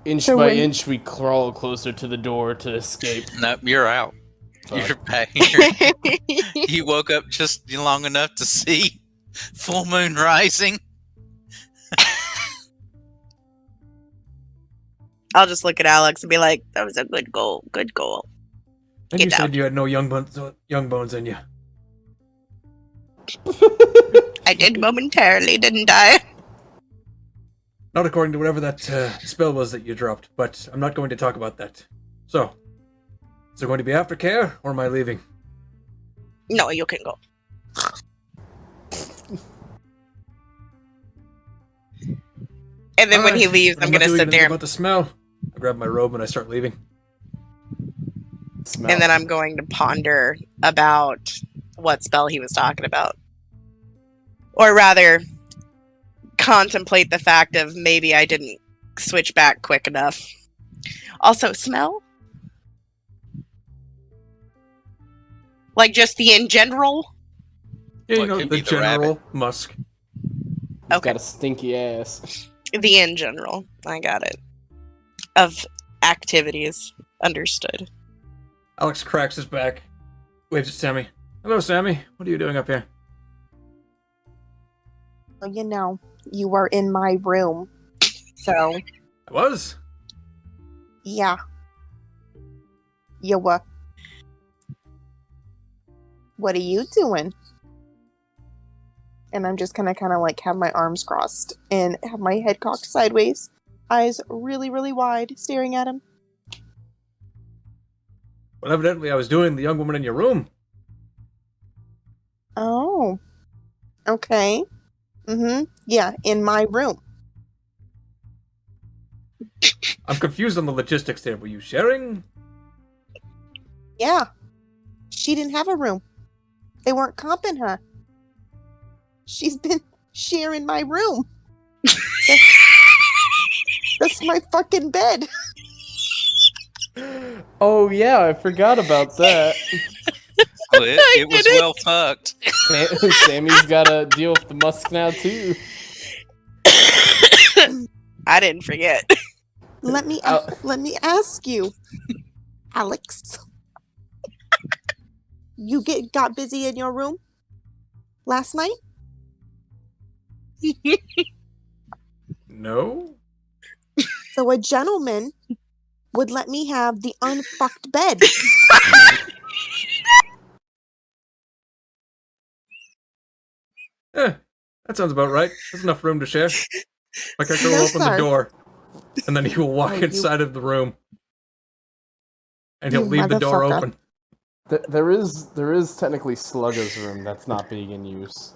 Inch
So
by
when-
inch, we crawl closer to the door to escape.
Nope, you're out.
Fuck.
You're back. You woke up just long enough to see full moon rising.
I'll just look at Alex and be like, that was a good goal. Good goal.
And
Get
you
down.
said you had no young bones in you.
I did momentarily, didn't I?
Not according to whatever that spell was that you dropped, but I'm not going to talk about that. So, is there going to be aftercare, or am I leaving?
No, you can go. And then when he
Alright,
leaves,
but
I'm
not
gonna
doing
sit
anything
there,
about the smell. I grab my robe and I start leaving.
Smell.
and then I'm going to ponder about what spell he was talking about. Or rather, contemplate the fact of maybe I didn't switch back quick enough. Also, smell? Like just the in general?
Yeah,
Well,
you
it
know,
could
the
be the
general musk.
He's
Okay.
got a stinky ass.
The in general. I got it. Of activities. Understood.
Alex cracks his back, waves at Sammy. Hello, Sammy. What are you doing up here?
Well, you know, you were in my room. So,
I was.
yeah. You were. What are you doing? And I'm just gonna kind of like have my arms crossed and have my head cocked sideways, eyes really, really wide, staring at him.
Well, evidently I was doing the young woman in your room.
Oh. Okay. Yeah, in my room.
I'm confused on the logistics there. Were you sharing?
Yeah. She didn't have a room. They weren't comping her. She's been sharing my room. That's my fucking bed.
Oh yeah, I forgot about that.
Well, it was well fucked.
Sammy's gotta deal with the musk now too.
I didn't forget.
Let me
Ow.
let me ask you, Alex. You got busy in your room last night?
No.
So a gentleman would let me have the unfucked bed.
Eh, that sounds about right. There's enough room to share. My character will
No,
open the
sir.
door, and then he will walk
Oh, you-
inside of the room, and he'll
You
leave the door
motherfucker.
open.
There is technically Slugga's room that's not being in use.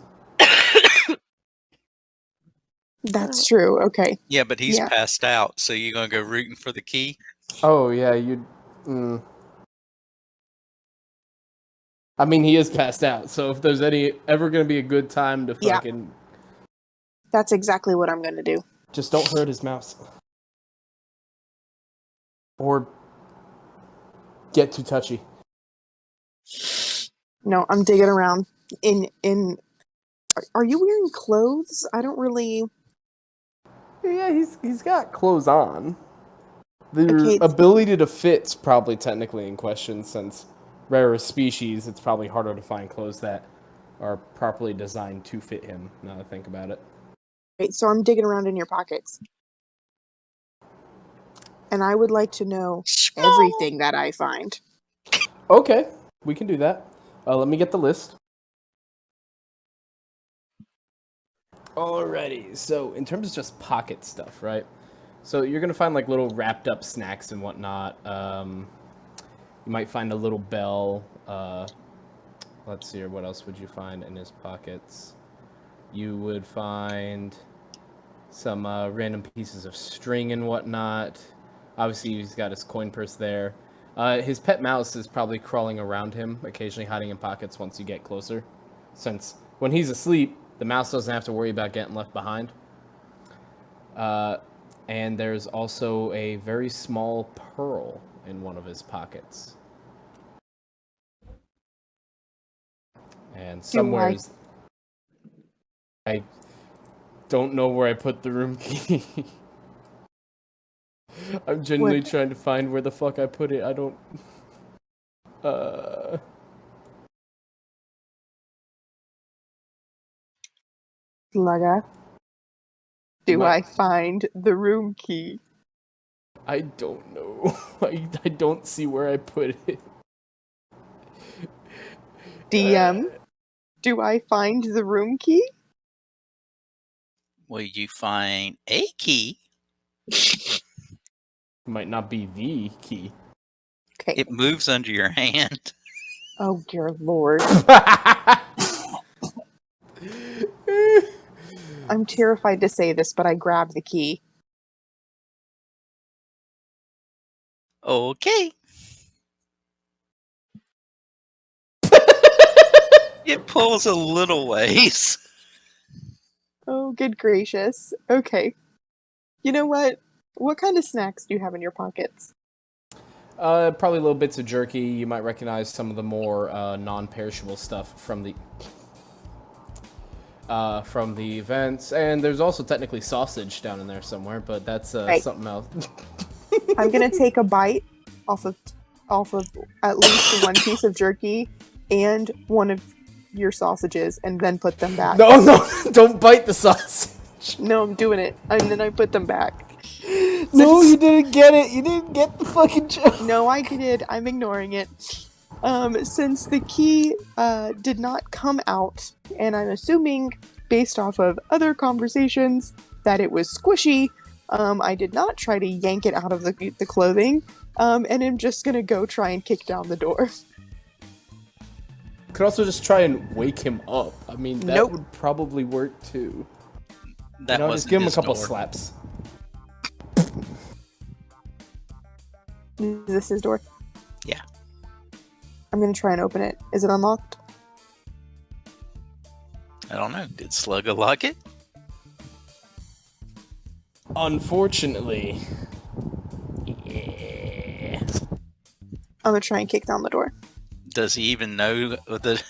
That's true. Okay.
Yeah, but he's
Yeah.
passed out, so you're gonna go rooting for the key.
Oh yeah, you. I mean, he is passed out. So if there's ever gonna be a good time to
Yeah.
fucking,
That's exactly what I'm gonna do.
just don't hurt his mouse. Or get too touchy.
No, I'm digging around. Are you wearing clothes? I don't really.
Yeah, he's got clothes on. The
Okay,
ability to fit's probably technically in question, since rarer species, it's probably harder to find clothes that are properly designed to fit him, now that I think about it.
Right, so I'm digging around in your pockets. And I would like to know everything that I find.
Okay, we can do that. Let me get the list. Alrighty, so in terms of just pocket stuff, right? So you're gonna find like little wrapped up snacks and whatnot. You might find a little bell. Let's see here, what else would you find in his pockets? You would find some random pieces of string and whatnot. Obviously, he's got his coin purse there. His pet mouse is probably crawling around him, occasionally hiding in pockets once you get closer. Since when he's asleep, the mouse doesn't have to worry about getting left behind. And there's also a very small pearl in one of his pockets. And somewhere I don't know where I put the room key. I'm genuinely trying to find where the fuck I put it. I don't.
Slugger. Do I find the room key?
I don't know. I don't see where I put it.
DM, do I find the room key?
Will you find a key?
Might not be the key.
Okay.
It moves under your hand.
Oh, dear Lord. I'm terrified to say this, but I grab the key.
Okay. It pulls a little ways.
Oh, good gracious. Okay. You know what? What kind of snacks do you have in your pockets?
Probably little bits of jerky. You might recognize some of the more non-perishable stuff from the events, and there's also technically sausage down in there somewhere, but that's
Right.
something else.
I'm gonna take a bite off of at least one piece of jerky and one of your sausages, and then put them back.
No, don't bite the sausage.
No, I'm doing it, and then I put them back.
No, you didn't get it. You didn't get the fucking joke.
No, I did. I'm ignoring it. Since the key did not come out, and I'm assuming, based off of other conversations, that it was squishy, I did not try to yank it out of the clothing, and I'm just gonna go try and kick down the door.
Could also just try and wake him up. I mean, that would probably work too.
That was
just give him a couple slaps.
Is this his door?
Yeah.
I'm gonna try and open it. Is it unlocked?
I don't know. Did Slugger lock it?
Unfortunately. Yeah.
I'm gonna try and kick down the door.
Does he even know the...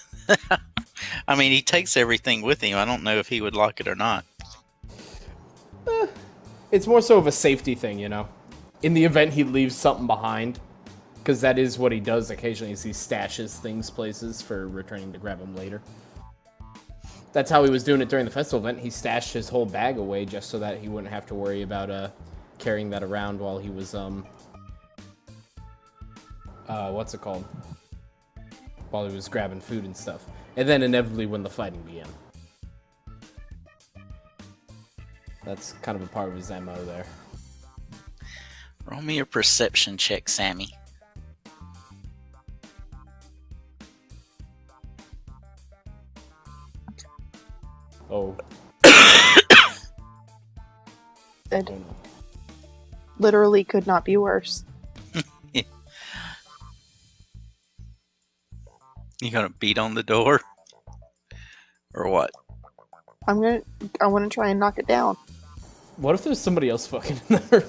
I mean, he takes everything with him. I don't know if he would lock it or not.
It's more so of a safety thing, you know? In the event he leaves something behind. Because that is what he does occasionally, is he stashes things places for returning to grab them later. That's how he was doing it during the festival event. He stashed his whole bag away just so that he wouldn't have to worry about carrying that around while he was, what's it called? While he was grabbing food and stuff. And then inevitably when the fighting began. That's kind of a part of his MO there.
Roll me a perception check, Sammy.
Oh.
It literally could not be worse.
You gonna beat on the door? Or what?
I want to try and knock it down.
What if there's somebody else fucking in there?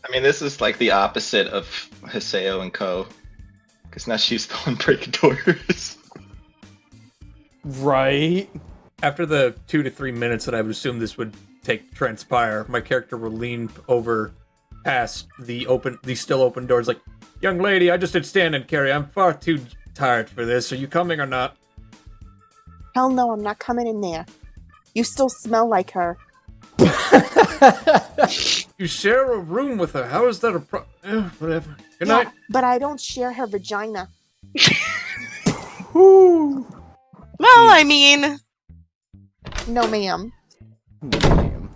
I mean, this is like the opposite of Haseo and Co. Because now she's the one breaking doors.
Right.
After the 2 to 3 minutes that I would assume this would transpire, my character will lean over past the still open doors, like, "Young lady, I just did stand and carry. I'm far too tired for this. Are you coming or not?"
Hell no, I'm not coming in there. You still smell like her.
You share a room with her. How is that a whatever. Good night.
But I don't share her vagina.
Woo.
Well, I mean,
No, ma'am.
Damn.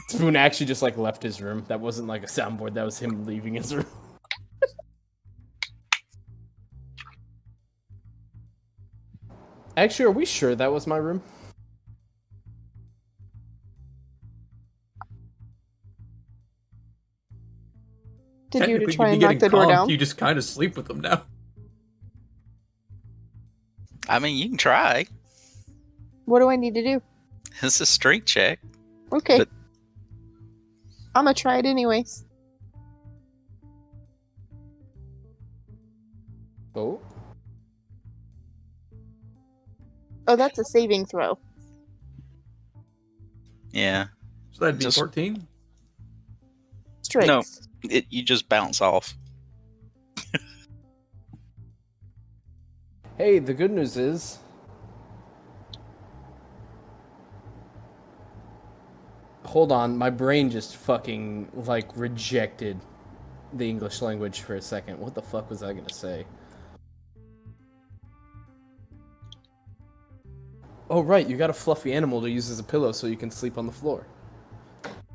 Spoon actually just like left his room. That wasn't like a soundboard. That was him leaving his room. Actually, are we sure that was my room?
Did you to
Technically,
try
you'd
and
be
knock
getting
the door
comped.
down?
You just kind of sleep with them now.
I mean, you can try.
What do I need to do?
It's a strength check.
Okay.
But-
I'm gonna try it anyways.
Oh.
Oh, that's a saving throw.
Yeah.
So that'd be
Just-
14.
Strength.
No. You just bounce off.
Hey, the good news is... Hold on, my brain just fucking, like, rejected the English language for a second. What the fuck was I gonna say? Oh, right, you got a fluffy animal to use as a pillow so you can sleep on the floor.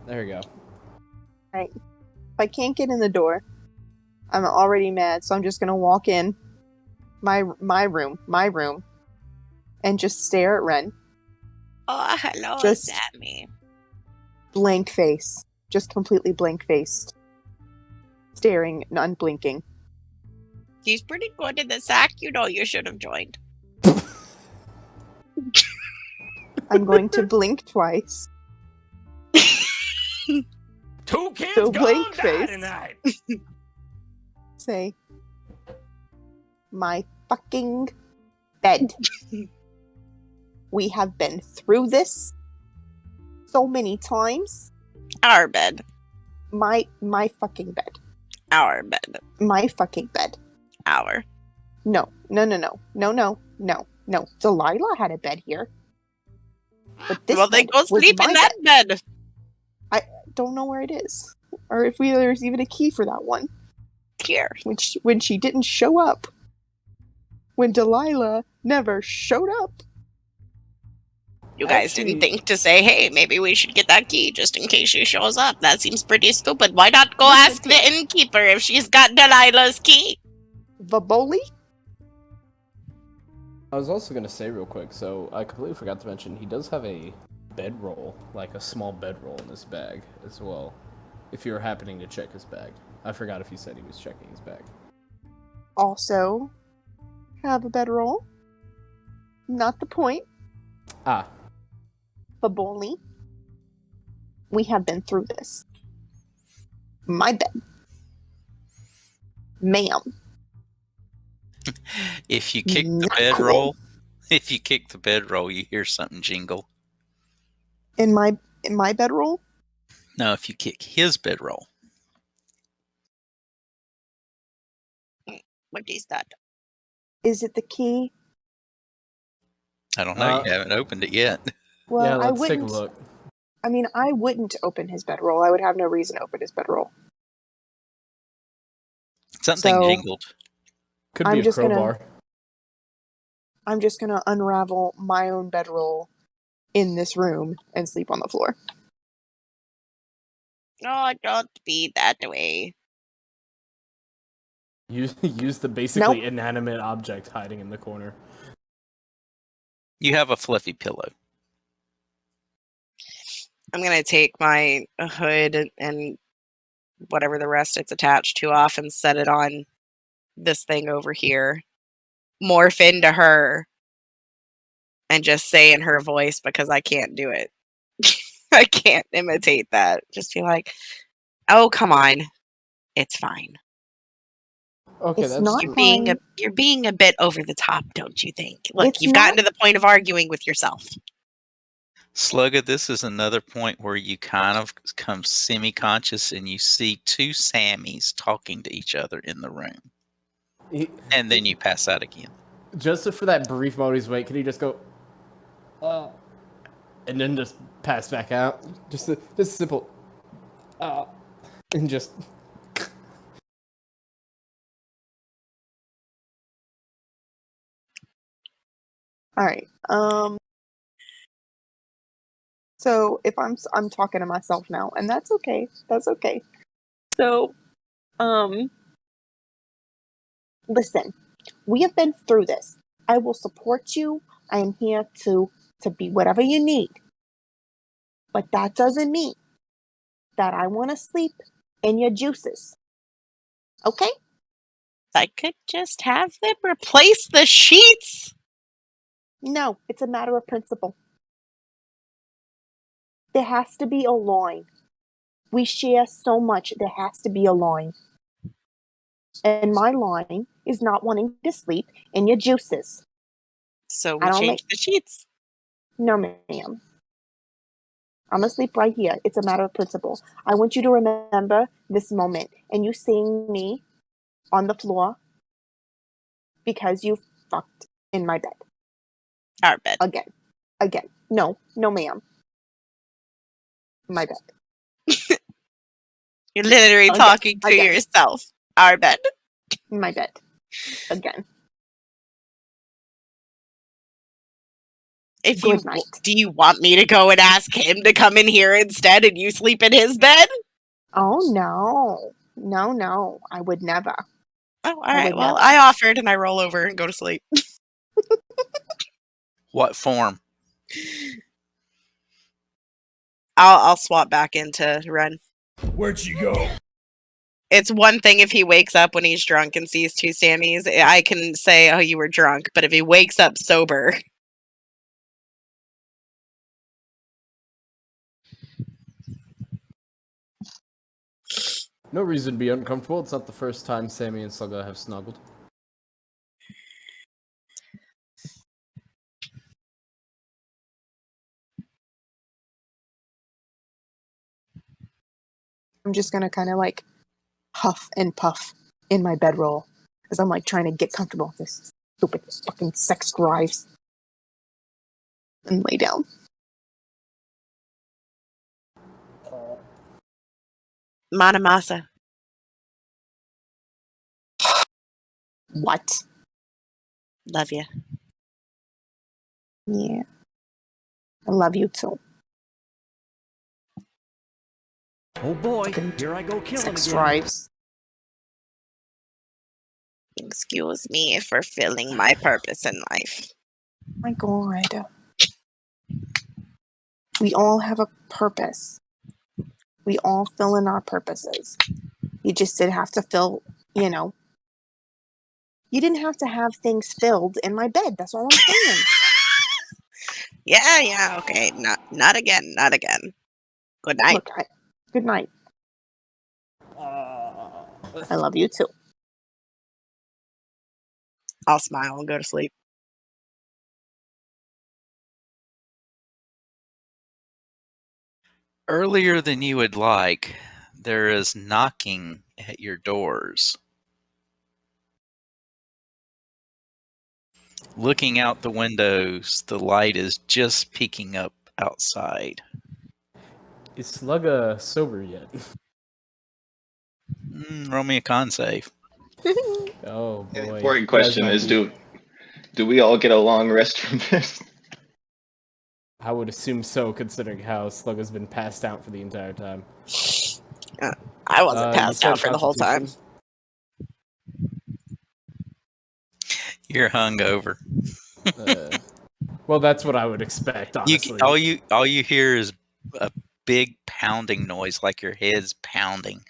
There you go.
Right. If I can't get in the door, I'm already mad, so I'm just gonna walk in my room, and just stare at Ren.
oh, hello,
Just-
Sammy.
Blank face. Just completely blank faced. Staring and unblinking.
He's pretty good in the sack. You know you should have joined.
I'm going to blink twice.
Two kids
So
gone
blank
die
face.
tonight.
Say, my fucking bed. We have been through this so many times.
Our bed.
My fucking bed.
Our bed.
My fucking bed.
Our.
No. Delilah had a bed here. But this
Well, then
bed
go
was
sleep
my
in that bed.
Don't know where it is, or if there's even a key for that one.
Here.
When she didn't show up. When Delilah never showed up.
You guys didn't think to say, hey, maybe we should get that key just in case she shows up. That seems pretty stupid. Why not go ask the innkeeper if she's got Delilah's key?
Vaboli?
I was also gonna say real quick, so I completely forgot to mention, he does have a bedroll, like a small bedroll in his bag as well. If you're happening to check his bag. I forgot if he said he was checking his bag.
Also have a bedroll. Not the point.
Ah.
Vaboli. We have been through this. My bed. Ma'am.
If you kick the
Not
bedroll, if you kick the bedroll, you hear something jingle.
In my bedroll?
No, if you kick his bedroll.
What is that?
Is it the key?
I don't know. You haven't opened it yet.
Well,
yeah,
I
let's take a
wouldn't.
look.
I mean, I wouldn't open his bedroll. I would have no reason to open his bedroll.
Something
So-
jingled.
Could
I'm
be a
just gonna-
crowbar.
I'm just gonna unravel my own bedroll in this room and sleep on the floor.
Oh, don't be that way.
Use the basically inanimate object hiding in the corner.
You have a fluffy pillow.
I'm going to take my hood and whatever the rest it's attached to off and set it on this thing over here. Morph into her and just say in her voice because I can't do it. I can't imitate that. Just be like, oh, come on. It's fine.
Okay,
It's
that's
not fine.
You're being a bit over the top, don't you think? Look,
It's
you've gotten
not-
to the point of arguing with yourself.
Slugga, this is another point where you kind of come semi-conscious and you see two Sammys talking to each other in the room. And then you pass out again.
just for that brief moment he's wait, can he just go, and then just pass back out? Just a simple, and just.
All right. So if I'm talking to myself now, and that's okay. That's okay. So, listen, we have been through this. I will support you. I am here to be whatever you need. But that doesn't mean that I want to sleep in your juices. Okay?
I could just have them replace the sheets.
No, it's a matter of principle. There has to be a line. We share so much, there has to be a line. And my line is not wanting to sleep in your juices.
So
I
we
don't
changed the sheets.
No, ma'am. I'm gonna sleep right here. It's a matter of principle. I want you to remember this moment and you seeing me on the floor because you fucked in my bed.
Our bed.
Again. No, ma'am. My bed.
You're literally
Again.
talking to yourself. Our bed.
My bed. Again. Good night.
Do you want me to go and ask him to come in here instead and you sleep in his bed?
Oh no. No. I would never.
Oh, all right. Well,
never.
I offered and I roll over and go to sleep.
What form?
I'll swap back into run.
Where'd she go?
It's one thing if he wakes up when he's drunk and sees two Sammys. I can say, oh, you were drunk. But if he wakes up sober.
No reason to be uncomfortable. It's not the first time Sammy and Slugga have snuggled.
I'm just gonna kind of like huff and puff in my bedroll as I'm like trying to get comfortable with this stupid fucking sex drives and lay down.
Manamasa.
What?
Love you.
Yeah. I love you too.
Oh boy, here I go killing
Sex
again.
drives.
Excuse me for filling my purpose in life.
My God. We all have a purpose. We all fill in our purposes. You just did have to fill, you didn't have to have things filled in my bed. That's all I'm saying.
Yeah, okay. Not again. Good night.
Look, good night. I love you too.
I'll smile and go to sleep.
Earlier than you would like, there is knocking at your doors. Looking out the windows, the light is just peeking up outside.
Is Slugga sober yet?
Roll me a con save.
Oh
The
boy.
important question is, do we all get a long rest from this?
I would assume so, considering how Slugga's been passed out for the entire time.
I wasn't
You
passed
said
out for the whole time.
Constitution?
You're hungover.
Well, that's what I would expect, honestly.
All you hear is a big pounding noise, like your head's pounding.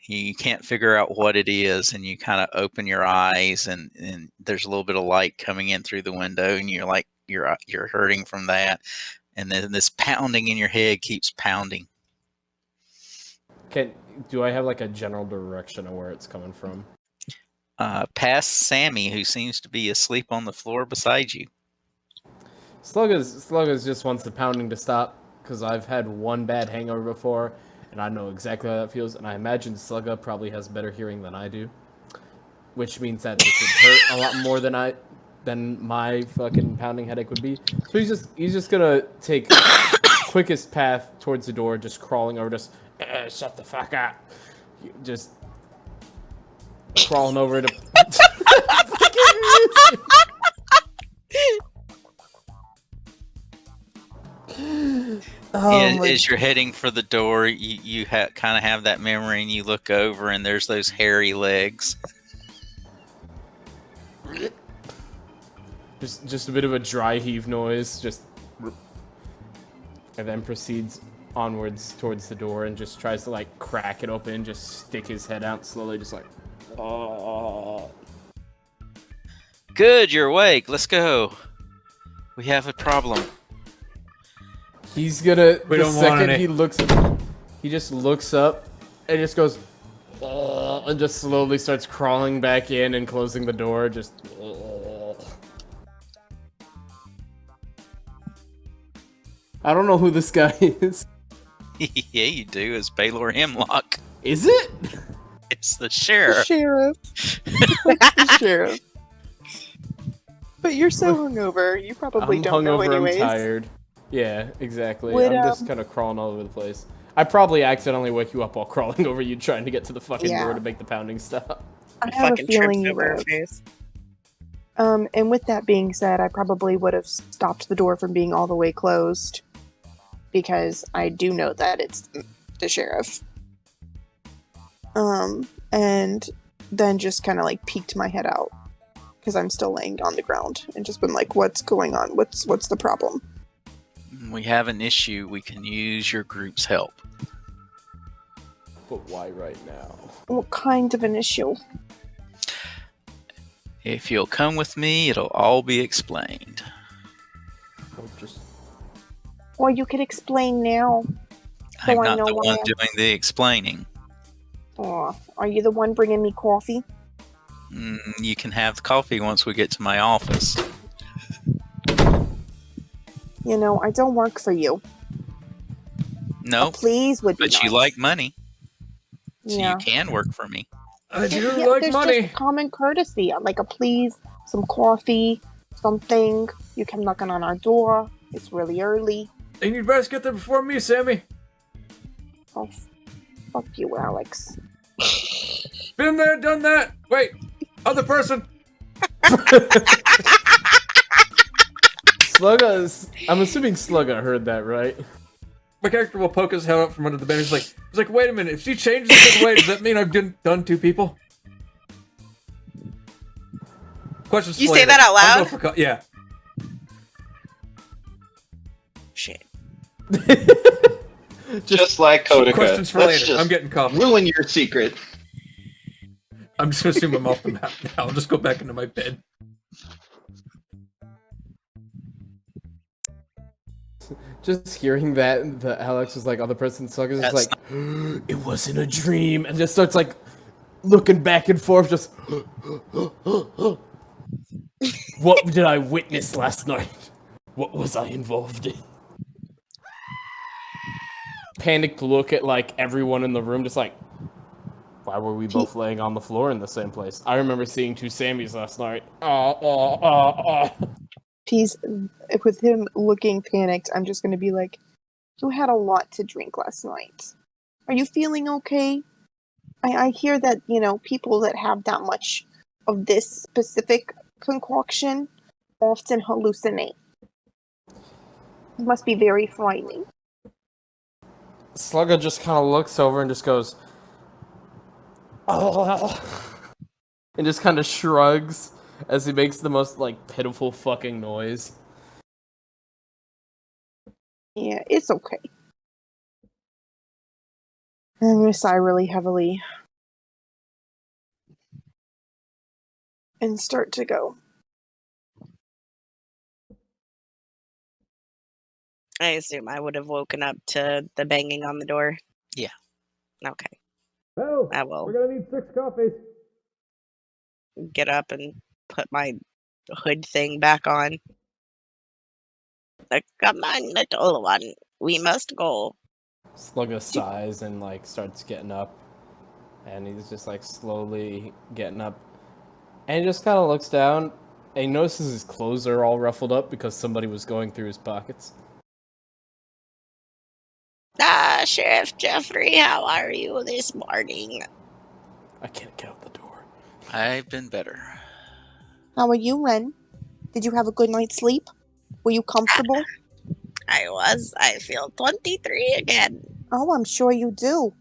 You can't figure out what it is, and you kind of open your eyes, and there's a little bit of light coming in through the window, and you're like you're hurting from that, and then this pounding in your head keeps pounding.
Do I have like a general direction of where it's coming from?
Past Sammy, who seems to be asleep on the floor beside you.
Sluggas just wants the pounding to stop because I've had one bad hangover before, and I know exactly how that feels. And I imagine Slugga probably has better hearing than I do, which means that this would hurt a lot more than my fucking pounding headache would be. So he's just gonna take quickest path towards the door, just crawling over, just shut the fuck up, just crawling over to.
As you're heading for the door, you kind of have that memory, and you look over, and there's those hairy legs.
Just a bit of a dry heave noise, and then proceeds onwards towards the door and just tries to like crack it open, just stick his head out slowly, just like.
Good, you're awake. Let's go. We have a problem.
He's gonna.
We
The
don't want
second
any.
he just looks up and just goes, and just slowly starts crawling back in and closing the door. Just. I don't know who this guy is.
Yeah, you do. It's Baylor Hemlock.
Is it?
It's the
The
sheriff.
sheriff. It's the sheriff. But you're so hungover, you probably
I'm
don't know
hungover.
anyways.
I'm tired. Yeah, exactly.
Would,
I'm just kind of crawling all over the place. I probably accidentally wake you up while crawling over you, trying to get to the fucking
Yeah.
door to make the pounding stop.
I have a
Fucking
feeling
tripped
you
over her
would.
face.
And with that being said, I probably would have stopped the door from being all the way closed because I do know that it's the sheriff. And then just kind of like peeked my head out because I'm still laying on the ground and just been like, "What's going on? What's the problem?"
We have an issue. We can use your group's help.
But why right now?
What kind of an issue?
If you'll come with me, it'll all be explained.
Or you could explain now. So
I'm
I
not
know
the
why
one
I'm-
doing the explaining.
Are you the one bringing me coffee?
You can have the coffee once we get to my office.
You know, I don't work for you.
No,
Please would be
but you
nice.
like money, so
Yeah.
you can work for me.
I do
Yeah,
like
there's
money.
just common courtesy, like a please, some coffee, something. You come knocking on our door. It's really early.
And you'd best get there before me, Sammy.
Oh, fuck you, Alex.
Been there, done that. Wait, other person.
I'm assuming Slugga heard that, right?
My character will poke his head out from under the bed. He's like, wait a minute. If she changes his way, does that mean I've done two people? Questions.
You
for
say
later.
that out
I'll
loud?
go for yeah.
Shit.
Just like Kodaka.
Questions for
Let's
later.
just
I'm getting coffee.
ruin your secret.
I'm just gonna assume I'm off the map now. I'll just go back into my bed.
Just hearing that, the Alex was like, other person Slugga's just like, it wasn't a dream, and just starts like looking back and forth, just. What did I witness last night? What was I involved in? Panicked look at like everyone in the room, just like, why were we both laying on the floor in the same place? I remember seeing two Sammys last night.
He's, with him looking panicked, I'm just gonna be like, you had a lot to drink last night. Are you feeling okay? I hear that, you know, people that have that much of this specific concoction often hallucinate. It must be very frightening.
Slugga just kind of looks over and just goes, oh, and just kind of shrugs as he makes the most like pitiful fucking noise.
Yeah, it's okay. I'm gonna sigh really heavily and start to go.
I assume I would have woken up to the banging on the door.
Yeah.
Okay.
Oh,
I will
we're gonna need 6 coffees.
get up and put my hood thing back on. Like, come on, little one. We must go.
Slugga sighs and like starts getting up, and he's just like slowly getting up, and he just kind of looks down, and he notices his clothes are all ruffled up because somebody was going through his pockets.
Ah, Sheriff Jeffrey, how are you this morning?
I can't get out the door.
I've been better.
How are you, Ren? Did you have a good night's sleep? Were you comfortable?
I was. I feel 23 again.
Oh, I'm sure you do.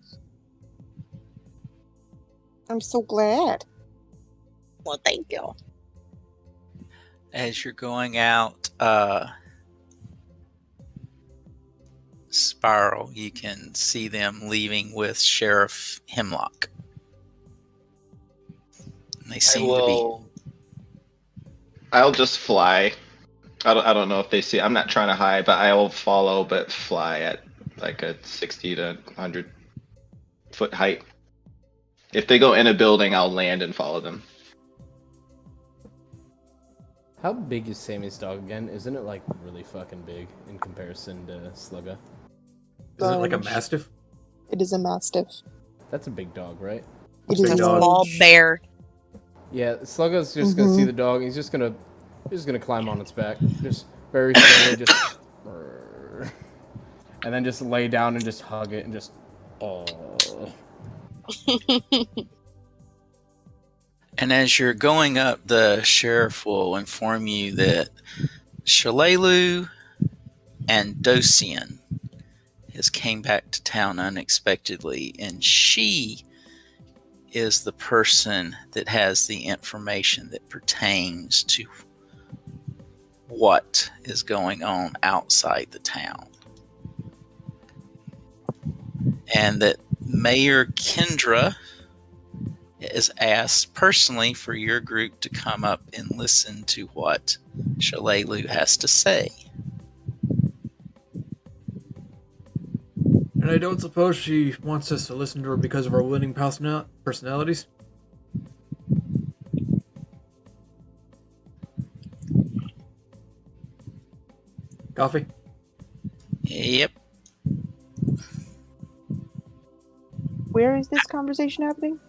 I'm so glad.
Well, thank you.
As you're going out Spiral, you can see them leaving with Sheriff Hemlock. And they seem to be.
I'll just fly. I don't know if they see. I'm not trying to hide, but I'll follow, but fly at like a 60 to 100-foot height. If they go in a building, I'll land and follow them.
How big is Sammy's dog again? Isn't it like really fucking big in comparison to Slugga?
Is it like a mastiff?
It is a mastiff.
That's a big dog, right?
It
Big
is a
dog.
Small bear.
Yeah, Slugga's just gonna see the dog. He's just gonna climb on its back, just very slowly, just, and then just lay down and just hug it and just.
And as you're going up, the sheriff will inform you that Shalelu and Dosian has came back to town unexpectedly, and she is the person that has the information that pertains to what is going on outside the town. And that Mayor Kendra is asked personally for your group to come up and listen to what Shalelu has to say.
And I don't suppose she wants us to listen to her because of our winning personalities? Coffee?
Yep.
Where is this conversation happening?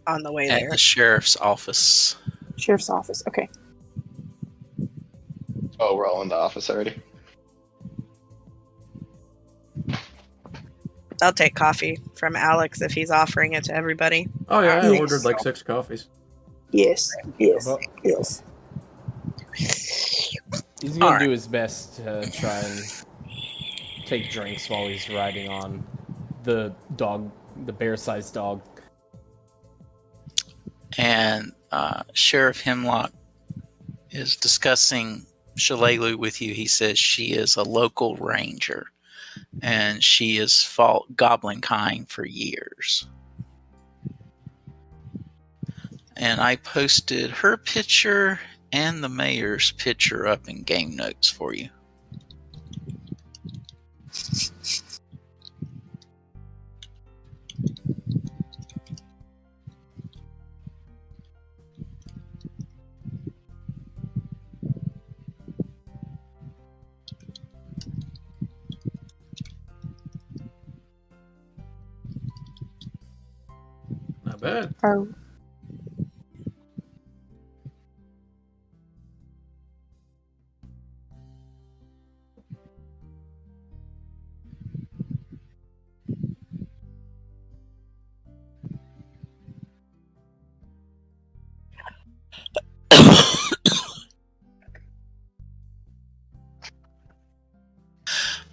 On the way
At
there.
the sheriff's office.
Sheriff's office. Okay.
Oh, we're all in the office already.
I'll take coffee from Alex if he's offering it to everybody.
Oh yeah, I
Yes.
ordered like 6 coffees.
Yes. Yes.
But
Yes.
he's gonna
Alright.
do his best to try and take drinks while he's riding on the dog, the bear-sized dog.
And Sheriff Hemlock is discussing Shalelu with you. He says she is a local ranger, and she has fought goblin kind for years. And I posted her picture and the mayor's picture up in game notes for you.
Not bad.
Are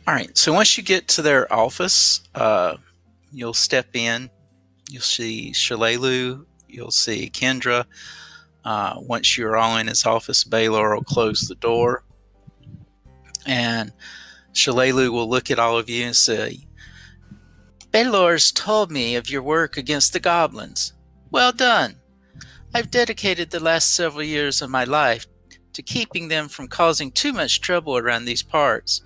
All right. So once you get to their office, you'll step in. You'll see Shalelu. You'll see Kendra. Once you're all in his office, Baylor will close the door. And Shalelu will look at all of you and say, Baylor's told me of your work against the goblins. Well done. I've dedicated the last several years of my life to keeping them from causing too much trouble around these parts.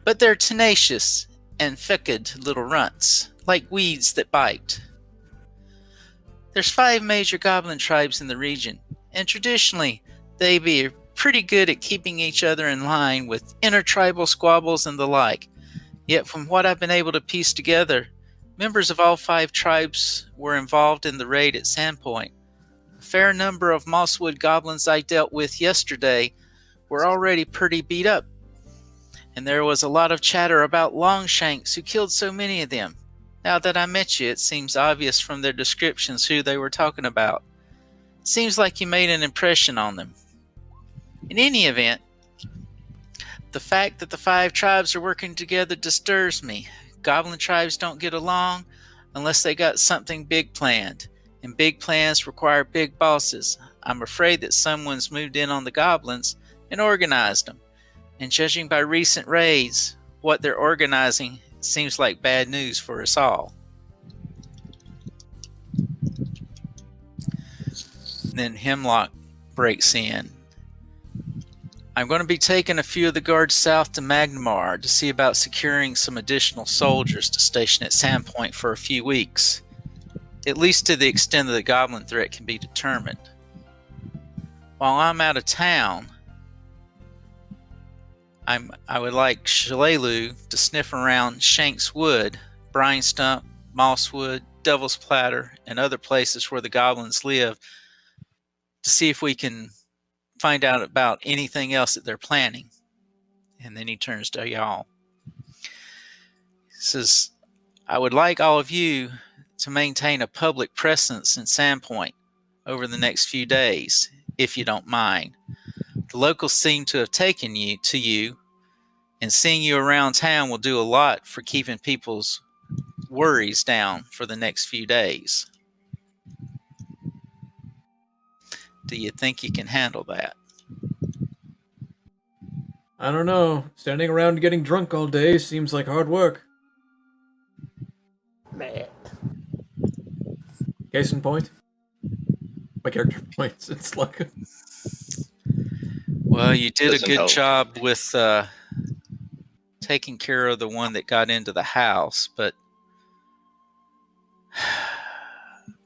but they're tenacious and fickle little runts, like weeds that bite. There's 5 major goblin tribes in the region, and traditionally they be pretty good at keeping each other in line with intertribal squabbles and the like. Yet from what I've been able to piece together, members of all 5 tribes were involved in the raid at Sandpoint. A fair number of Mosswood goblins I dealt with yesterday were already pretty beat up, and there was a lot of chatter about Longshanks who killed so many of them. Now that I met you, it seems obvious from their descriptions who they were talking about. Seems like you made an impression on them. In any event, the fact that the 5 tribes are working together disturbs me. Goblin tribes don't get along unless they got something big planned, and big plans require big bosses. I'm afraid that someone's moved in on the goblins and organized them, and judging by recent raids, what they're organizing seems like bad news for us all. Then Hemlock breaks in. I'm going to be taking a few of the guards south to Magnamar to see about securing some additional soldiers to station at Sandpoint for a few weeks, at least to the extent that the goblin threat can be determined. While I'm out of town, I would like Shalelu to sniff around Shank's Wood, Brine Stump, Mosswood, Devil's Platter, and other places where the goblins live to see if we can find out about anything else that they're planning. And then he turns to y'all. He says, I would like all of you to maintain a public presence in Sandpoint over the next few days, if you don't mind. The locals seem to have taken to you, and seeing you around town will do a lot for keeping people's worries down for the next few days. Do you think you can handle that?
I don't know. Standing around getting drunk all day seems like hard work.
Man.
Case in point, my character points at Slug.
Well, you did
Doesn't
a good
help.
job with taking care of the one that got into the house, but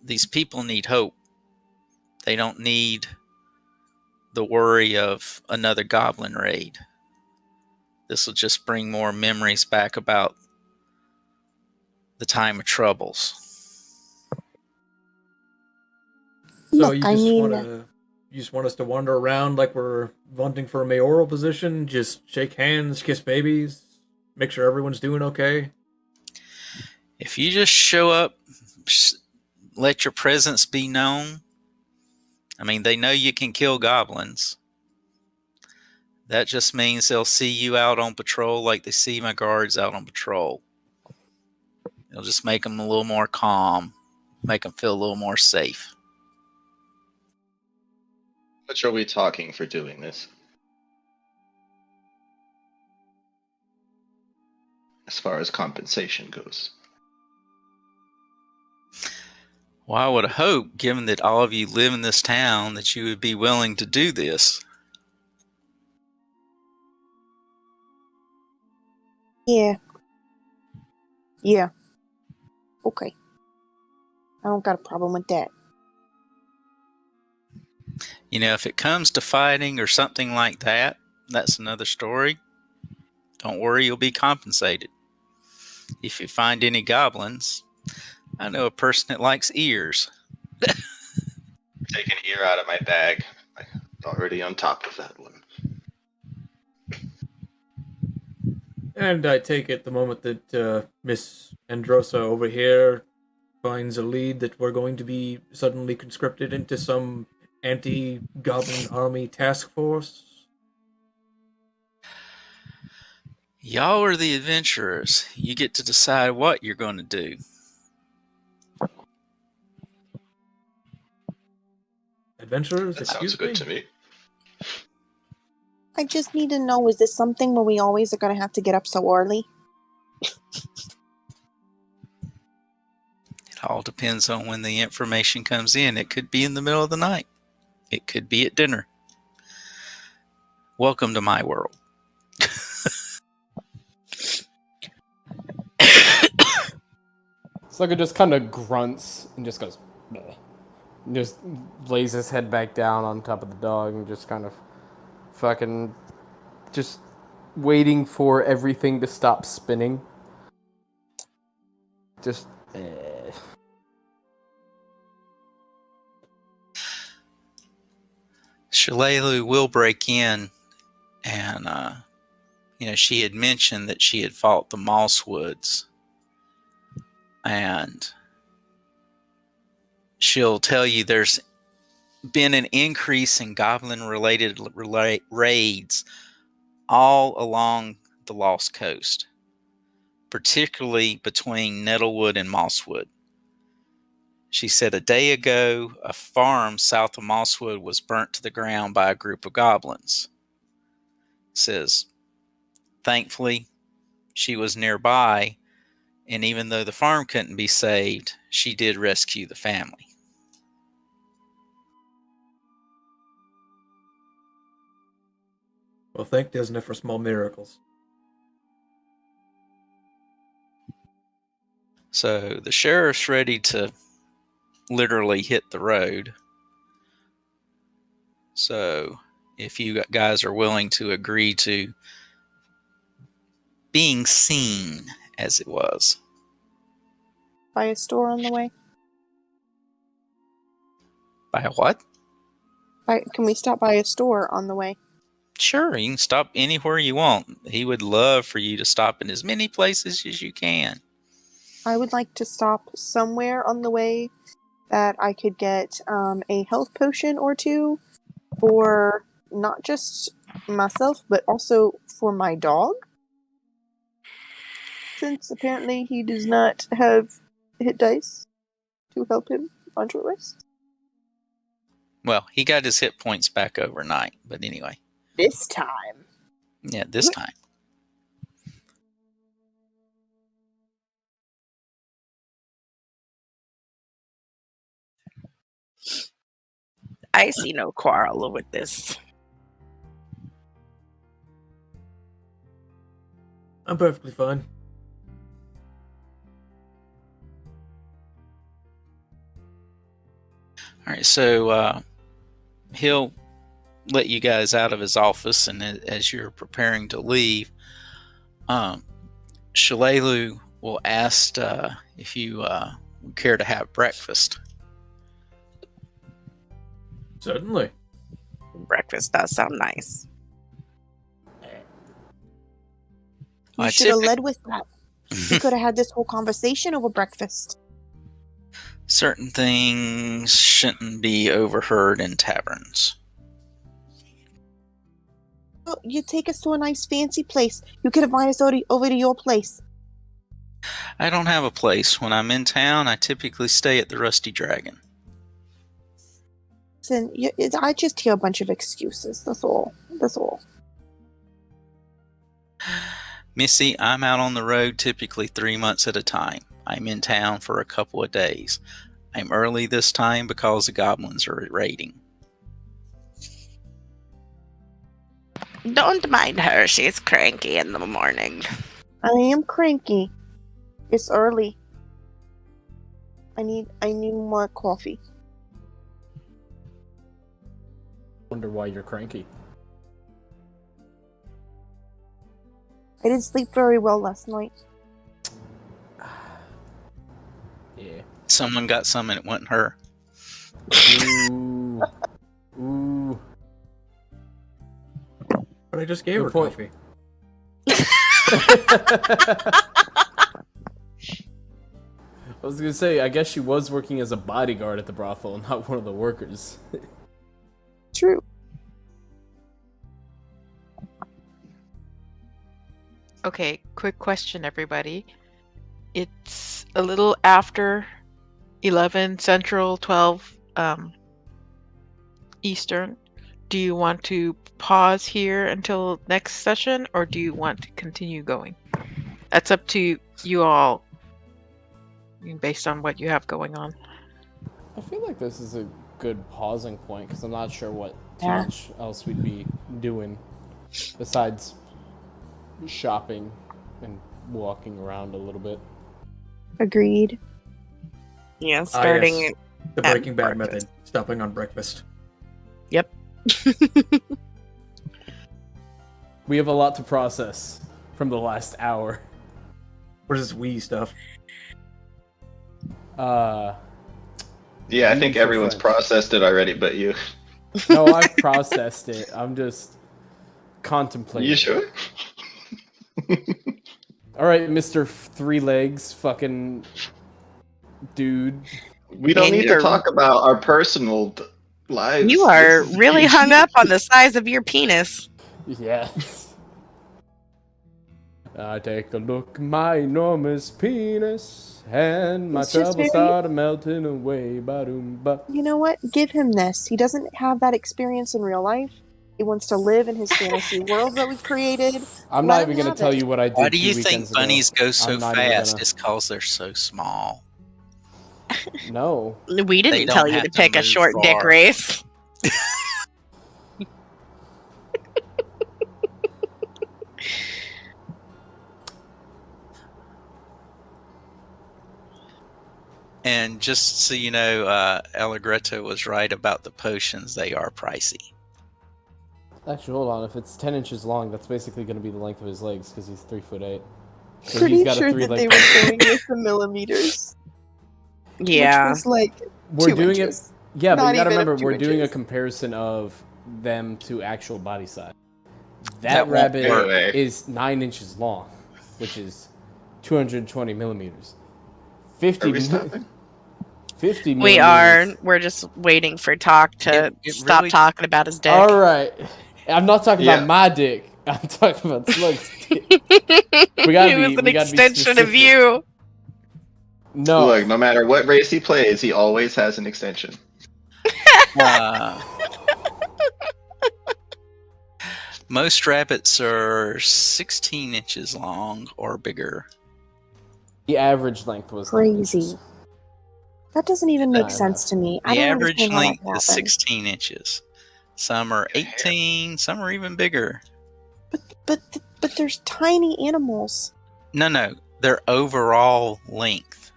these people need hope. They don't need the worry of another goblin raid. This will just bring more memories back about the time of troubles.
So
Look,
you
I
just
mean,
want us to wander around like we're vaunting for a mayoral position, just shake hands, kiss babies, make sure everyone's doing okay?
If you just show up, let your presence be known. I mean, they know you can kill goblins. That just means they'll see you out on patrol like they see my guards out on patrol. It'll just make them a little more calm, make them feel a little more safe.
How much are we talking for doing this? As far as compensation goes.
Well, I would hope, given that all of you live in this town, that you would be willing to do this.
yeah. Yeah. Okay. I don't got a problem with that.
You know, if it comes to fighting or something like that, that's another story. Don't worry, you'll be compensated. If you find any goblins, I know a person that likes ears.
Take an ear out of my bag. I'm already on top of that one.
And I take it the moment that Miss Androsa over here finds a lead that we're going to be suddenly conscripted into some anti-goblin army task force.
Y'all are the adventurers. You get to decide what you're going to do.
Adventurers,
That sounds good to me.
I just need to know, is this something where we always are going to have to get up so early?
It all depends on when the information comes in. It could be in the middle of the night. It could be at dinner. Welcome to my world.
Slugger just kind of grunts and just goes, bleh. Just lays his head back down on top of the dog and just kind of fucking just waiting for everything to stop spinning. Just,
Shalelu will break in, and she had mentioned that she had fought the Mosswoods, and she'll tell you there's been an increase in goblin-related raids all along the Lost Coast, particularly between Nettlewood and Mosswood. She said a day ago, a farm south of Mosswood was burnt to the ground by a group of goblins. Says, thankfully, she was nearby, and even though the farm couldn't be saved, she did rescue the family.
Well, thank Disney for small miracles.
So the sheriff's ready to literally hit the road. So if you guys are willing to agree to being seen, as it was.
By a store on the way?
By a what?
Can we stop by a store on the way?
Sure, you can stop anywhere you want. He would love for you to stop in as many places as you can.
I would like to stop somewhere on the way that I could get a health potion or two for not just myself, but also for my dog. Since apparently he does not have hit dice to help him on short rest.
Well, he got his hit points back overnight, but anyway.
This time.
Yeah, this time.
I see no quarrel with this.
I'm perfectly fine.
All right, so he'll let you guys out of his office, and as you're preparing to leave, Shalelu will ask if you would care to have breakfast.
Certainly.
Breakfast does sound nice.
You should have led with that. We could have had this whole conversation over breakfast.
Certain things shouldn't be overheard in taverns.
Well, you take us to a nice fancy place. You could invite us over to your place.
I don't have a place. When I'm in town, I typically stay at the Rusty Dragon.
Listen, I just hear a bunch of excuses. That's all. That's all.
Missy, I'm out on the road typically 3 months at a time. I'm in town for a couple of days. I'm early this time because the goblins are raiding.
Don't mind her. She's cranky in the morning.
I am cranky. It's early. I need more coffee.
Wonder why you're cranky.
I didn't sleep very well last night.
Yeah.
Someone got some and it wasn't her.
Ooh. Ooh.
But I just gave her
point.
coffee.
I was gonna say, I guess she was working as a bodyguard at the brothel, not one of the workers.
True.
Okay, quick question, everybody. It's a little after 11 Central, 12 Eastern. Do you want to pause here until next session, or do you want to continue going? That's up to you all, based on what you have going on.
I feel like this is a good pausing point, because I'm not sure what too
Yeah.
much else we'd be doing besides shopping and walking around a little bit.
Agreed.
Yeah,
Yes.
starting.
The
at
Breaking Bad
breakfast.
method. Stopping on breakfast.
Yep.
We have a lot to process from the last hour.
What is this Wii stuff?
Yeah, I
V
think
for
everyone's
French.
processed it already, but you.
No, I've processed it. I'm just contemplating.
You sure?
All right, Mr. Three Legs, fucking dude.
We don't
And
need to talk about our personal lives.
You
This
are
is
really hung
PG.
up on the size of your penis.
Yes. I take a look at my enormous penis, and my
It's just
troubles
very-
start melting away. Ba-doom-ba.
You know what? Give him this. He doesn't have that experience in real life. He wants to live in his fantasy world that we've created.
I'm
Let
not
him
even gonna
have
tell
it.
you what I did
Why do
2
you think
weekends ago.
bunnies go so
I'm not even
fast?
gonna-
It's because they're so small.
No.
We
They
didn't
don't
tell you
have
to
to
pick a
move
short dick
far.
race.
And just so you know, Allegretta was right about the potions. They are pricey.
Actually, hold on. If it's 10 inches long, that's basically gonna be the length of his legs because he's 3'8". So
Pretty
he's got
sure
a
that
three-leg.
they were going with the millimeters,
Yeah.
which was like
We're
2
doing
inches.
it. Yeah, but
Not
you gotta
even
remember,
2
we're doing a
inches.
comparison of them to actual body size.
That
That
won't
rabbit
work.
is 9 inches long, which is 220 millimeters. 50
Are we stopping?
50
We are.
millimeters.
We're just waiting for Talk to
It
stop
really-
talking about his dick.
All right. I'm not talking
Yeah.
about my dick. I'm talking about Slug's dick. We gotta
it
be-
was an
we gotta be
extension of
specific.
you.
No.
Look, no matter what race he plays, he always has an extension.
Most rabbits are 16 inches long or bigger.
The average length was 9
Crazy.
inches.
That doesn't even make
I
sense to me. I
The
don't
average
understand how that
length
happened.
is 16 inches. Some are 18, some are even bigger.
But there's tiny animals.
No, their overall length.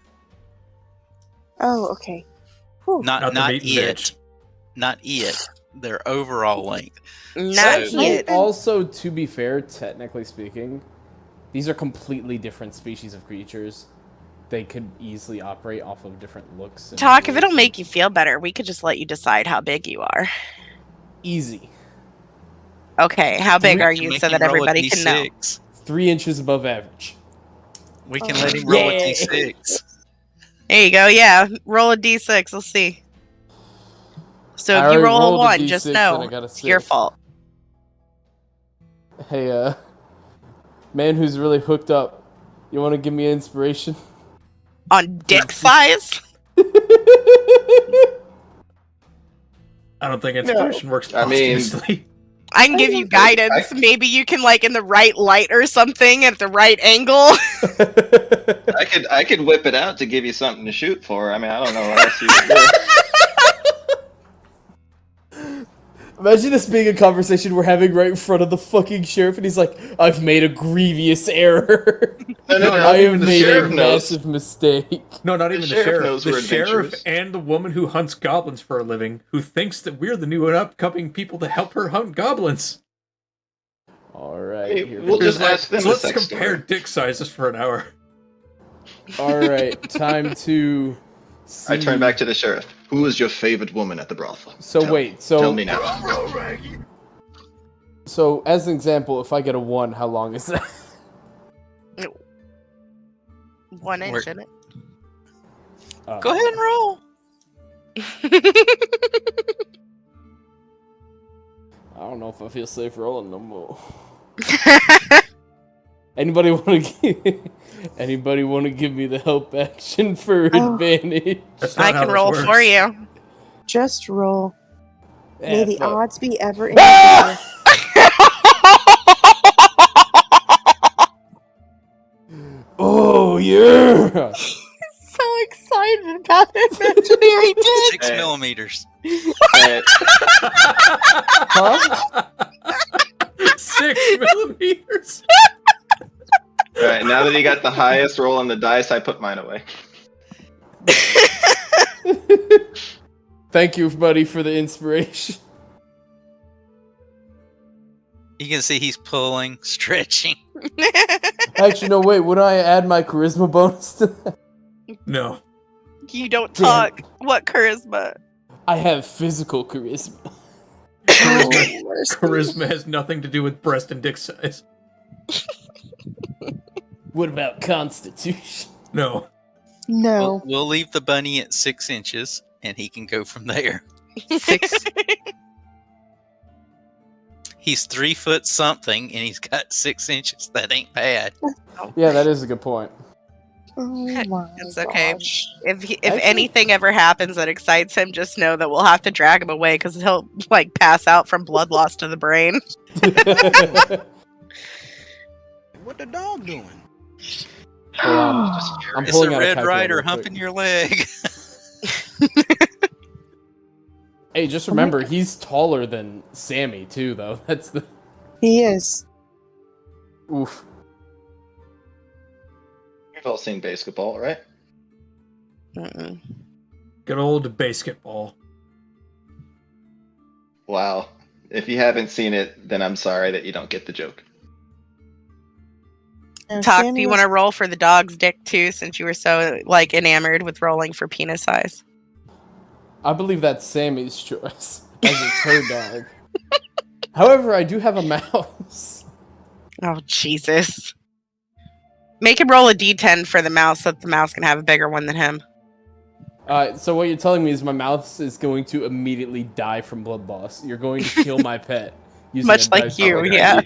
Oh, okay. Whew.
Not
Not the meat and veg.
it. Not it. Their overall length.
Not
So-
yet.
Also, to be fair, technically speaking, these are completely different species of creatures. They could easily operate off of different looks. and
Talk, if it'll
rules.
make you feel better, we could just let you decide how big you are.
Easy.
Okay, how big
We
are
can
you
make
so
him
that
roll a
everybody can know?
D6.
3 inches above average.
We can
Oh.
let him roll
Yay.
a D6.
There you go, yeah. Roll a d6, we'll see. So
I
if you
already
roll a
rolled a
1,
D6
just
and
know
I got a
it's your
6.
fault.
Hey, man who's really hooked up. You want to give me an inspiration?
On dick size?
I don't think inspiration works
I mean-
posthumously.
I can give you guidance. Maybe you can, like, in the right light or something at the right angle.
I could whip it out to give you something to shoot for. I mean, I don't know what else you could do.
Imagine this being a conversation we're having right in front of the fucking sheriff, and he's like, "I've made a grievous error.
No,
I
even
have
the
made a
sheriff knows.
massive mistake."
No, not
The
even the
sheriff
sheriff.
knows
The
we're
sheriff
adventurous.
and the woman who hunts goblins for a living, who thinks that we're the new and upcoming people to help her hunt goblins.
All right,
Hey,
here
we'll
we
just
go.
Like,
ask them
so
the
let's
sex
compare
story.
dick sizes for an hour.
All right, time to. See.
I turn back to the sheriff. Who is your favorite woman at the brothel?
So
Tell
wait,
me.
so
Tell me now.
So as an example, if I get a 1, how long is that?
1 inch in it.
Go ahead and roll.
I don't know if I feel safe rolling no more. Anybody want to give me the help action for
Oh.
advantage?
That's not
I
how
can
this
roll
works.
for you.
Just roll. May the
fuck.
odds be ever in your favor.
Oh yeah!
So excited about imaginary dick.
6 millimeters.
Huh?
6 millimeters.
Alright, now that he got the highest roll on the dice, I put mine away.
Thank you, buddy, for the inspiration.
You can see he's pulling, stretching.
Actually, no, wait. Would I add my charisma bonus to that?
No.
You don't
Damn.
talk. What charisma?
I have physical charisma.
Charisma has nothing to do with breast and dick size.
What about constitution?
No.
No.
We'll leave the bunny at 6 inches, and he can go from there.
6.
He's 3 foot something, and he's got 6 inches. That ain't bad.
Yeah, that is a good point.
Oh my
It's okay.
gosh.
If
Actually-
anything ever happens that excites him, just know that we'll have to drag him away because he'll like pass out from blood loss to the brain.
What the dog doing?
Hold on. I'm
It's
pulling
a
out
red
calculator
rider
real quick.
humping your leg.
Hey, just remember, he's taller than Sammy, too, though. That's the...
He is.
Oof.
We've all seen basketball, right?
Mm-mm.
Good old basketball.
Wow. If you haven't seen it, then I'm sorry that you don't get the joke.
And
Talk.
Sammy
Do you
was-
want to roll for the dog's dick too, since you were so like enamored with rolling for penis size?
I believe that's Sammy's choice, as it's her dog. However, I do have a mouse.
Oh Jesus! Make him roll a d10 for the mouse, so that the mouse can have a bigger one than him.
So what you're telling me is my mouse is going to immediately die from blood loss. You're going to kill my pet. using
Much
a
like
dice
you,
roll.
yeah.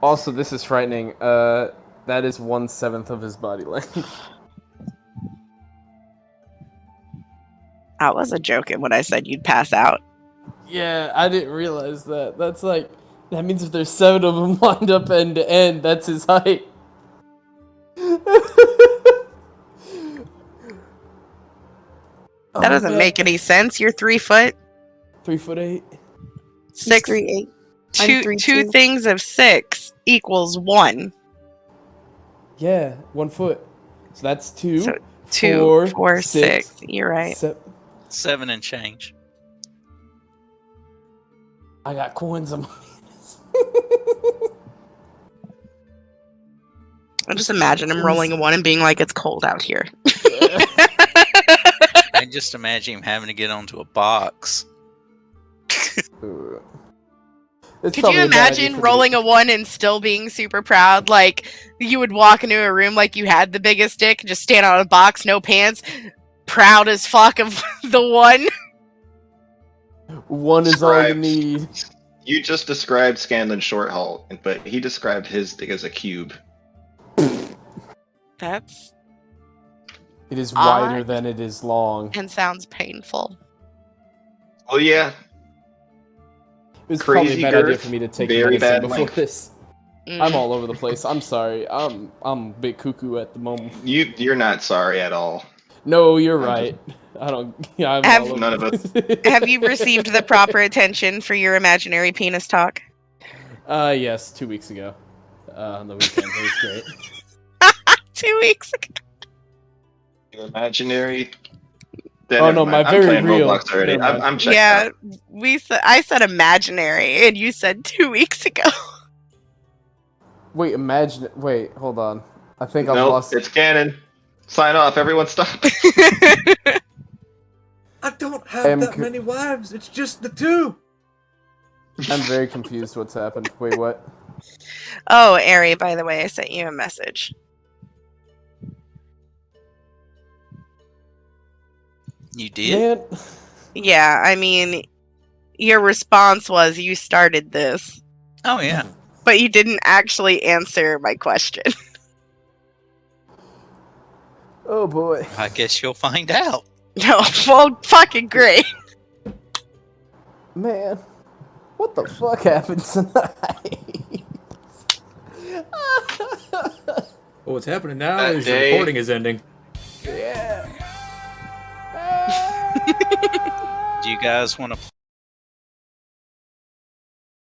Also, this is frightening. That is 1/7 of his body length.
I wasn't joking when I said you'd pass out.
Yeah, I didn't realize that. That's like, that means if there's 7 of them lined up end to end, that's his height.
That doesn't make any sense. You're 3 foot.
3'8".
He's
6.
3'8". I'm
Two
3'2".
things of 6 equals 1.
Yeah, 1 foot. So that's 2.
So 2, 4, 6.
6.
You're right.
7 and change.
I got coins on my
I just imagine him rolling a 1 and being like, "It's cold out here."
I just imagine him having to get onto a box.
It's
Could
probably
you
a bad idea
imagine
for me
rolling
to-
a 1 and still being super proud? Like, you would walk into a room like you had the biggest dick, just stand on a box, no pants, proud as fuck of the 1.
1 is all you
Describes-
need.
You just described Scanlan Shorthalt, but he described his dick as a cube.
That's
It is
Odd.
wider than it is long.
and sounds painful.
Well, yeah.
It was probably a
Crazy
bad idea
girth,
for me to take
very
medicine
bad
before
length.
this.
Mm.
I'm all over the place. I'm sorry. I'm a bit cuckoo at the moment.
You're not sorry at all.
No, you're
I'm
right. I don't. Yeah, I'm
Have-
all over
None of
the place.
Have you received the proper attention for your imaginary penis talk?
Yes, 2 weeks ago. On the weekend, it was great.
2 weeks ago.
Your imaginary. Then
Oh,
never
no,
mind.
my very
I'm playing
real.
Roblox already.
Never mind.
I'm checking
Yeah,
out.
I said imaginary, and you said 2 weeks ago.
Wait, imagine. Wait, hold on. I think I've
Nope,
lost.
it's canon. Sign off. Everyone stop.
I don't have
Am
that
co-
many wives. It's just the 2.
I'm very confused. What's happened? Wait, what?
Oh, Airee, by the way, I sent you a message.
You did?
Man,
Yeah, I mean, your response was you started this,
Oh, yeah.
but you didn't actually answer my question.
oh boy.
I guess you'll find out.
No, well, fucking great.
Man, what the fuck happened tonight?
Well, what's happening now
That
is
day-
the recording is ending.
Yeah.
Do you guys want to